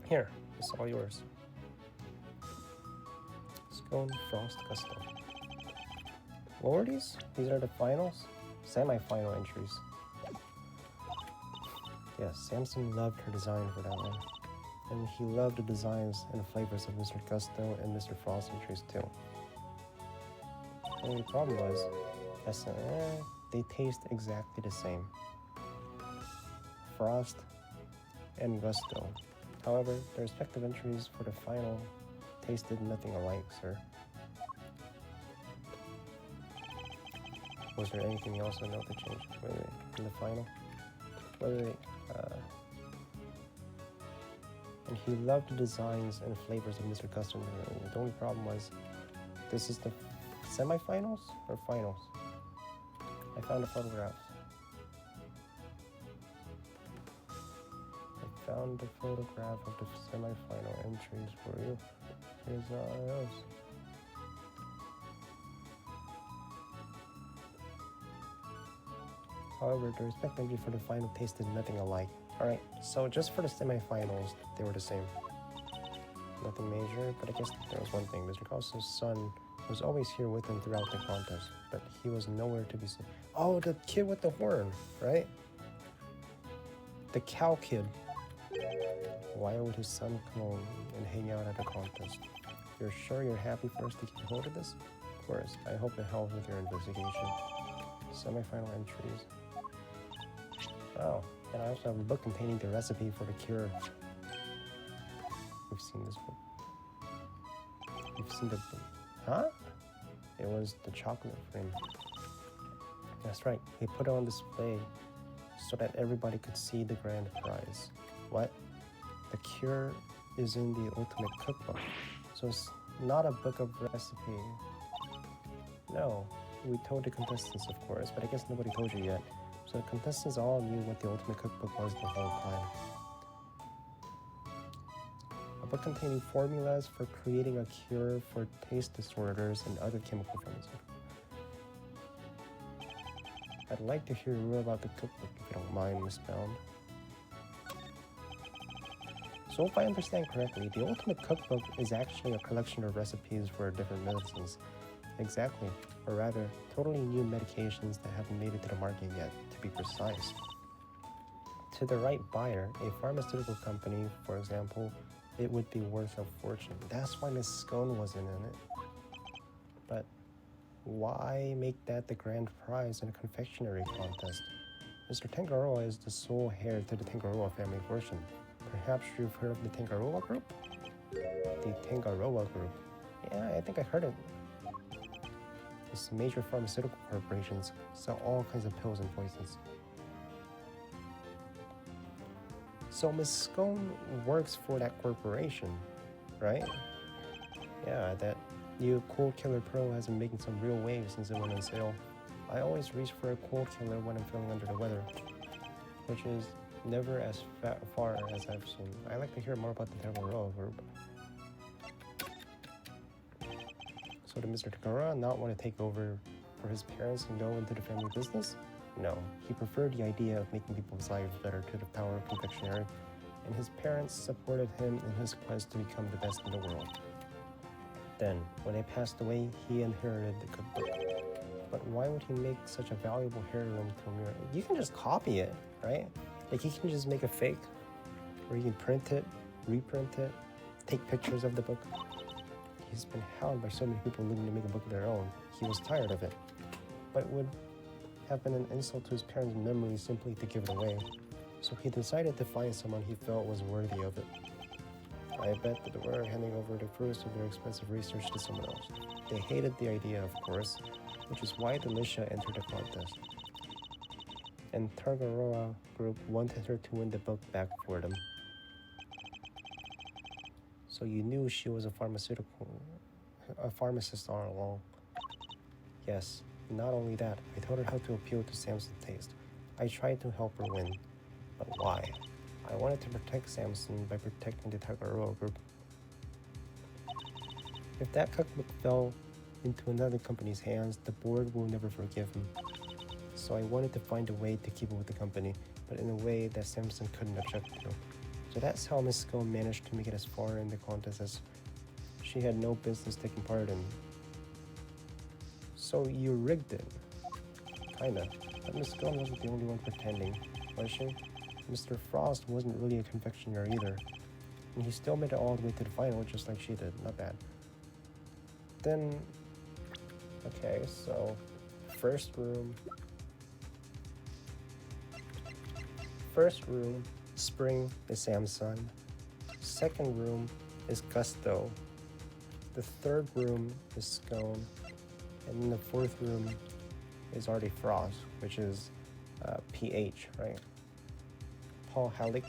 Here, it's all yours. Scone, Frost, Gusto. What were these? These are the finals? Semi-final entries. Yes, Samson loved her design for that one. And he loved the designs and flavors of Mr. Gusto and Mr. Frost entries too. The only problem was, they taste exactly the same. Frost and Gusto. However, the respective entries for the final tasted nothing alike, sir. Was there anything else I note that changed? Wait, in the final? Wait. And he loved the designs and flavors of Mr. Custom. The only problem was, this is the semifinals or finals? I found a photograph. I found the photograph of the semifinal entries for you. Here's those. However, the respective entry for the final tasted nothing alike. Alright, so just for the semifinals, they were the same. Nothing major, but I guess there was one thing. Mr. Costa's son was always here with him throughout the contest, but he was nowhere to be seen. Oh, the kid with the horn, right? The cow kid. Why would his son come home and hang out at the contest? You're sure you're happy for us to keep hold of this? Of course, I hope it helps with your investigation. Semi-final entries. Oh, and I also have a book containing the recipe for the cure. We've seen this book. We've seen the book. Huh? It was the chocolate frame. That's right, he put it on display so that everybody could see the grand prize. What? The cure is in the ultimate cookbook. So it's not a book of recipe. No, we told the contestants, of course, but I guess nobody told you yet. So the contestants all knew what the ultimate cookbook was the whole time. A book containing formulas for creating a cure for taste disorders and other chemical pharmaceuticals. I'd like to hear more about the cookbook if you don't mind, Miss Bound. So if I understand correctly, the Ultimate Cookbook is actually a collection of recipes for different medicines. Exactly, or rather, totally new medications that haven't made it to the market yet, to be precise. To the right buyer, a pharmaceutical company, for example, it would be worth a fortune. That's why Miss Scone wasn't in it. But why make that the grand prize in a confectionery contest? Mr. Tangaroa is the sole heir to the Tangaroa family fortune. Perhaps you've heard of the Tangaroa Group? The Tangaroa Group. Yeah, I think I heard it. These major pharmaceutical corporations sell all kinds of pills and poisons. So Miss Scone works for that corporation, right? Yeah, that new Cold Killer Pro has been making some real waves since it went on sale. I always reach for a cold killer when I'm feeling under the weather, which is never as far as I've seen. I like to hear more about the Tangaroa Group. So did Mr. Takara not want to take over for his parents and go into the family business? No, he preferred the idea of making people's lives better to the power of confectionery, and his parents supported him in his quest to become the best in the world. Then, when they passed away, he inherited the cookbook. But why would he make such a valuable heirloom to a mirror? You can just copy it, right? Like you can just make a fake, or you can print it, reprint it, take pictures of the book. He's been hounded by so many people looking to make a book of their own. He was tired of it. But it would have been an insult to his parents' memory simply to give it away. So he decided to find someone he felt was worthy of it. I bet that they were handing over the fruits of their expensive research to someone else. They hated the idea, of course, which is why Delicia entered the contest. And Tangaroa Group wanted her to win the book back for them. So you knew she was a pharmacist all along. Yes, not only that, I told her how to appeal to Samson's taste. I tried to help her win. But why? I wanted to protect Samson by protecting the Tangaroa Group. If that cookbook fell into another company's hands, the board will never forgive him. So I wanted to find a way to keep it with the company, but in a way that Samson couldn't object to. So that's how Miss Scone managed to make it as far in the contest as she had no business taking part in. So you rigged it. Kinda. But Miss Scone wasn't the only one pretending, was she? Mr. Frost wasn't really a confectioner either. And he still made it all the way to the final just like she did. Not bad. Then... Okay, so... First room, Spring is Samson. Second room is Gusto. The third room is Scone. And then the fourth room is already Frost, which is PH, right? Paul Halleck.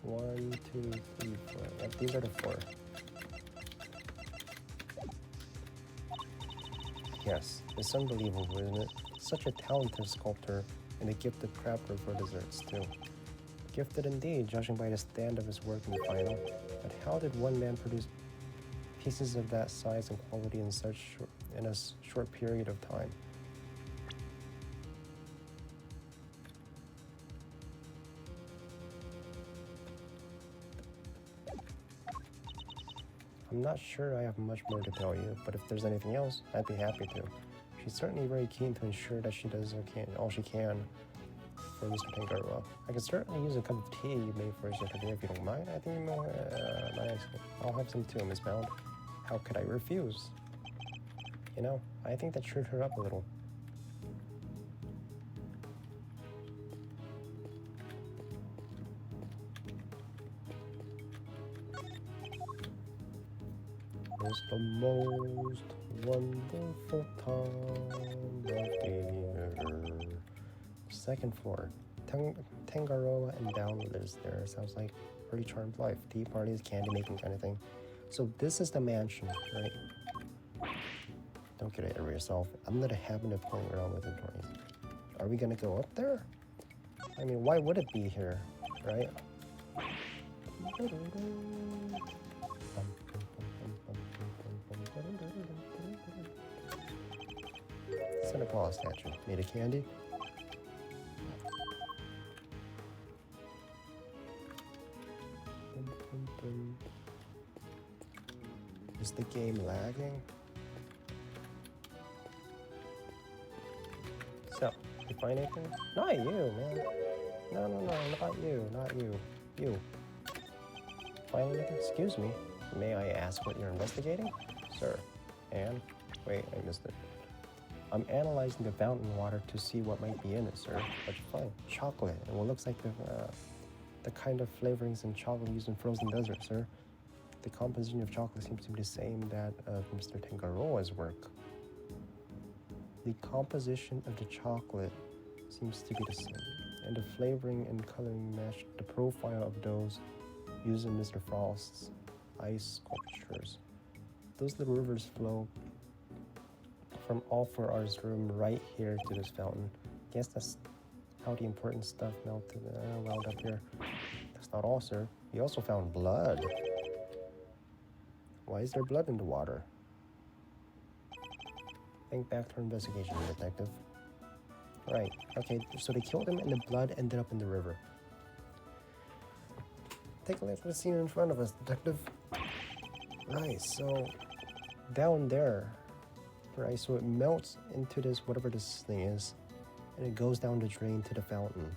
1, 2, 3, 4. Yep, these are the 4. Yes, it's unbelievable, isn't it? Such a talented sculptor and a gifted crafter for desserts, too. Gifted indeed, judging by the stand of his work in the final. But how did one man produce pieces of that size and quality in a short period of time? I'm not sure I have much more to tell you, but if there's anything else, I'd be happy to. She's certainly very keen to ensure that she does all she can for Mr. Tangaroa. I could certainly use a cup of tea you made for us yesterday if you don't mind. I think you know, I'll have some too, Miss Bound. How could I refuse? You know, I think that cheered her up a little. It's the most wonderful time of the year. Second floor. Tangaroa and Down lives there. Sounds like pretty charmed life. Tea parties, candy making kind of thing. So this is the mansion, right? Don't get it over yourself. I'm gonna happen to play around with the toys. Are we gonna go up there? I mean, why would it be here, right? Santa Claus statue made of candy. Is the game lagging? So, you find anything? Not you, man. No, not you, not you. You. Find anything? Excuse me. May I ask what you're investigating? Sir. And? Wait, I missed it. I'm analyzing the fountain water to see what might be in it, sir. But fine. Chocolate. And what looks like the kind of flavorings in chocolate used in frozen desert, sir. The composition of chocolate seems to be the same that of Mr. Tangaroa's work. The composition of the chocolate seems to be the same, and the flavoring and coloring match the profile of those used in Mr. Frost's ice sculptures. Those little rivers flow from all 4 R's room right here to this fountain. Guess that's how the important stuff melted welled up here. That's not all, sir. We also found blood. Why is there blood in the water? Think back to our investigation, detective. Right, okay, so they killed him and the blood ended up in the river. Take a look at the scene in front of us, detective. Right, so down there, right, so it melts into this, whatever this thing is, and it goes down the drain to the fountain.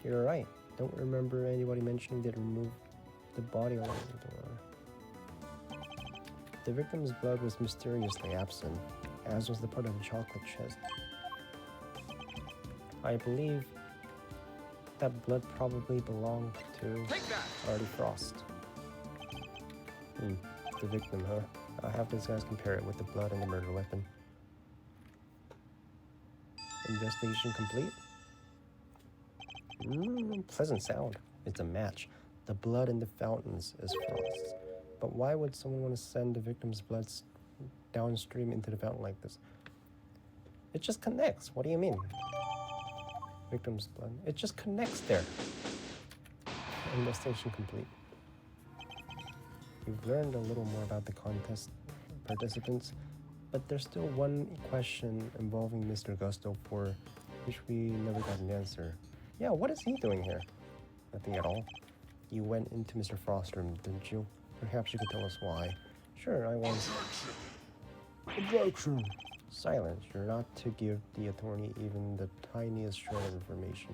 You're right. Don't remember anybody mentioning they removed the body along the door. The victim's blood was mysteriously absent, as was the part of the chocolate chest. I believe that blood probably belonged to Artie Frost. The victim, huh? I'll have these guys compare it with the blood and the murder weapon. Investigation complete? Pleasant sound. It's a match. The blood in the fountains is Frost's. But why would someone want to send the victim's blood downstream into the fountain like this? It just connects. What do you mean? Victim's blood. It just connects there. Investigation complete. You've learned a little more about the contest participants, but there's still one question involving Mr. Gusto for which we never got an answer. Yeah, what is he doing here? Nothing at all. You went into Mr. Frost's room, didn't you? Perhaps you could tell us why. Sure, I was. Objection! Silence. You're not to give the attorney even the tiniest shred of information.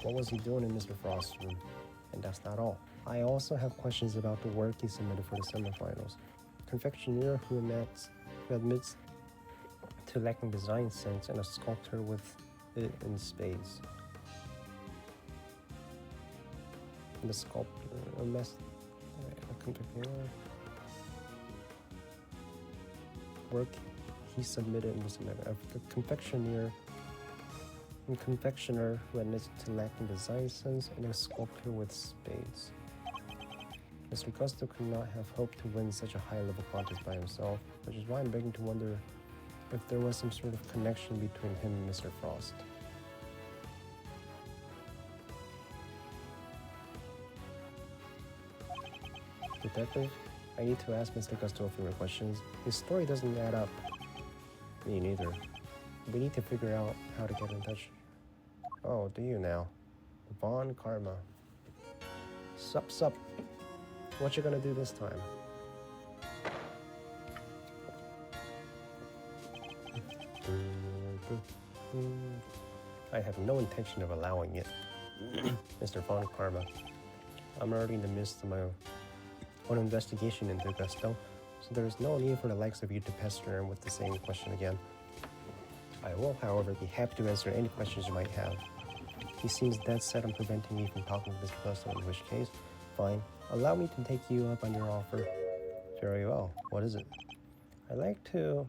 What was he doing in Mr. Frost's room? And that's not all. I also have questions about the work he submitted for the semifinals. Confectioner who admits to lacking design sense and a sculptor with it in spades. The sculptor, a confectioner work he submitted in the semifinals. The confectioner who admits to lacking design sense and a sculptor with spades. Mr. Gusto could not have hoped to win such a high-level contest by himself, which is why I'm beginning to wonder if there was some sort of connection between him and Mr. Frost. Detective, I need to ask Mr. Gusto a few more questions. His story doesn't add up. Me neither. We need to figure out how to get in touch. Oh, do you now? Von Karma. Sup. What you gonna do this time? I have no intention of allowing it. Mr. Von Karma. I'm already in the midst of my own investigation into Gusto, so there is no need for the likes of you to pester him with the same question again. I will, however, be happy to answer any questions you might have. He seems dead set on preventing me from talking to Mr. Gusto, in which case, fine. Allow me to take you up on your offer. Very well. What is it? I'd like to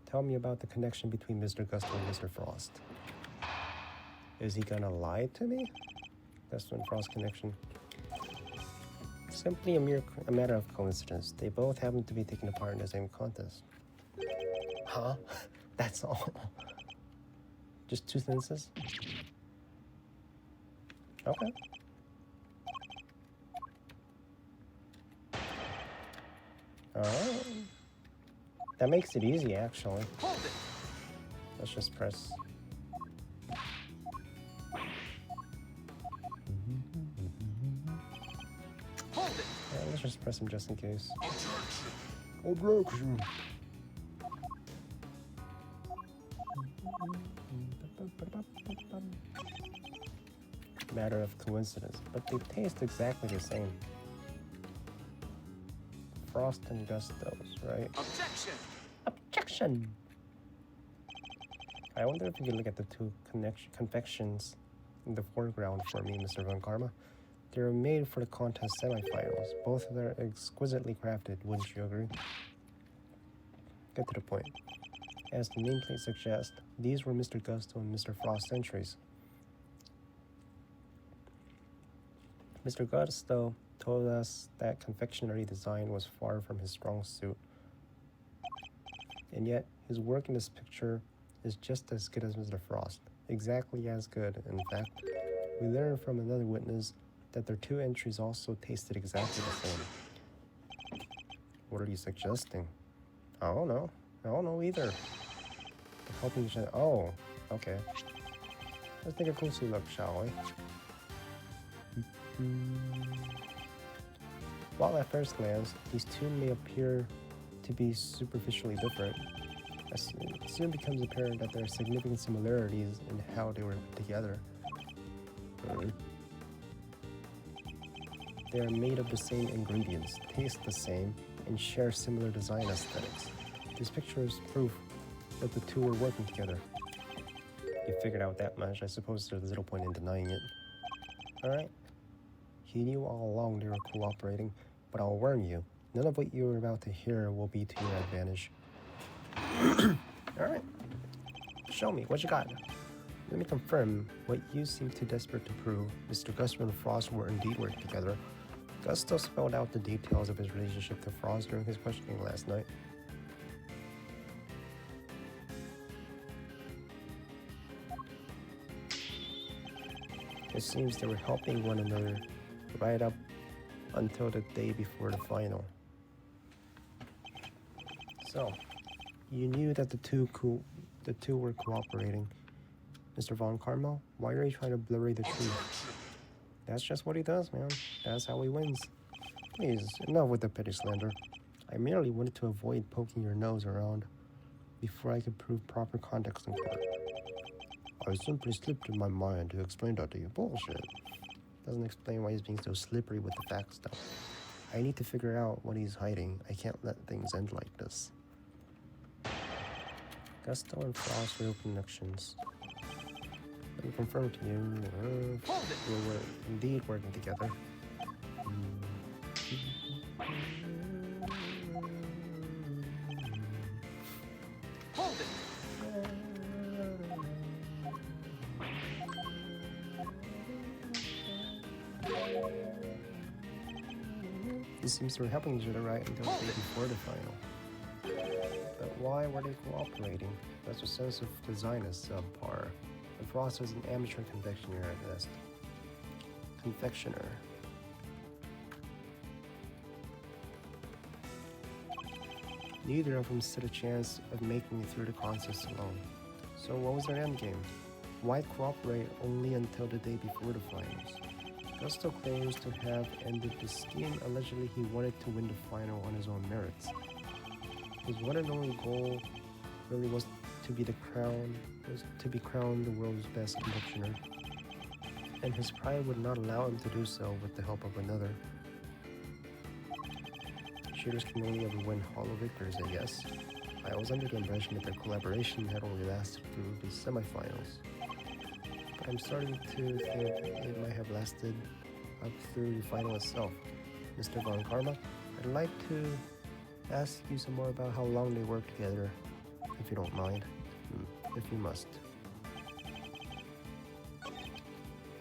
tell me about the connection between Mr. Gusto and Mr. Frost. Is he gonna lie to me? Gusto and Frost connection. Simply a matter of coincidence. They both happen to be taking part in the same contest. Huh? That's all. Just 2 sentences? Okay. Alright. That makes it easy, actually.
Hold it.
Let's just press.
Hold it.
Yeah, let's just press him just in case.
Objection.
Matter of coincidence, but they taste exactly the same. Frost and Gustos, right?
Objection.
Objection! I wonder if you could look at the 2 confections in the foreground for me, Mr. Von Karma. They're made for the contest semifinals. Both of them are exquisitely crafted, wouldn't you agree? Get to the point. As the nameplate suggests, these were Mr. Gusto and Mr. Frost's entries. Mr. Gusto told us that confectionery design was far from his strong suit. And yet, his work in this picture is just as good as Mr. Frost. Exactly as good, in fact. We learned from another witness that their 2 entries also tasted exactly the same. What are you suggesting? I don't know. I don't know either. Helping each other. Oh, okay. Let's take a closer look, shall we? While at first glance, these 2 may appear to be superficially different, it soon becomes apparent that there are significant similarities in how they were put together. They are made of the same ingredients, taste the same, and share similar design aesthetics. This picture is proof that the 2 were working together. You figured out that much. I suppose there's little point in denying it. Alright. He knew all along they were cooperating, but I'll warn you, none of what you're about to hear will be to your advantage. Alright. Show me, what you got? Let me confirm what you seem too desperate to prove. Mr. Gusto and Frost were indeed working together. Gusto spelled out the details of his relationship to Frost during his questioning last night. It seems they were helping one another right up until the day before the final. So, you knew that the two were cooperating. Mr. Von Karma, why are you trying to blurry the truth? That's just what he does, man. That's how he wins. Please, enough with the petty slander. I merely wanted to avoid poking your nose around before I could prove proper context in court. I simply slipped in my mind to explain that to you. Bullshit. Doesn't explain why he's being so slippery with the facts, though. I need to figure out what he's hiding. I can't let things end like this. Gusto and Frost real connections. Let me confirm to you, we were indeed working together.
Hold it.
These seems to be helping each other right until the day before the final. But why were they cooperating? That's a sense of design is subpar. And Frost was an amateur confectioner at best. Confectioner. Neither of them stood a chance of making it through the contest alone. So what was their endgame? Why cooperate only until the day before the finals? Gusto claims to have ended the scheme. Allegedly, he wanted to win the final on his own merits. His one and only goal really was to be crowned the world's best confectioner, and his pride would not allow him to do so with the help of another. Cheaters can only ever win hollow victories, I guess. I was under the impression that their collaboration had only lasted through the semifinals, but I'm starting to think it might have lasted up through the final itself. Mr. Von Karma, I'd like to ask you some more about how long they worked together, if you don't mind. If you must.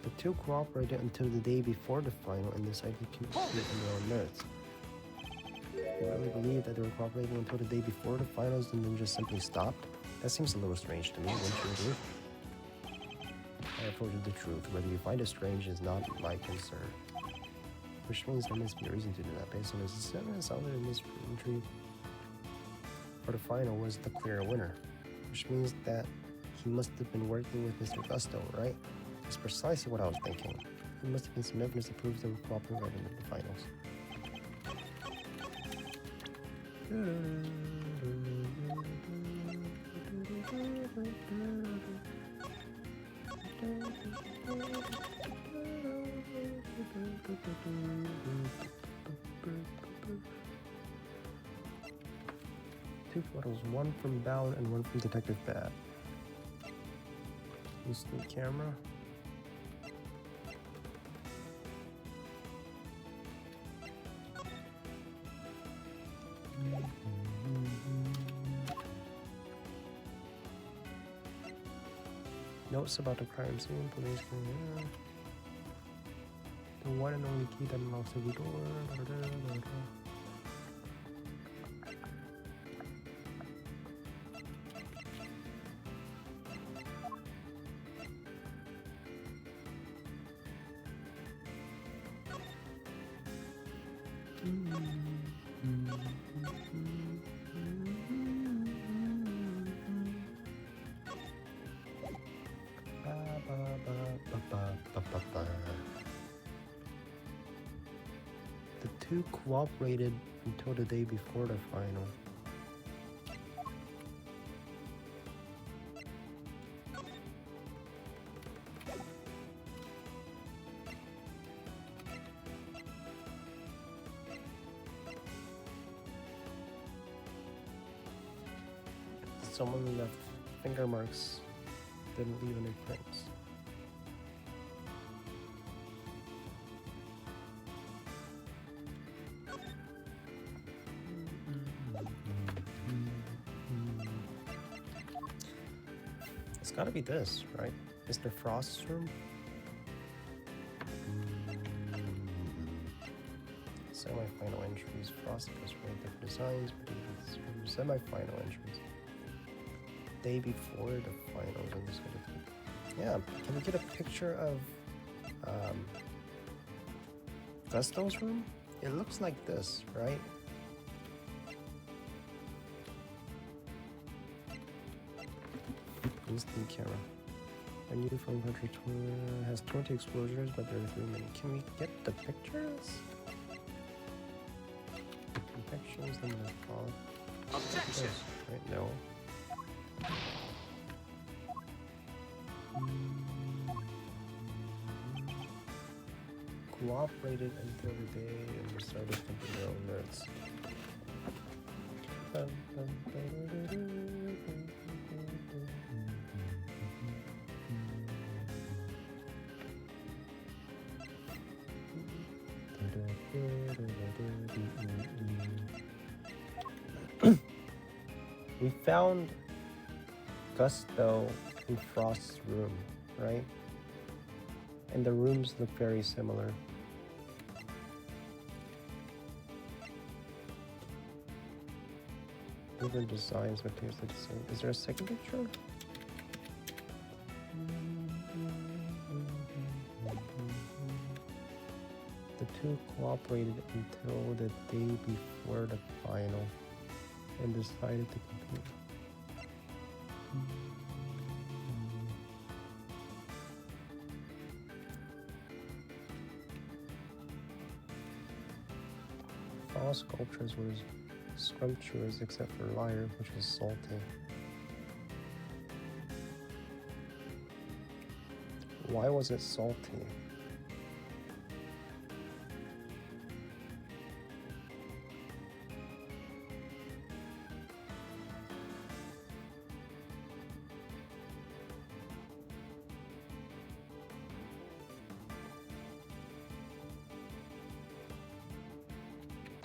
The two cooperated until the day before the final and decided to compete on their own merits. You really believe that they were cooperating until the day before the finals and then just simply stopped? That seems a little strange to me, wouldn't you agree? I have told you the truth. Whether you find it strange is not my concern. Which means there must be a reason to do that. Based on his assessment, other than this entry for the final was the clear winner. Which means that he must have been working with Mr. Gusto, right? That's precisely what I was thinking. There must have been some evidence that proves they were cooperating in the finals. Two photos, one from Bound and one from Detective Bad. Instant camera. Notes about the crime scene, police. The one and only key that unlocks every door. The two cooperated until the day before the final. Someone left finger marks, didn't leave any prints. It's gotta be this, right? Mr. Frost's room? Semi-final entries. Frost goes for different designs, but even semi-final entries. Day before the finals, I'm just gonna think. Yeah, can we get a picture of Gusto's room? It looks like this, right? Instant camera. A new phone country has 20 exposures, but there are 3 many. Can we get the pictures? Infections, then the fall.
Objection!
Right, no. Cooperated until the day and decided to do their own merits. We found Gusto in Frost's room, right? And the rooms look very similar. Different designs, but here's the same. Is there a second picture? The two cooperated until the day before the final and decided to compete. All sculptures were scrumptious except for Liar, which was salty. Why was it salty?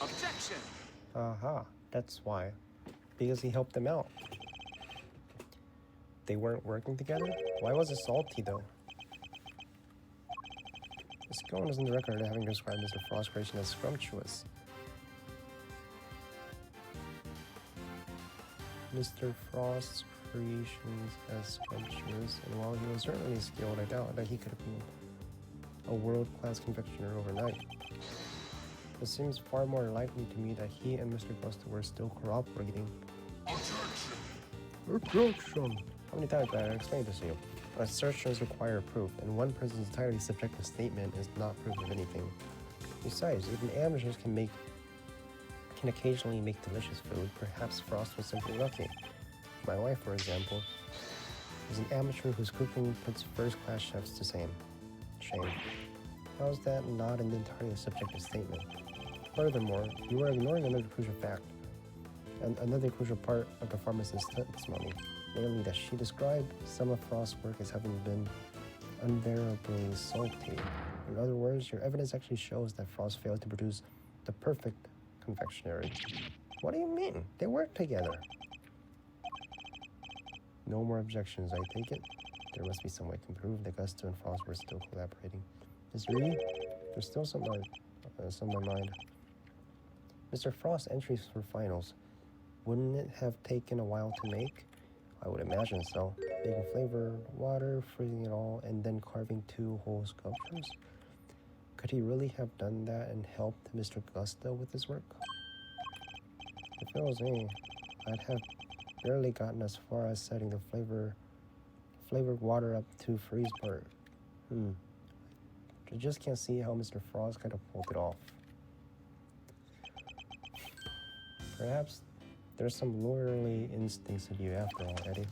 Objection!
Aha, that's why. Because he helped them out. They weren't working together? Why was it salty though? The scone is in the record having described Mr. Frost's creation as scrumptious. Mr. Frost's creations as scrumptious, and while he was certainly skilled, I doubt that he could have been a world-class confectioner overnight. It seems far more likely to me that he and Mr. Gusto were still cooperating. Objection! How many times have I explained this to you? Assertions require proof, and one person's entirely subjective statement is not proof of anything. Besides, even amateurs can occasionally make delicious food. Perhaps Frost was simply lucky. My wife, for example, is an amateur whose cooking puts first-class chefs to shame. How is that not an entirely subjective statement? Furthermore, you are ignoring another crucial fact, and another crucial part of the pharmacist's testimony, namely that she described some of Frost's work as having been unbearably salty. In other words, your evidence actually shows that Frost failed to produce the perfect confectionery. What do you mean? They worked together. No more objections, I take it. There must be some way to prove that Gusto and Frost were still collaborating. Ms. Reed, there's still some on my mind. Mr. Frost's entries for finals, wouldn't it have taken a while to make? I would imagine so. Making flavored water, freezing it all, and then carving 2 whole sculptures? Could he really have done that and helped Mr. Gusto with his work? If it was me, I'd have barely gotten as far as setting the flavored water up to freeze part. I just can't see how Mr. Frost could have pulled it off. Perhaps there's some lawyerly instincts in you after all, Eddie.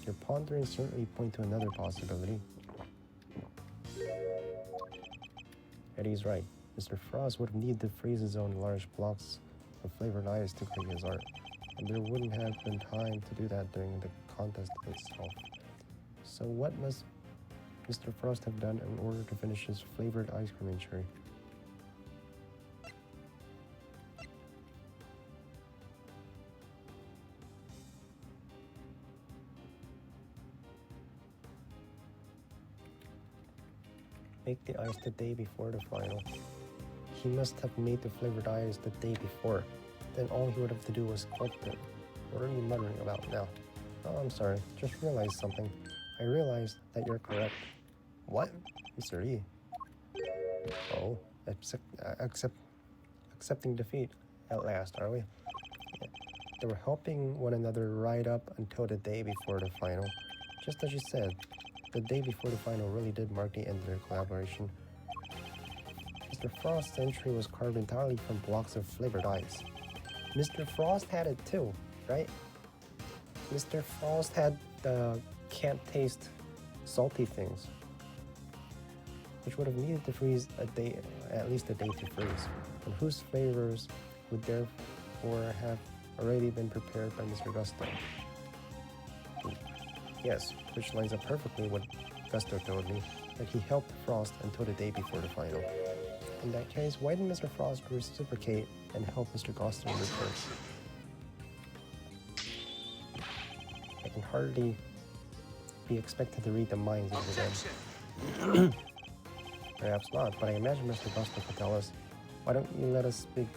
Your ponderings certainly point to another possibility. Eddie's right. Mr. Frost would have needed to freeze his own large blocks of flavored ice to create his art, and there wouldn't have been time to do that during the contest itself. So what must Mr. Frost have done in order to finish his flavored ice cream entry? Make the ice the day before the final. He must have made the flavored ice the day before. Then all he would have to do was sculpt it. What are you muttering about now? Oh, I'm sorry. Just realized something. I realized that you're correct. What? Mr. E. Oh, accepting defeat at last, are we? Yeah. They were helping one another right up until the day before the final. Just as you said, the day before the final really did mark the end of their collaboration. Mr. Frost's entry was carved entirely from blocks of flavored ice. Mr. Frost had it too, right? Mr. Frost had the can't taste salty things, which would have needed to freeze at least a day to freeze, and whose flavors would therefore have already been prepared by Mr. Gusto. Yes, which lines up perfectly what Gusto told me, that he helped Frost until the day before the final. In that case, why didn't Mr. Frost reciprocate and help Mr. Gusto in return? I can hardly be expected to read the minds of the dead. Perhaps not, but I imagine Mr. Gusto could tell us. Why don't you let us speak?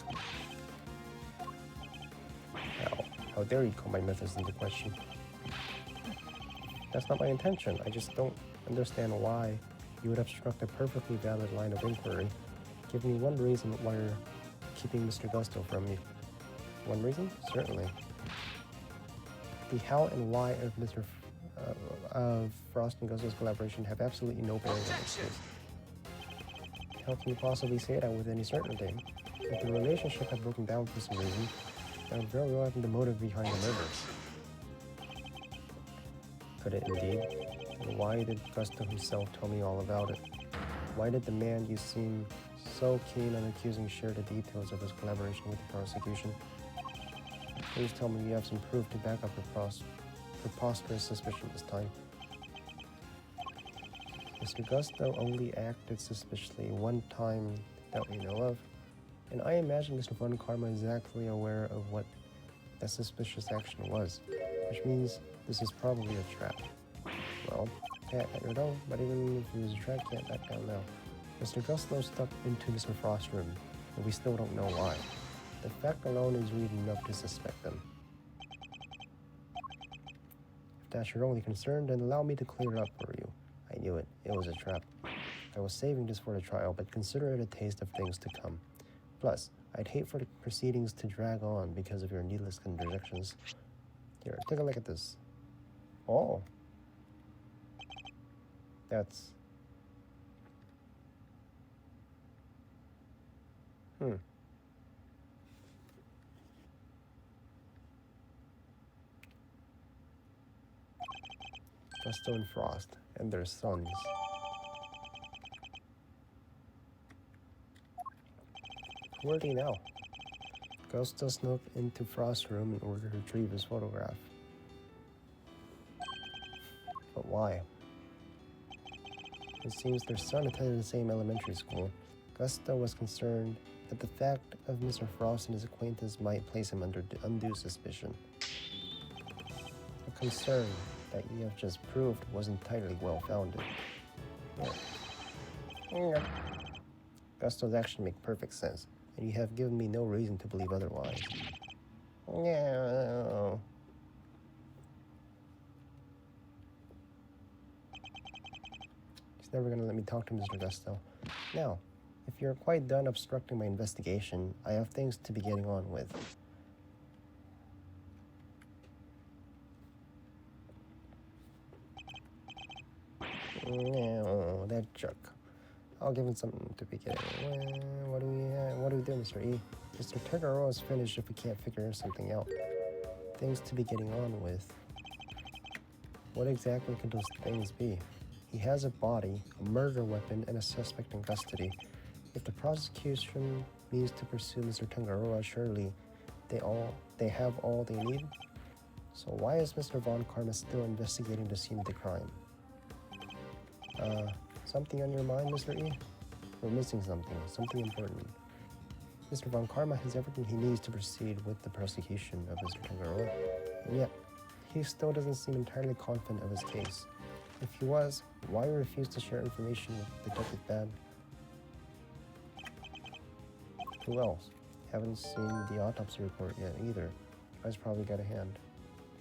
How dare you call my methods into question? That's not my intention. I just don't understand why you would obstruct a perfectly valid line of inquiry. Give me one reason why you're keeping Mr. Gusto from me. One reason? Certainly. The how and why of Frost and Gusto's collaboration have absolutely no bearing on this case. How can you possibly say that with any certainty? If the relationship had broken down for some reason, that would very well have been the motive behind the murder. Could it indeed? And why did Gusto himself tell me all about it? Why did the man you seem so keen on accusing share the details of his collaboration with the prosecution? Please tell me you have some proof to back up your preposterous suspicion this time. Mr. Gusto only acted suspiciously one time that we know of. And I imagine Mr. Von Karma is exactly aware of what that suspicious action was, which means this is probably a trap. Well, cat at your door, but even if it was a trap, can't back down now. Mr. Gusto stepped into Mr. Frost's room, and we still don't know why. The fact alone is reason enough to suspect them. If that's your only concern, then allow me to clear it up for you. I knew it. It was a trap. I was saving this for the trial, but consider it a taste of things to come. Plus, I'd hate for the proceedings to drag on because of your needless interjections. Here, take a look at this. Oh. That's... Gusto and Frost, and their sons. Who are they now? Gusto snuck into Frost's room in order to retrieve his photograph. But why? It seems their son attended the same elementary school. Gusto was concerned that the fact of Mr. Frost and his acquaintance might place him under undue suspicion. A concern that you have just proved was entirely well-founded. Yeah. Gusto's actions make perfect sense, and you have given me no reason to believe otherwise. No. He's never gonna let me talk to Mr. Gusto. Now, if you're quite done obstructing my investigation, I have things to be getting on with. No, that jerk. I'll give him something to be getting. What do we do, Mr. E? Mr. Toguro is finished if we can't figure something out. Things to be getting on with. What exactly could those things be? He has a body, a murder weapon, and a suspect in custody. If the prosecution means to pursue Mr. Tangaroa, surely they have all they need? So why is Mr. Von Karma still investigating the scene of the crime? Something on your mind, Mr. E? We're missing something important. Mr. Von Karma has everything he needs to proceed with the prosecution of Mr. Tangaroa, and yet, he still doesn't seem entirely confident of his case. If he was, why refuse to share information with Detective Bad? Who else? Haven't seen the autopsy report yet either. You guys probably got a hand.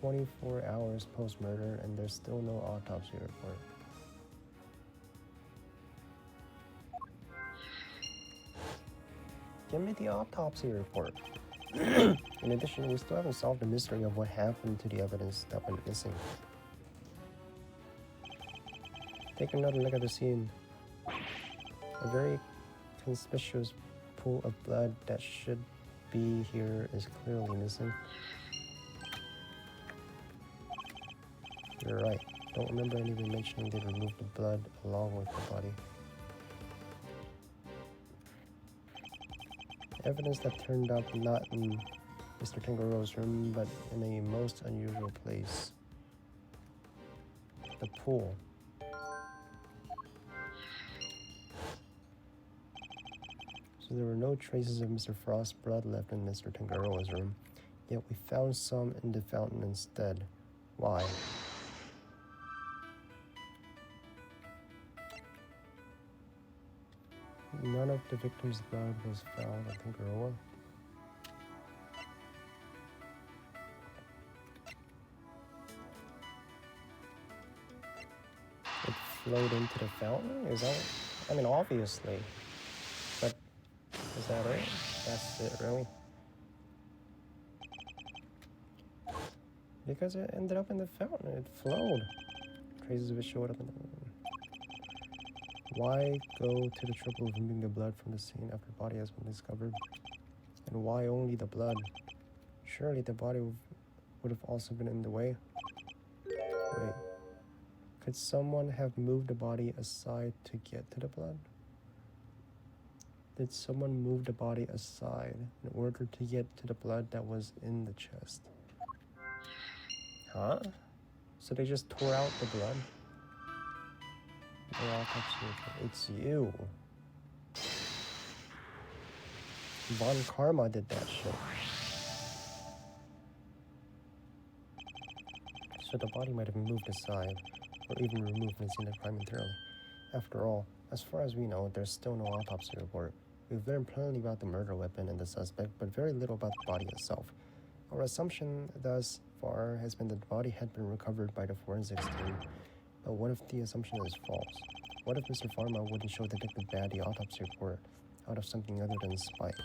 24 hours post-murder and there's still no autopsy report. Give me the autopsy report. In addition, we still haven't solved the mystery of what happened to the evidence that went missing. Take another look at the scene. A very conspicuous pool of blood that should be here is clearly missing. You're right. Don't remember anyone mentioning they removed the blood along with the body. Evidence that turned up not in Mr. Tangaroa's room, but in a most unusual place. The pool. So there were no traces of Mr. Frost's blood left in Mr. Tangaroa's room, yet we found some in the fountain instead. Why? None of the victim's blood was found at Tangaroa. It flowed into the fountain? Is that... I mean, obviously. But is that it? That's it, really? Because it ended up in the fountain. It flowed. Traces of it showed up in the... Why go to the trouble of removing the blood from the scene after the body has been discovered? And why only the blood? Surely the body would have also been in the way. Wait. Could someone have moved the body aside to get to the blood? Did someone move the body aside in order to get to the blood that was in the chest? Huh? So they just tore out the blood? It's you. Von Karma did that shit. So the body might have been moved aside, or even removed from the scene of crime entirely. After all, as far as we know, there's still no autopsy report. We've learned plenty about the murder weapon and the suspect, but very little about the body itself. Our assumption thus far has been that the body had been recovered by the forensics team. But what if the assumption is false? What if Mr. Pharma wouldn't show Detective Bad the autopsy report out of something other than spite?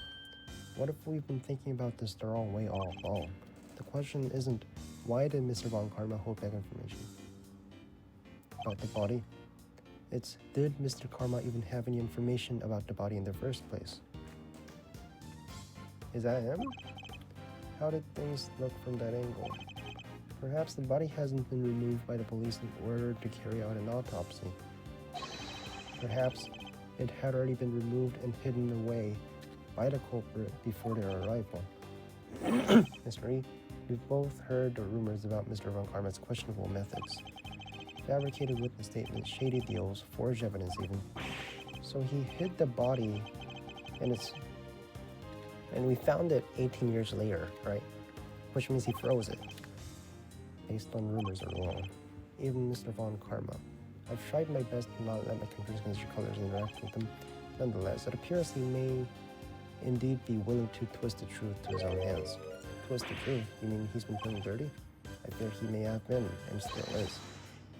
What if we've been thinking about this the wrong way all along? The question isn't, why did Mr. Von Karma hold back information about the body? It's, did Mr. Karma even have any information about the body in the first place? Is that him? How did things look from that angle? Perhaps the body hasn't been removed by the police in order to carry out an autopsy. Perhaps it had already been removed and hidden away by the culprit before their arrival. Mr. E, we've both heard the rumors about Mr. Von Karma's questionable methods. Fabricated witness statements, shady deals, forged evidence even. So he hid the body and we found it 18 years later, right? Which means he froze it. Based on rumors alone. Even Mr. Von Karma. I've tried my best to not let my computer's consider colors interact with them. Nonetheless, it appears he may indeed be willing to twist the truth to his own hands. Twist the truth? You mean he's been playing dirty? I fear he may have been, and still is.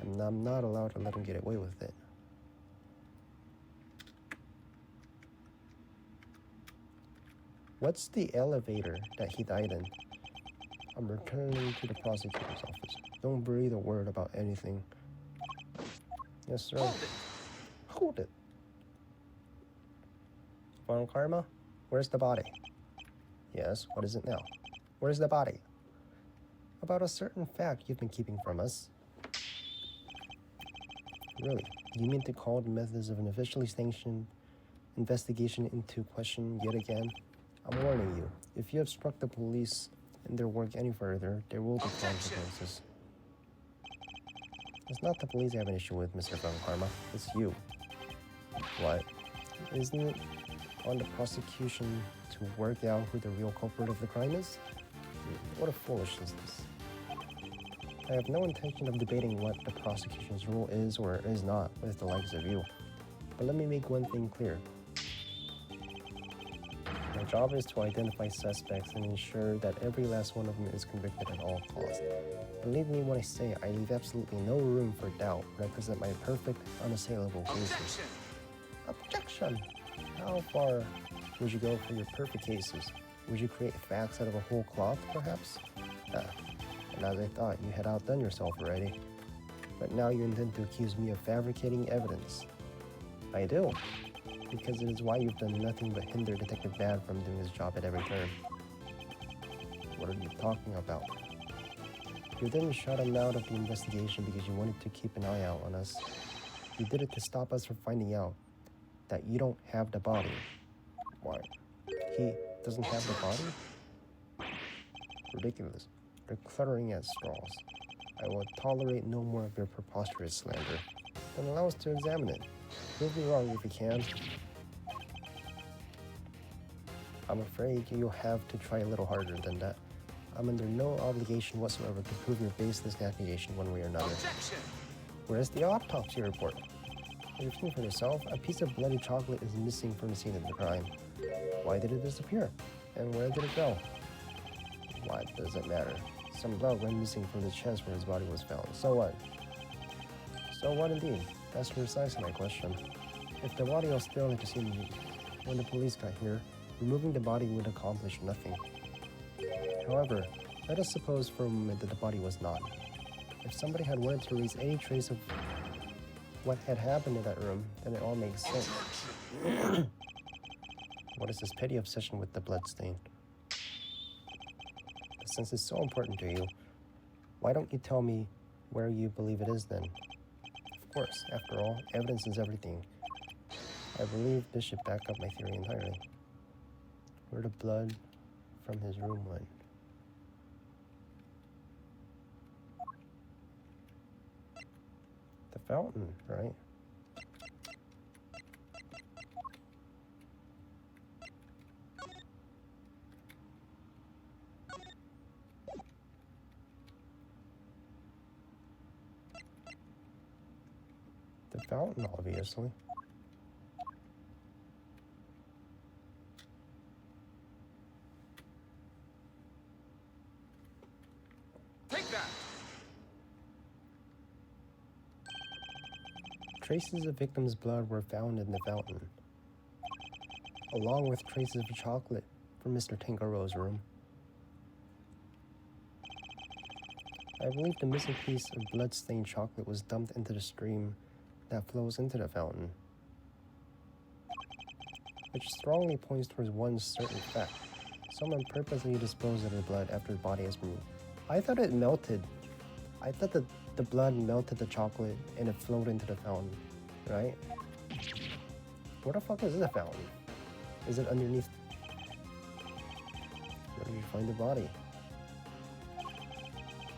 And I'm not allowed to let him get away with it. What's the elevator that he died in? I'm returning to the prosecutor's office. Don't breathe a word about anything. Yes, sir.
Hold it.
Hold it. Von Karma? Where's the body? Yes, what is it now? Where's the body? About a certain fact you've been keeping from us. Really? You mean to call the methods of an officially sanctioned investigation into question yet again? I'm warning you. If you obstruct the police in their work any further, there will be consequences. It's not the police I have an issue with, Mr. Von Karma. It's you. What? Isn't it on the prosecution to work out who the real culprit of the crime is? What a foolishness this. I have no intention of debating what the prosecution's rule is or is not with the likes of you. But let me make one thing clear. My job is to identify suspects and ensure that every last one of them is convicted at all costs. Believe me when I say I leave absolutely no room for doubt when I present my perfect, unassailable cases. Objection! How far would you go for your perfect cases? Would you create facts out of a whole cloth, perhaps? And as I thought, you had outdone yourself already. But now you intend to accuse me of fabricating evidence. I do. Because it is why you've done nothing but hinder Detective Bad from doing his job at every turn. What are you talking about? You didn't shut him out of the investigation because you wanted to keep an eye out on us. You did it to stop us from finding out that you don't have the body. Why? He doesn't have the body? Ridiculous. You're cluttering at straws. I will tolerate no more of your preposterous slander. Then allow us to examine it. Prove me wrong if you can. I'm afraid you'll have to try a little harder than that. I'm under no obligation whatsoever to prove your baseless accusation one way or another.
Objection!
Where's the autopsy report? You've seen for yourself, a piece of bloody chocolate is missing from the scene of the crime. Why did it disappear? And where did it go? Why does it matter? Some blood went missing from the chest where his body was found. So what? So what indeed? That's precisely my question. If the body was still at the scene when the police got here, removing the body would accomplish nothing. However, let us suppose for a moment that the body was not. If somebody had wanted to erase any trace of what had happened in that room, then it all makes sense. What is this petty obsession with the bloodstain? But since it's so important to you, why don't you tell me where you believe it is then? Of course, after all, evidence is everything. I believe this should back up my theory entirely. Where the blood from his room went. The fountain, right? The fountain, obviously.
Take that!
Traces of victims' blood were found in the fountain, along with traces of chocolate from Mr. Tangaro's room. I believe the missing piece of blood-stained chocolate was dumped into the stream that flows into the fountain, which strongly points towards one certain fact. Someone purposely disposed of the blood after the body has been moved. I thought it melted. I thought that the blood melted the chocolate and it flowed into the fountain, right? Where the fuck is the fountain? Is it underneath? Where did you find the body?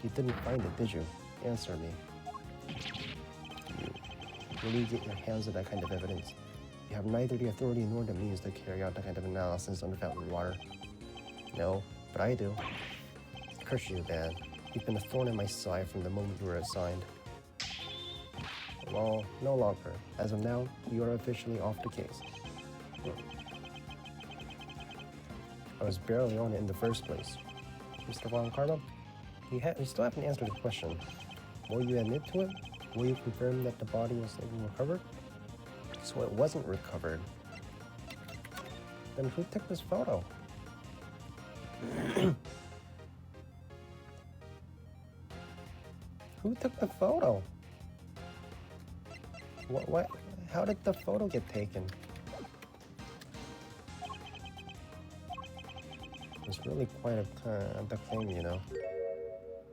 You didn't find it, did you? Answer me. Where do you get your hands on that kind of evidence? You have neither the authority nor the means to carry out that kind of analysis on the fountain water. No, but I do. Curse you, man. You've been a thorn in my side from the moment you were assigned. Well, no longer. As of now, you are officially off the case. I was barely on it in the first place. Mr. Von Karma, you still haven't answered the question. Will you admit to it? Will you confirm that the body was even recovered? So it wasn't recovered. Then who took this photo? Who took the photo? What? How did the photo get taken? It's really quite a claim, you know.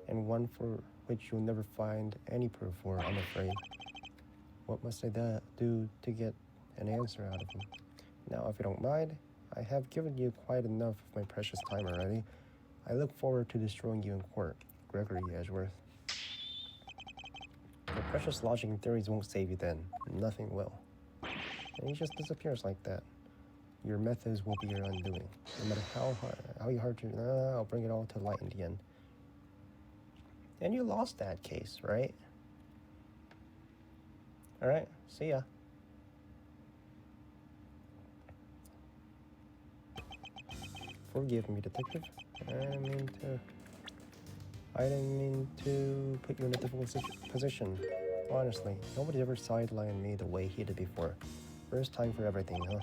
And one for which you'll never find any proof for, I'm afraid. What must I do to get an answer out of him? Now, if you don't mind, I have given you quite enough of my precious time already. I look forward to destroying you in court, Gregory Edgeworth. Your precious logic and theories won't save you then. Nothing will. And he just disappears like that. Your methods will be your undoing. No matter how hard you... I'll bring it all to light in the end. And you lost that case, right? Alright, see ya. Forgive me, detective. I didn't mean to put you in a difficult position. Honestly, nobody ever sidelined me the way he did before. First time for everything, huh?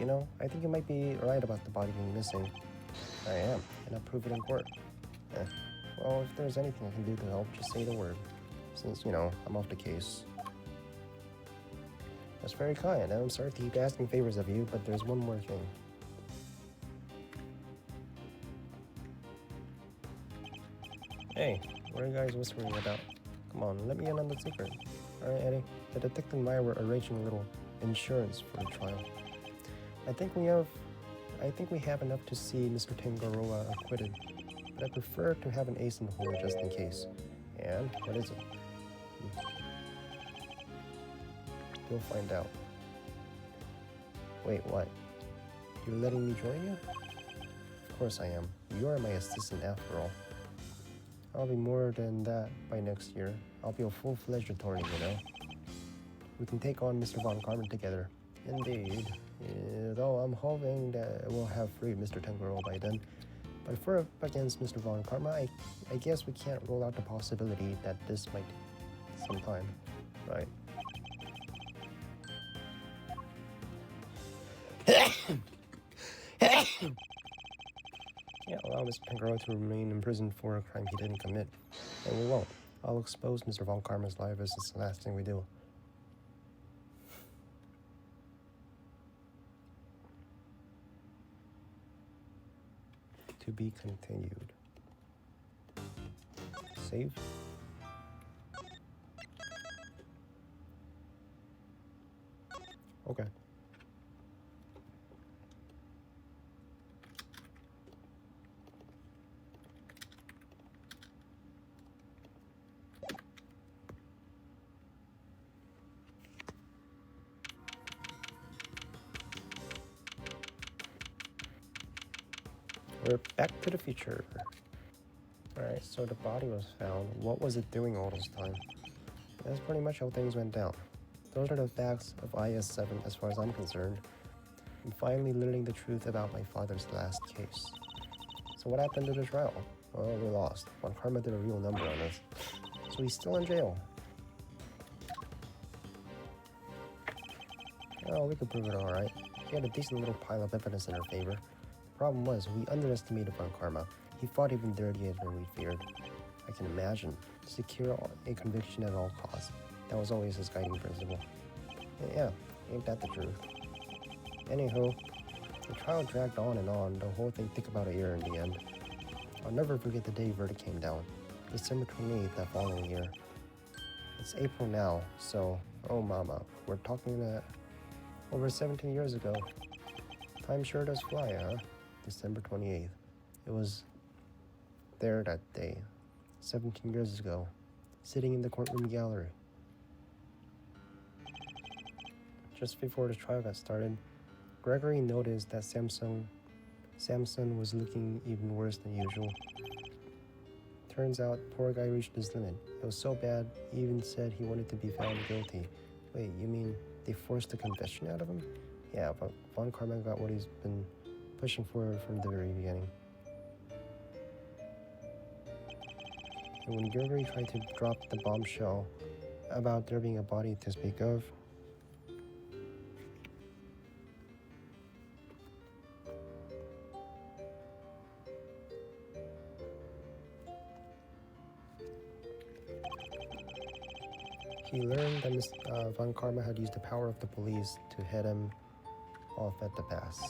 You know, I think you might be right about the body being missing. I am, and I'll prove it in court. Well, if there's anything I can do to help, just say the word. Since, you know, I'm off the case. That's very kind, and I'm sorry to keep asking favors of you, but there's one more thing. Hey, what are you guys whispering about? Come on, let me in on the secret. Alright, Eddie. The detective and I were arranging a little insurance for the trial. I think we have enough to see Mr. Tangaroa acquitted, but I prefer to have an ace in the hole just in case. And what is it? You'll find out. Wait, what? You're letting me join you? Of course I am. You are my assistant after all. I'll be more than that by next year. I'll be a full-fledged attorney, you know. We can take on Mr. Von Karma together. Indeed. Though I'm hoping that we'll have freed Mr. Tangaroa by then. But if we're up against Mr. Von Karma, I guess we can't rule out the possibility that this might take some time, right? Can't allow Mr. Tangaroa to remain in prison for a crime he didn't commit. And we won't. I'll expose Mr. Von Karma's life as it's the last thing we do. To be continued. Save. Okay. We're back to the future. Alright, so the body was found. What was it doing all this time? That's pretty much how things went down. Those are the facts of IS-7 as far as I'm concerned. I'm finally learning the truth about my father's last case. So what happened to the trial? Well, we lost. Von Karma did a real number on us. So he's still in jail. Oh, we could prove it alright. He had a decent little pile of evidence in our favor. The problem was, we underestimated Von Karma. He fought even dirtier than we feared. I can imagine. Secure a conviction at all costs. That was always his guiding principle. And yeah, ain't that the truth? Anywho, the trial dragged on and on, the whole thing took about a year in the end. I'll never forget the day verdict came down, December 28th that following year. It's April now, so, oh mama, we're talking over 17 years ago. Time sure does fly, huh? December 28th. It was there that day, 17 years ago, sitting in the courtroom gallery. Just before the trial got started, Gregory noticed that Samson was looking even worse than usual. Turns out, poor guy reached his limit. It was so bad, he even said he wanted to be found guilty. Wait, you mean they forced a confession out of him? Yeah, but Von Karma got what he's been pushing for from the very beginning. And when Gregory tried to drop the bombshell about there being a body to speak of, he learned that Von Karma had used the power of the police to head him off at the pass.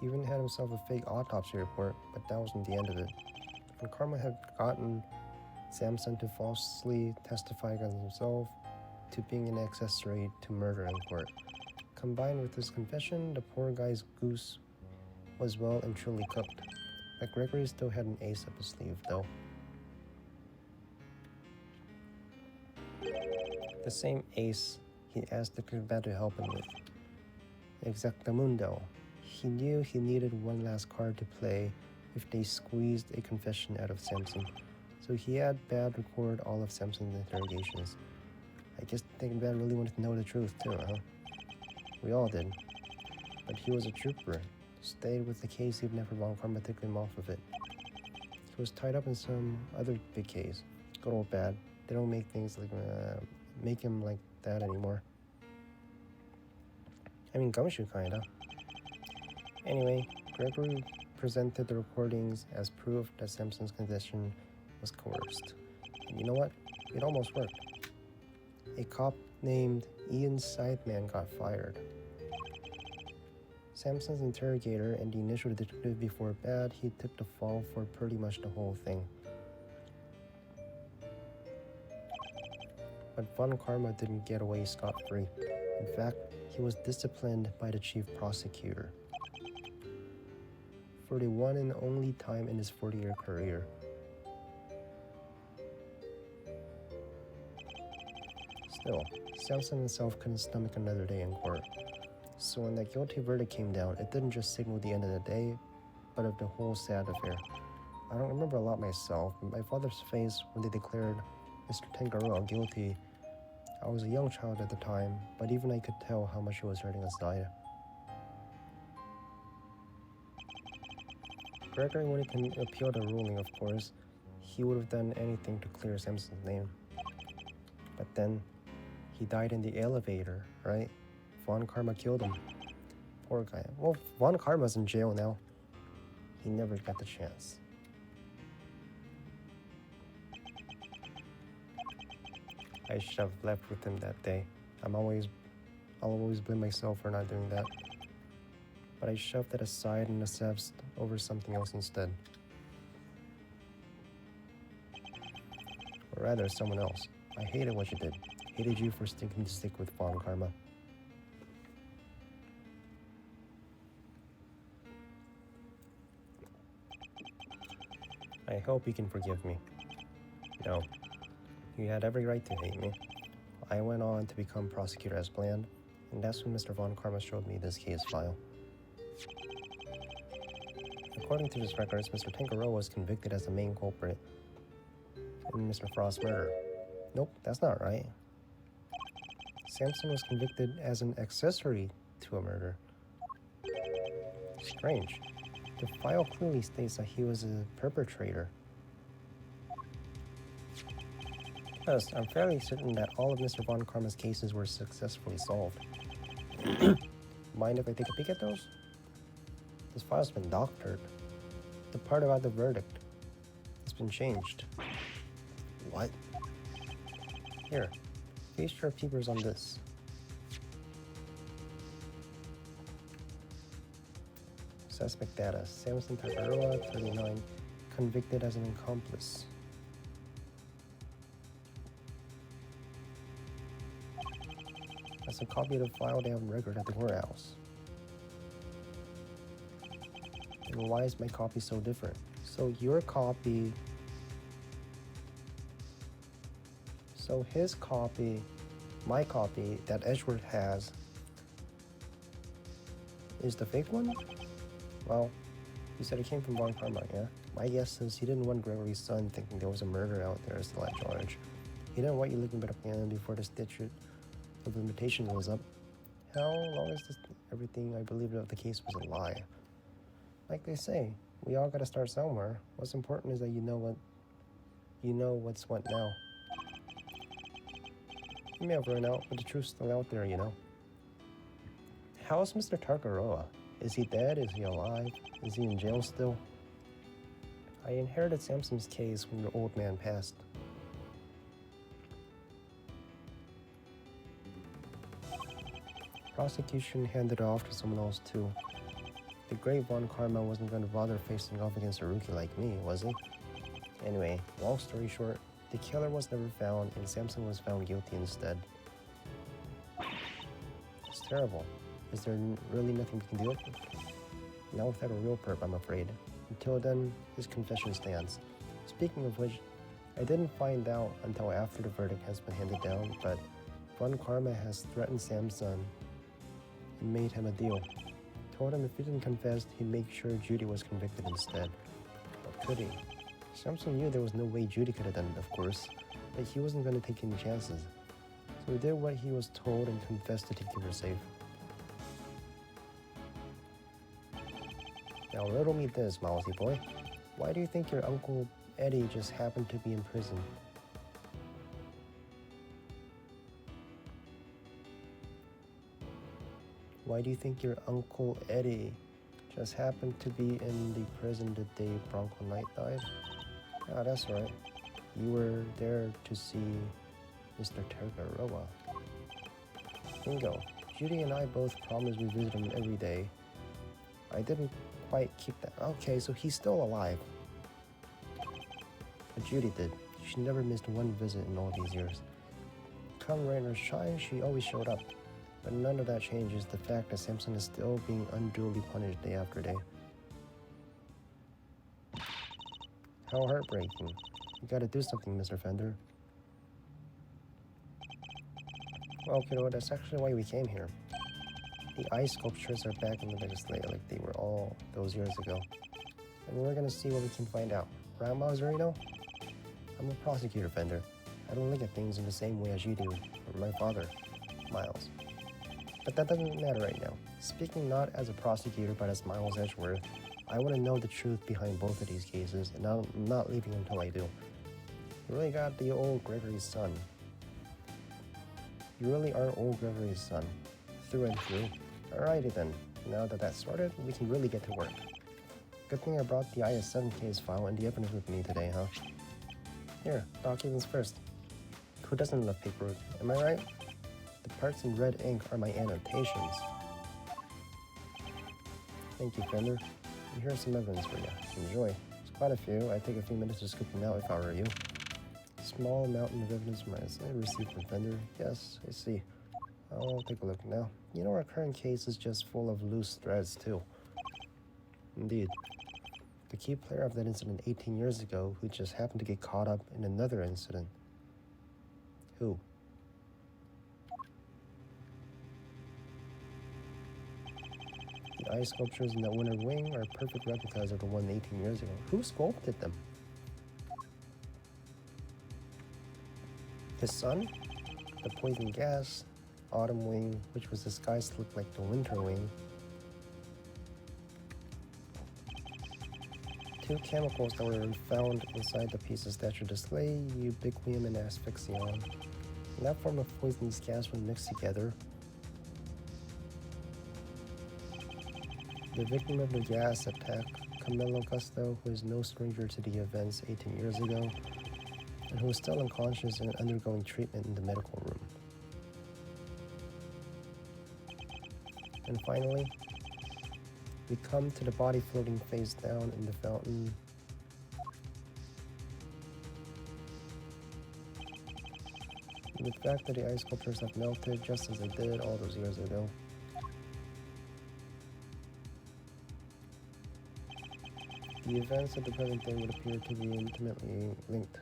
He even had himself a fake autopsy report, but that wasn't the end of it. Von Karma had gotten Samson to falsely testify against himself to being an accessory to murder in court. Combined with his confession, the poor guy's goose was well and truly cooked. But Gregory still had an ace up his sleeve, though. The same ace he asked the combat to help him with. Exactamundo. He knew he needed one last card to play if they squeezed a confession out of Samson. So he had Bad record all of Samson's interrogations. I guess Bad really wanted to know the truth too, huh? We all did. But he was a trooper. Stayed with the case even after Von Karma took him off of it. He was tied up in some other big case. Good old Bad. They don't make things like make him like that anymore. I mean, Gumshoe kinda. Anyway, Gregory presented the recordings as proof that Samson's confession was coerced. And you know what? It almost worked. A cop named Ian Sideman got fired. Samson's interrogator and the initial detective before Bad, he took the fall for pretty much the whole thing. But Von Karma didn't get away scot-free. In fact, he was disciplined by the chief prosecutor for the one and only time in his 40-year career. Still, Samson himself couldn't stomach another day in court. So when that guilty verdict came down, it didn't just signal the end of the day, but of the whole sad affair. I don't remember a lot myself, but my father's face when they declared Mr. Tangaroa guilty. I was a young child at the time, but even I could tell how much he was hurting inside. Gregory wanted to appeal the ruling, of course. He would have done anything to clear Samson's name. But then, he died in the elevator, right? Von Karma killed him. Poor guy. Well, Von Karma's in jail now. He never got the chance. I should have left with him that day. I'll always blame myself for not doing that. But I shoved that aside and obsessed over something else instead. Or rather, someone else. I hated what you did. Hated you for sticking to stick with Von Karma. I hope you can forgive me. No. You had every right to hate me. I went on to become prosecutor as planned, and that's when Mr. Von Karma showed me this case file. Of According to his records, Mr. Tangaroa was convicted as the main culprit in Mr. Frost's murder. Nope, that's not right. Samson was convicted as an accessory to a murder. Strange. The file clearly states that he was a perpetrator. Yes, I'm fairly certain that all of Mr. Von Karma's cases were successfully solved. Mind if I take a peek at those? This file's been doctored. The part about the verdict has been changed. What? Here, feast your peepers on this. Suspect data: Samson Tagaroa, 39, convicted as an accomplice. That's a copy of the file they have record at the courthouse. And why is my copy so different? So your copy... So his copy, my copy that Edgeworth has, is the fake one? Well, you said it came from Von Karma, yeah? My guess is he didn't want Gregory's son thinking there was a murder out there still at George. He didn't want you looking back again before the statute of limitation was up. How long is this? Everything I believed of the case was a lie. Like they say, we all gotta start somewhere. What's important is that you know what's what now. You may have run out, but the truth's still out there, you know. How's Mr. Tagaroa? Is he dead? Is he alive? Is he in jail still? I inherited Samson's case when the old man passed. Prosecution handed it off to someone else too. The great Von Karma wasn't going to bother facing off against a rookie like me, was he? Anyway, long story short, the killer was never found and Samson was found guilty instead. It's terrible. Is there really nothing we can do? Not without a real perp, I'm afraid. Until then, his confession stands. Speaking of which, I didn't find out until after the verdict has been handed down, but Von Karma has threatened Samson and made him a deal. Told him if he didn't confess, he'd make sure Judy was convicted instead. Or could he? Samson knew there was no way Judy could have done it, of course, but he wasn't going to take any chances. So he did what he was told and confessed to keep her safe. Now riddle me this, Mousy boy. Why do you think your Uncle Eddie just happened to be in prison? Why do you think your Uncle Eddie just happened to be in the prison the day Bronco Knight died? Ah, that's right. You were there to see Mr. Tagaroa. Bingo. Judy and I both promised we visit him every day. I didn't quite keep that. Okay, so he's still alive. But Judy did. She never missed one visit in all these years. Come rain or shine, she always showed up. But none of that changes the fact that Samson is still being unduly punished day after day. How heartbreaking. You gotta do something, Mr. Fender. Well, kiddo, that's actually why we came here. The ice sculptures are back in the legislature like they were all those years ago. And we're gonna see what we can find out. Right, Mazzarino? I'm a prosecutor, Fender. I don't look at things in the same way as you do, or my father, Miles. But that doesn't matter right now. Speaking not as a prosecutor, but as Miles Edgeworth, I want to know the truth behind both of these cases, and I'm not leaving until I do. You really got the old Gregory's son. You really are old Gregory's son, through and through. Alrighty then, now that that's sorted, we can really get to work. Good thing I brought the IS-7 case file and the evidence with me today, huh? Here, documents first. Who doesn't love paperwork, am I right? The parts in red ink are my annotations. Thank you, Fender. And here's some evidence for you. Enjoy. It's quite a few. I'd take a few minutes to scoop them out if I were you. Small mountain of evidence I received from Fender. Yes, I see. I'll take a look now. You know, our current case is just full of loose threads, too. Indeed. The key player of that incident 18 years ago who just happened to get caught up in another incident. Who? The ice sculptures in the Winter Wing are perfect replicas of the one 18 years ago. Who sculpted them? His son? The poison gas, Autumn Wing, which was disguised to look like the Winter Wing. Two chemicals that were found inside the piece's statue display, ubiquium and asphyxion. That form of poisonous gas when mixed together. The victim of the gas attack, Camillo Gusto, who is no stranger to the events 18 years ago, and who is still unconscious and undergoing treatment in the medical room. And finally, we come to the body floating face down in the fountain. And the fact that the ice sculptures have melted just as they did all those years ago. The events of the present day would appear to be intimately linked,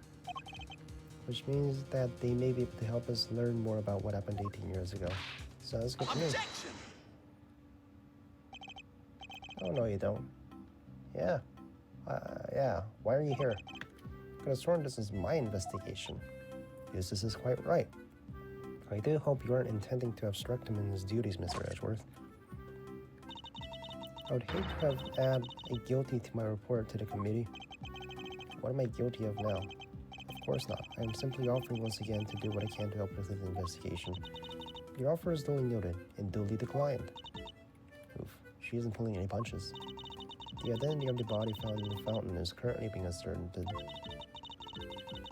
which means that they may be able to help us learn more about what happened 18 years ago. Sounds good to me.
Objection!
Oh, no, you don't. Yeah. Yeah. Why are you here? Could have sworn this is my investigation. Yes, this is quite right. I do hope you aren't intending to obstruct him in his duties, Mr. Edgeworth. I would hate to have add a guilty to my report to the committee. What am I guilty of now? Of course not. I am simply offering once again to do what I can to help with the investigation. Your offer is duly noted and duly declined. Oof, she isn't pulling any punches. The identity of the body found in the fountain is currently being ascertained.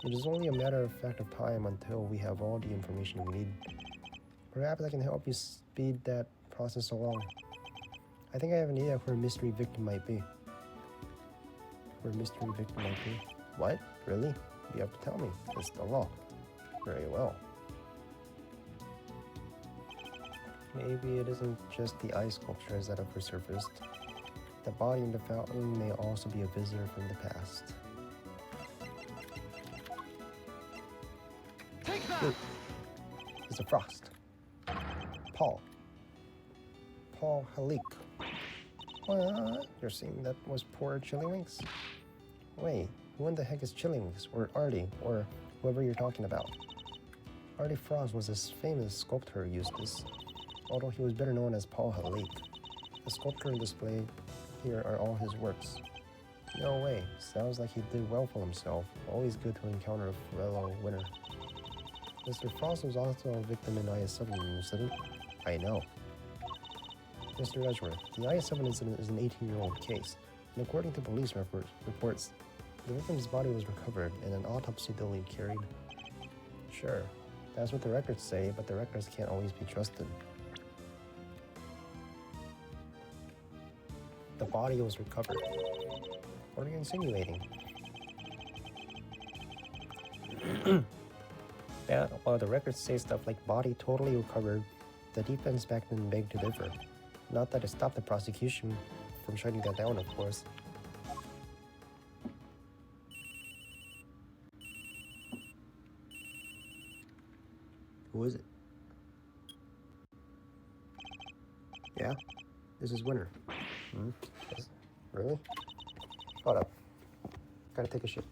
It is only a matter of fact of time until we have all the information we need. Perhaps I can help you speed that process along. I think I have an idea of where a mystery victim might be. What? Really? You have to tell me. It's the law. Very well. Maybe it isn't just the ice sculptures that have resurfaced. The body in the fountain may also be a visitor from the past.
Take that!
Ooh. Mr. Frost. Paul Halik. What? You're saying that was poor Chillywinks? Wait, who in the heck is Chillywinks, or Artie, or whoever you're talking about? Artie Frost was this famous sculptor who used this, although he was better known as Paul Halik. The sculpture on display here are all his works. No way, sounds like he did well for himself. Always good to encounter a fellow winner. Mr. Frost was also a victim in IS-7 incident. I know. Mr. Edgeworth, the IS-7 incident is an 18-year-old case, and according to police reports, the victim's body was recovered and an autopsy duly carried. Sure, that's what the records say, but the records can't always be trusted. The body was recovered. What are you insinuating? Yeah, while the records say stuff like body totally recovered, the defense back then begged to differ. Not that it stopped the prosecution from shutting that down, of course. Who is it? Yeah? This is Winter. Really? Hold up. Gotta take a shit.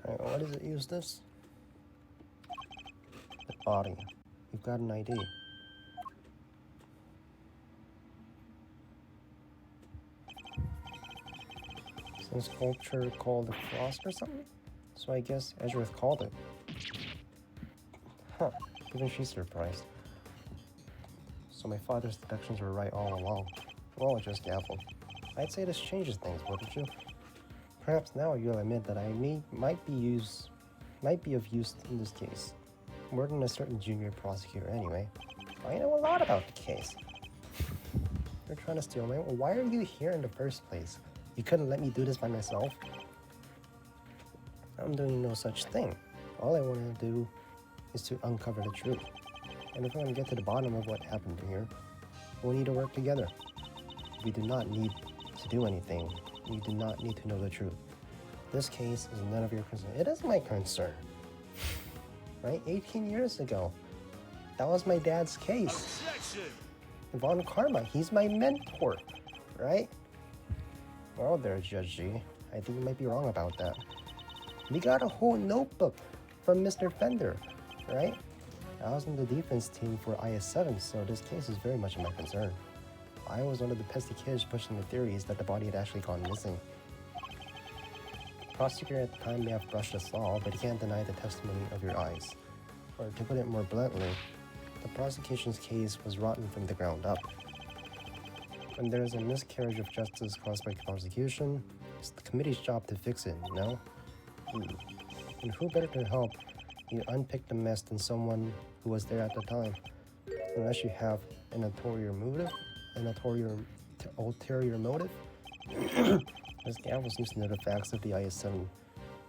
Alright, what does it use this? The body. You've got an ID. Some sculpture called the Frost or something? So I guess Edgeworth called it. Huh, even she's surprised. So my father's deductions were right all along. Well, just gamble. I'd say this changes things, wouldn't you? Perhaps now you'll admit that I might be of use in this case. More than a certain junior prosecutor anyway. I know a lot about the case. You're trying to steal my... Why are you here in the first place? You couldn't let me do this by myself? I'm doing no such thing. All I want to do is to uncover the truth. And if I want to get to the bottom of what happened here, we'll need to work together. We do not need to do anything. You do not need to know the truth. This case is none of your concern. It is my concern. Right? 18 years ago. That was my dad's case.
Objection!
Von Karma, he's my mentor. Right? Well there, Judge G. I think you might be wrong about that. We got a whole notebook from Mr. Fender. Right? I was in the defense team for IS-7, so this case is very much of my concern. I was one of the pesky kids pushing the theories that the body had actually gone missing. The prosecutor at the time may have brushed us all, but he can't deny the testimony of your eyes. Or to put it more bluntly, the prosecution's case was rotten from the ground up. When there is a miscarriage of justice caused by the prosecution, it's the committee's job to fix it, you know? And who better to help you unpick the mess than someone who was there at the time? Unless you have an ulterior motive? Ms. Gamble seems to know the facts of the IS-7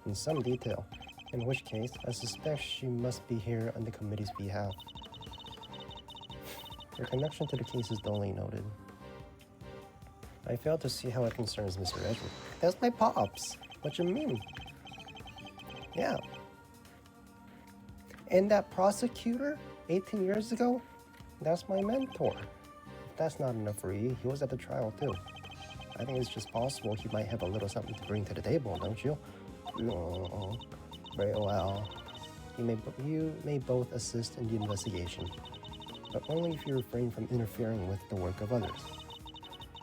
in some detail, in which case I suspect she must be here on the committee's behalf. Your connection to the case is duly noted. I fail to see how it concerns Mr. Edgeworth. That's my pops. What you mean? Yeah. And that prosecutor, 18 years ago, that's my mentor. That's not enough for you. He was at the trial too. I think it's just possible he might have a little something to bring to the table, don't you? No. Very well. You may both assist in the investigation, but only if you refrain from interfering with the work of others.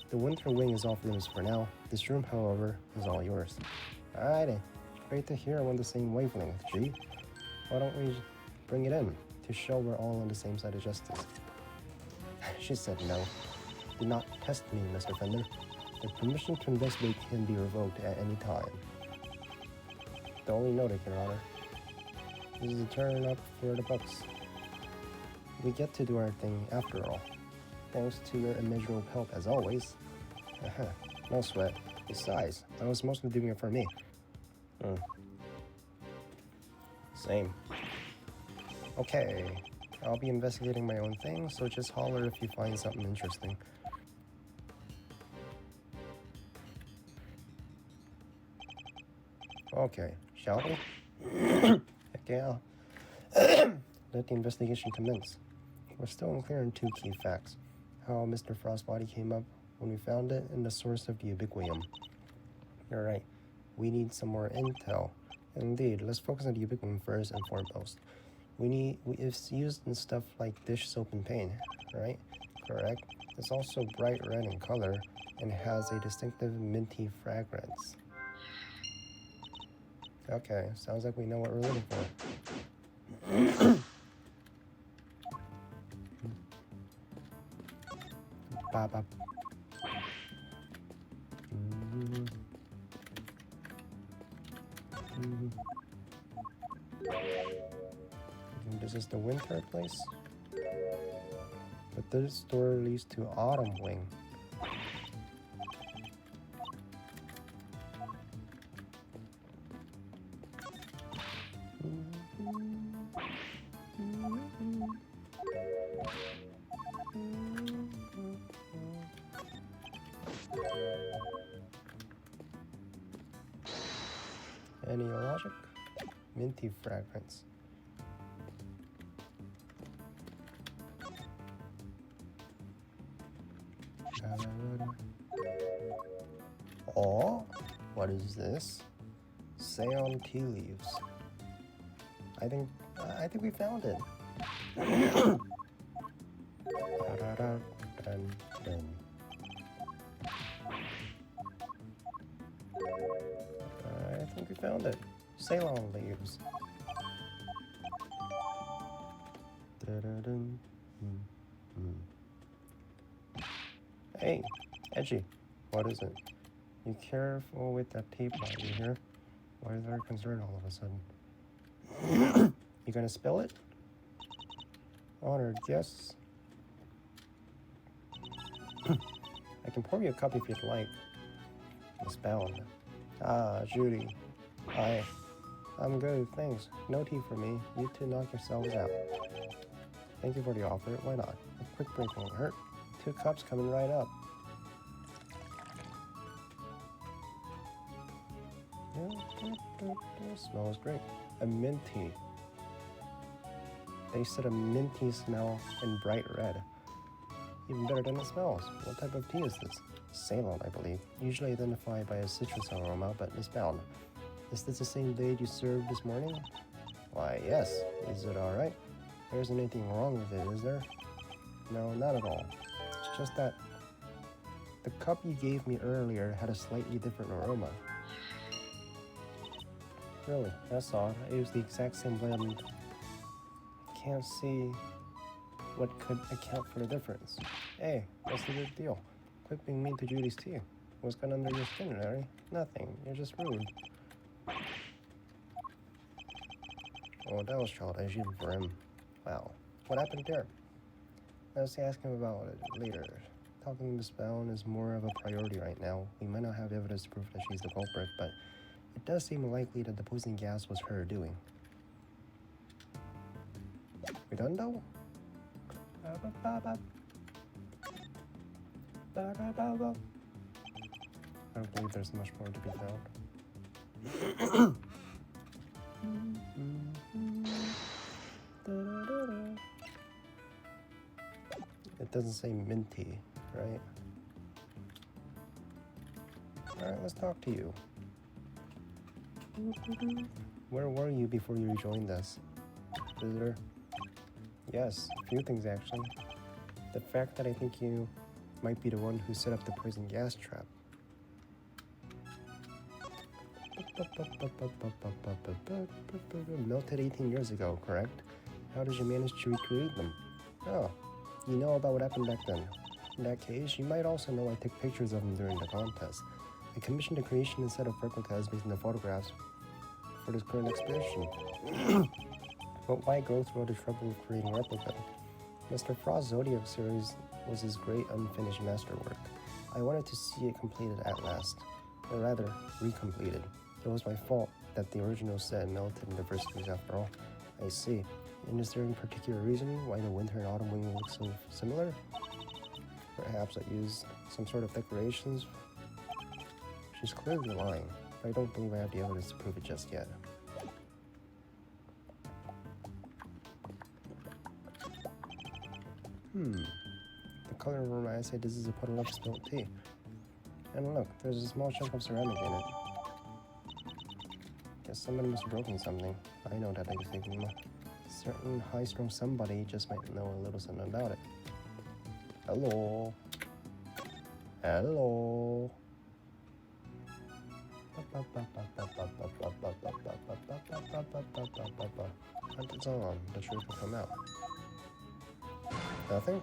The winter wing is off limits for now. This room, however, is all yours. Alrighty. Great to hear we're on the same wavelength, G. Why don't we bring it in to show we're all on the same side of justice? She said no. Do not test me, Mr. Fender. The permission to investigate can be revoked at any time. Duly noted, Your Honor. This is a turn up for the books. We get to do our thing after all. Thanks to your immeasurable help as always. No sweat. Besides, I was mostly doing it for me. Same. Okay. I'll be investigating my own thing, so just holler if you find something interesting. Okay, shall we? Heck yeah. Let the investigation commence. We're still unclear on two key facts. How Mr. Frost's body came up when we found it, and the source of the ubiquium. You're right. We need some more intel. Indeed, let's focus on the ubiquium first and foremost. It's used in stuff like dish soap and paint, right? Correct. It's also bright red in color and has a distinctive minty fragrance. Okay, sounds like we know what we're looking for. Bop. This is the winter place, but this door leads to autumn wing. Any logic? Minty fragrance. Oh, what is this? Seon tea leaves. I think we found it. Dun. I think we found it. Ceylon leaves. Dun. Hey, Edgy, what is it? You careful with that teapot, you hear? Why is there concern all of a sudden? You gonna spill it? Honored guests. I can pour you a cup if you'd like. Miss Bound. Ah, Judy. I'm good, thanks. No tea for me. You two knock yourselves out. Thank you for the offer. Why not? A quick break won't hurt. 2 cups coming right up. Smells great. A mint tea. They said a minty smell and bright red. Even better than it smells. What type of tea is this? Ceylon, I believe. Usually identified by a citrus aroma, but misbound. Is this the same blade you served this morning? Why, yes. Is it alright? There isn't anything wrong with it, is there? No, not at all. It's just that the cup you gave me earlier had a slightly different aroma. Really, that's all. I used the exact same blend. Can't see what could account for the difference. Hey, what's the big deal? Quit being mean to Judy's tea. What's got under your skin, Larry? Nothing. You're just rude. Oh, that was childish even for him. Wow. What happened there? Let's ask him about it later. Talking to Miss Bound is more of a priority right now. We might not have evidence to prove that she's the culprit, but it does seem likely that the poison gas was her doing. We done though? I don't believe there's much more to be found. It doesn't say minty, right? Alright, let's talk to you. Where were you before you joined us? Visitor? Yes, a few things actually. The fact that I think you might be the one who set up the poison gas trap. Melted 18 years ago, correct? How did you manage to recreate them? Oh, you know about what happened back then. In that case, you might also know I took pictures of them during the contest. I commissioned the creation and set of replicas based on the photographs for this current expedition. But why go through all the trouble of creating a replica? Mr. Frost's Zodiac series was his great unfinished masterwork. I wanted to see it completed at last, or rather, recompleted. It was my fault that the original set melted in the first place after all. I see. And is there any particular reason why the winter and autumn wing look so similar? Perhaps I used some sort of decorations? She's clearly lying, but I don't believe I have the evidence to prove it just yet. The color reminds me this is a puddle of spilled tea. And look, there's a small chunk of ceramic in it. Guess somebody must have broken something. I know that, I think. Certain high-strung somebody just might know a little something about it. Hello. Hello. Hunt is on. The truth will come out. Nothing?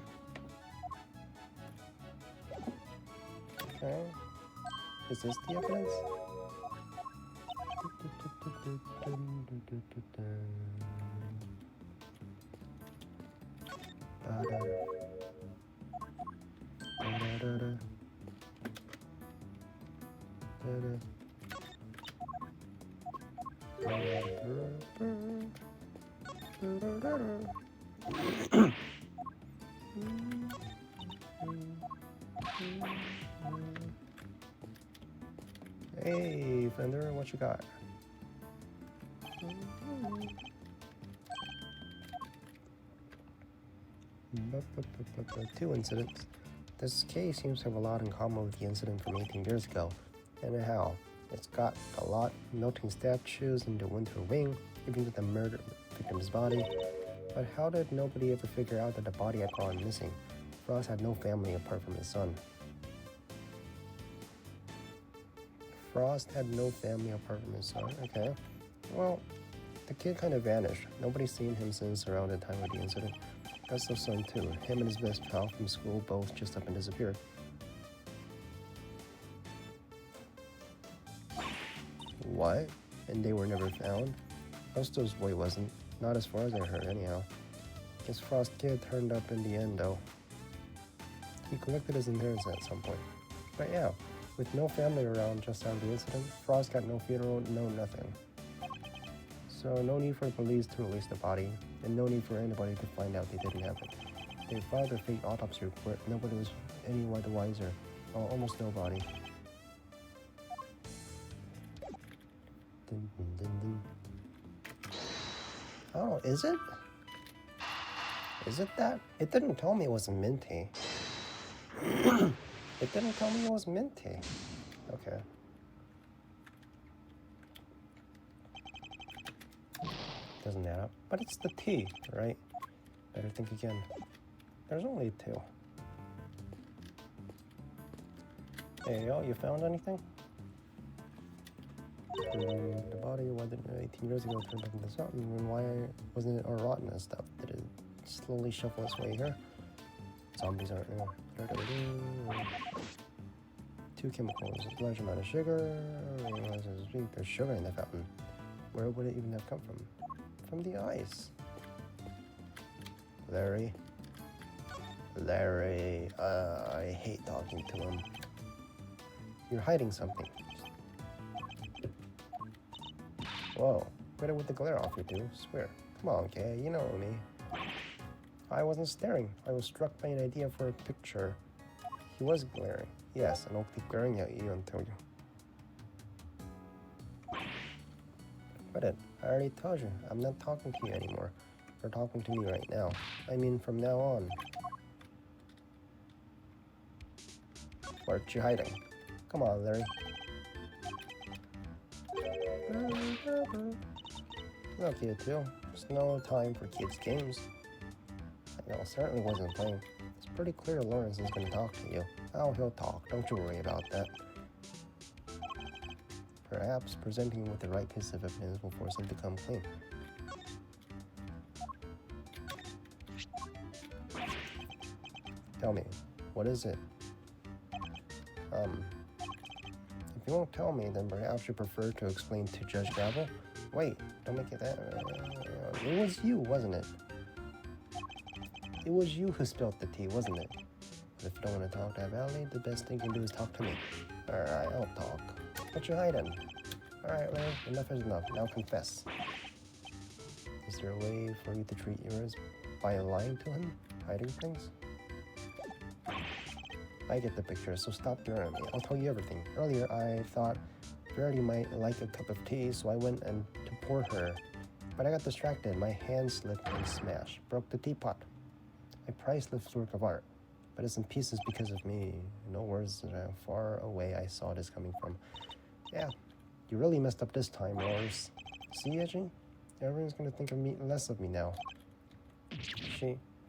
Okay. Is this the evidence? Hey, Fender, what you got? Two incidents. This case seems to have a lot in common with the incident from 18 years ago. And how? It's got a lot melting statues in the winter wing, even with the murder victim's body. But how did nobody ever figure out that the body had gone missing? Frost had no family apart from his son. Frost had no family apart from his son. Okay. Well, the kid kind of vanished. Nobody's seen him since around the time of the incident. That's the son too. Him and his best pal from school both just up and disappeared. What? And they were never found? Gusto's boy wasn't. Not as far as I heard, anyhow. Guess Frost kid turned up in the end, though. He collected his inheritance at some point. But yeah, with no family around just after the incident, Frost got no funeral, no nothing. So no need for the police to release the body, and no need for anybody to find out they didn't have it. They filed a fake autopsy report. Nobody was any the wiser. Well, almost nobody. Dun, dun, dun, dun. Oh, is it? Is it that? It didn't tell me it was minty. It didn't tell me it was minty. Okay. Doesn't add up. But it's the tea, right? Better think again. There's only two. Hey, yo, you found anything? The body, why did 18 years ago turned up into something? And why wasn't it all rotten and stuff? Did it slowly shuffle its way here? Zombies aren't real. Two chemicals, a large amount of sugar. There's sugar in the fountain. Where would it even have come from? From the ice. Larry, I hate talking to him. You're hiding something. Whoa, better with the glare off you do, swear. Come on, Kay, you know me. I wasn't staring. I was struck by an idea for a picture. He was glaring. Yes, and I'll keep glaring at you until you. But I already told you, I'm not talking to you anymore. You're talking to me right now. I mean, from now on. Why aren't you hiding? Come on, Larry. It's okay too. There's no time for kids' games. I certainly wasn't playing. It's pretty clear Lawrence is going to talk to you. Oh, he'll talk. Don't you worry about that. Perhaps presenting him with the right piece of evidence will force him to come clean. Tell me, what is it? If you won't tell me, then perhaps you prefer to explain to Judge Gravel? Wait, don't make it that. It was you, wasn't it? It was you who spilled the tea, wasn't it? But if you don't want to talk to Valley, the best thing you can do is talk to me. Alright, I'll talk. What you hiding? Alright, Larry, enough is enough. Now confess. Is there a way for you to treat yours by lying to him? Hiding things? I get the picture, so stop staring at me. I'll tell you everything. Earlier, I thought Verity might like a cup of tea, so I went and to pour her. But I got distracted. My hand slipped and smashed. Broke the teapot. A priceless work of art. But it's in pieces because of me. No words far away I saw this coming from. Yeah, you really messed up this time, Lars. See, Edgy? Everyone's gonna think of me less of me now.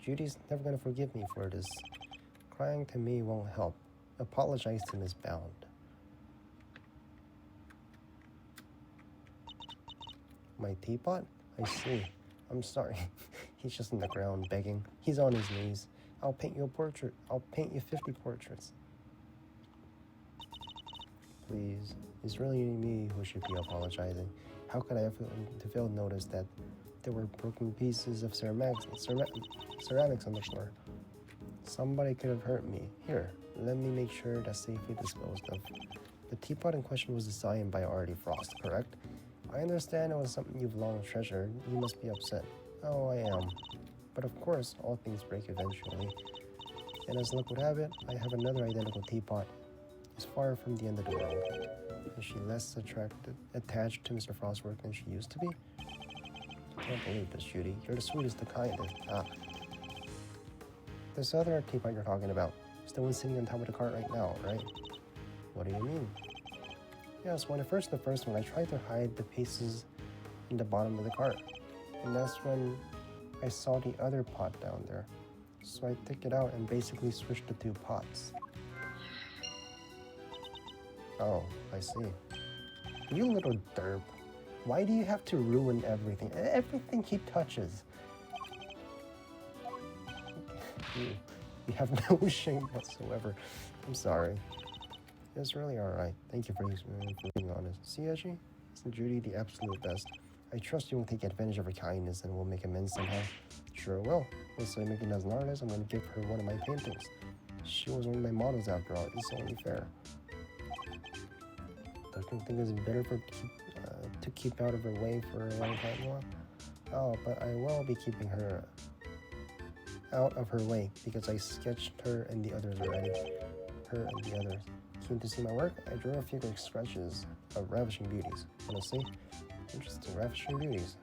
Judy's never gonna forgive me for this. Crying to me won't help. Apologize to Miss Bound. My teapot? I see. I'm sorry. He's just on the ground begging. He's on his knees. I'll paint you a portrait. I'll paint you 50 portraits. Please. It's really me who should be apologizing. How could I have failed to notice that there were broken pieces of ceramics on the floor? Somebody could have hurt me. Here, let me make sure that's safely disposed of. The teapot in question was designed by Artie Frost, correct? I understand it was something you've long treasured. You must be upset. Oh, I am. But of course, all things break eventually. And as luck would have it, I have another identical teapot. It's far from the end of the world. Is she less attached to Mr. Frost's work than she used to be? I can't believe this, Judy. You're the sweetest, the kindest. This other teapot you're talking about, it's the one sitting on top of the cart right now, right? What do you mean? Yes, when the first one, I tried to hide the pieces in the bottom of the cart. And that's when I saw the other pot down there. So I took it out and basically switched the two pots. Oh, I see. You little derp. Why do you have to ruin everything? Everything he touches. You have no shame whatsoever. I'm sorry. It's really alright. Thank you for being honest. See, Eji? Isn't Judy the absolute best? I trust you won't take advantage of her kindness and will make amends somehow. Sure will. Let's say making as an artist, I'm going to give her one of my paintings. She was one of my models after all. It's only fair. Don't you think it's better to keep out of her way for a long time more? Oh, but I will be keeping her out of her way because I sketched her and the others already. Her and the others. Keen to see my work? I drew a few quick sketches of ravishing beauties. Wanna see? Interesting, ravishing beauties.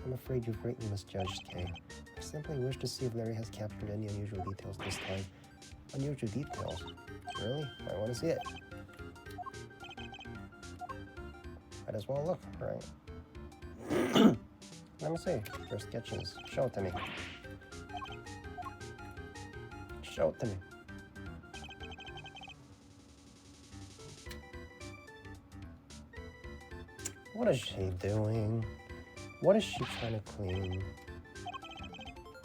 I'm afraid you've greatly misjudged, Kay. I simply wish to see if Larry has captured any unusual details this time. Unusual details? Really? I want to see it. Might as well look, right? Let me see. Your sketches. Show it to me. Show it to me. What is she doing? What is she trying to clean?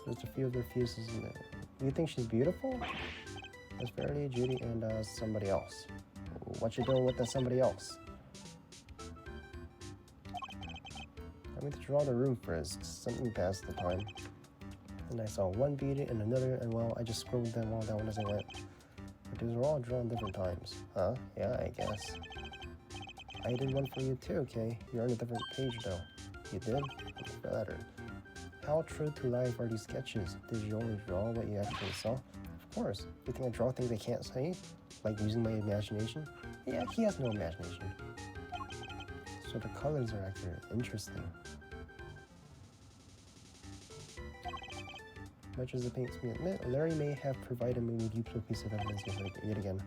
Just a few of her fuses in there. Do you think she's beautiful? It's Verity, Judy, and somebody else. What you doing with the somebody else? I need to draw the room first. Something passed the time. And I saw one beauty and another, and well, I just scrolled them all down as I went. But these were all drawn different times. Huh? Yeah, I guess. I did one for you too, okay? You're on a different page though. You did? I'm flattered. How true to life are these sketches? Did you only draw what you actually saw? Of course. You think I draw things I can't say? Like using my imagination? Yeah, he has no imagination. So the colors are accurate. Interesting. Much as it pains me to admit, Larry may have provided me with useful piece of evidence yet again.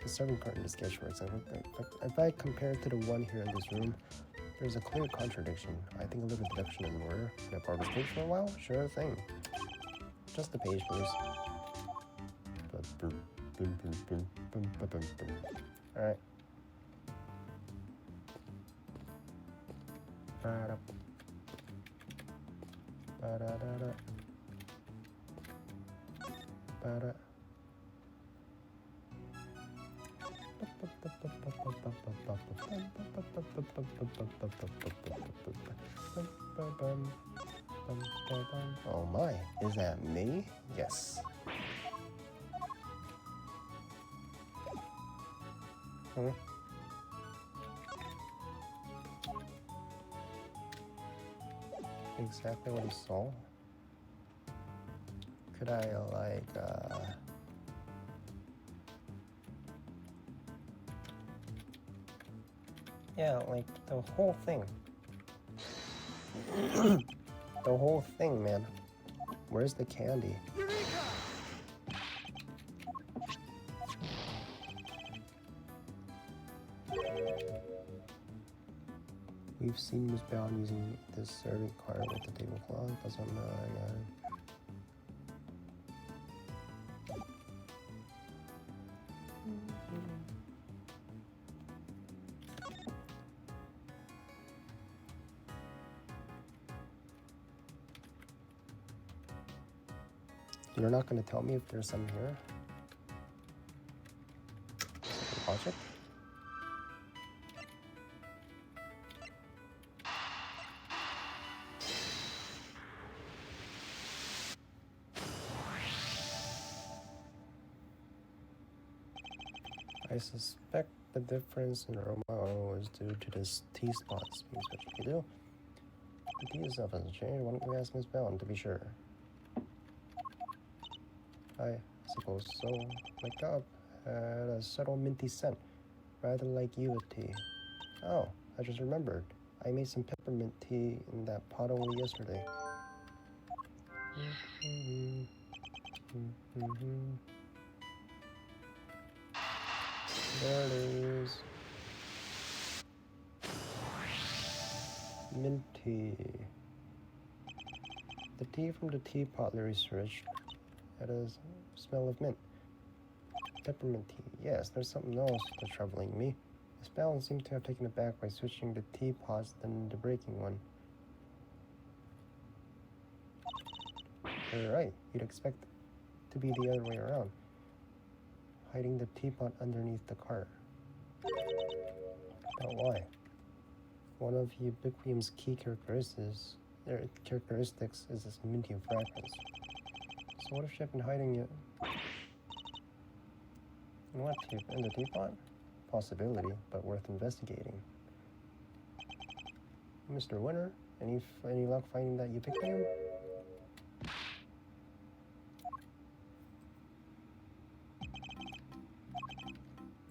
The serving cart in the sketch, for example. If I compare it to the one here in this room, there's a clear contradiction. I think a little deduction is in order. Can I borrow this page for a while? Sure thing. Just the page, please. Alright. Oh my, is that me? Yes. Exactly what he saw. Could I yeah, like the whole thing. The whole thing, man. Where's the candy? We've seen Miss Brown using this serving cart with the tablecloth, but somehow I got it. You're not going to tell me if there's some here? Logic? I suspect the difference in aroma is due to this T-spots. Means what you can do. The tea itself hasn't changed. Why don't we ask Miss Bell to be sure? I suppose so. My cup had a subtle minty scent, rather like you with tea. Oh, I just remembered. I made some peppermint tea in that pot only yesterday. There it is. Mint tea. The tea from the teapot they researched had a smell of mint. Peppermint tea. Yes, there's something else that's troubling me. The spell seemed to have taken it back by switching the teapots than the breaking one. You're right. You'd expect it to be the other way around. Hiding the teapot underneath the cart. But why? One of Ubiquitium's key characteristics is its minty fragrance. So what if she'd been hiding it? In what in the teapot? Possibility, but worth investigating. Mr. Winter, any luck finding that Ubiquitium?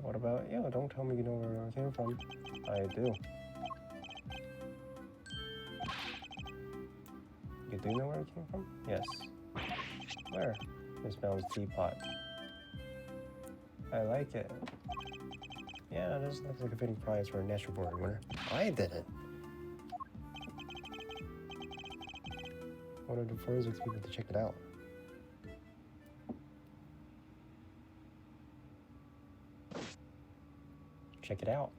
What about you? Don't tell me you know where it came from. I do. You do know where it came from? Yes. Where? Miss Mel's teapot. I like it. Yeah, this looks like a fitting prize for a natural born winner. I did it. One of the forensics people to check it out. Check it out.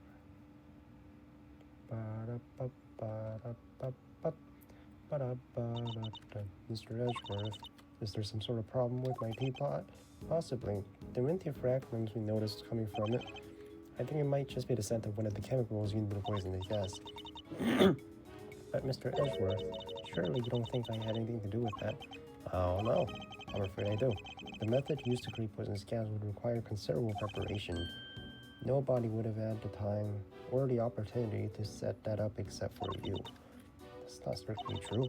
Mr. Edgeworth, is there some sort of problem with my teapot? Possibly. The minty fragments we noticed coming from it. I think it might just be the scent of one of the chemicals used in the poisonous gas. But Mr. Edgeworth, surely you don't think I had anything to do with that? Oh no, I'm afraid I do. The method used to create poisonous gas would require considerable preparation. Nobody would have had the time or the opportunity to set that up except for you. That's not strictly true.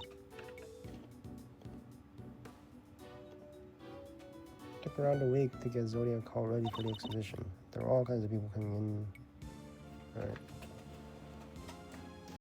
Took around a week to get Zodiac Hall ready for the exhibition. There were all kinds of people coming in. Alright.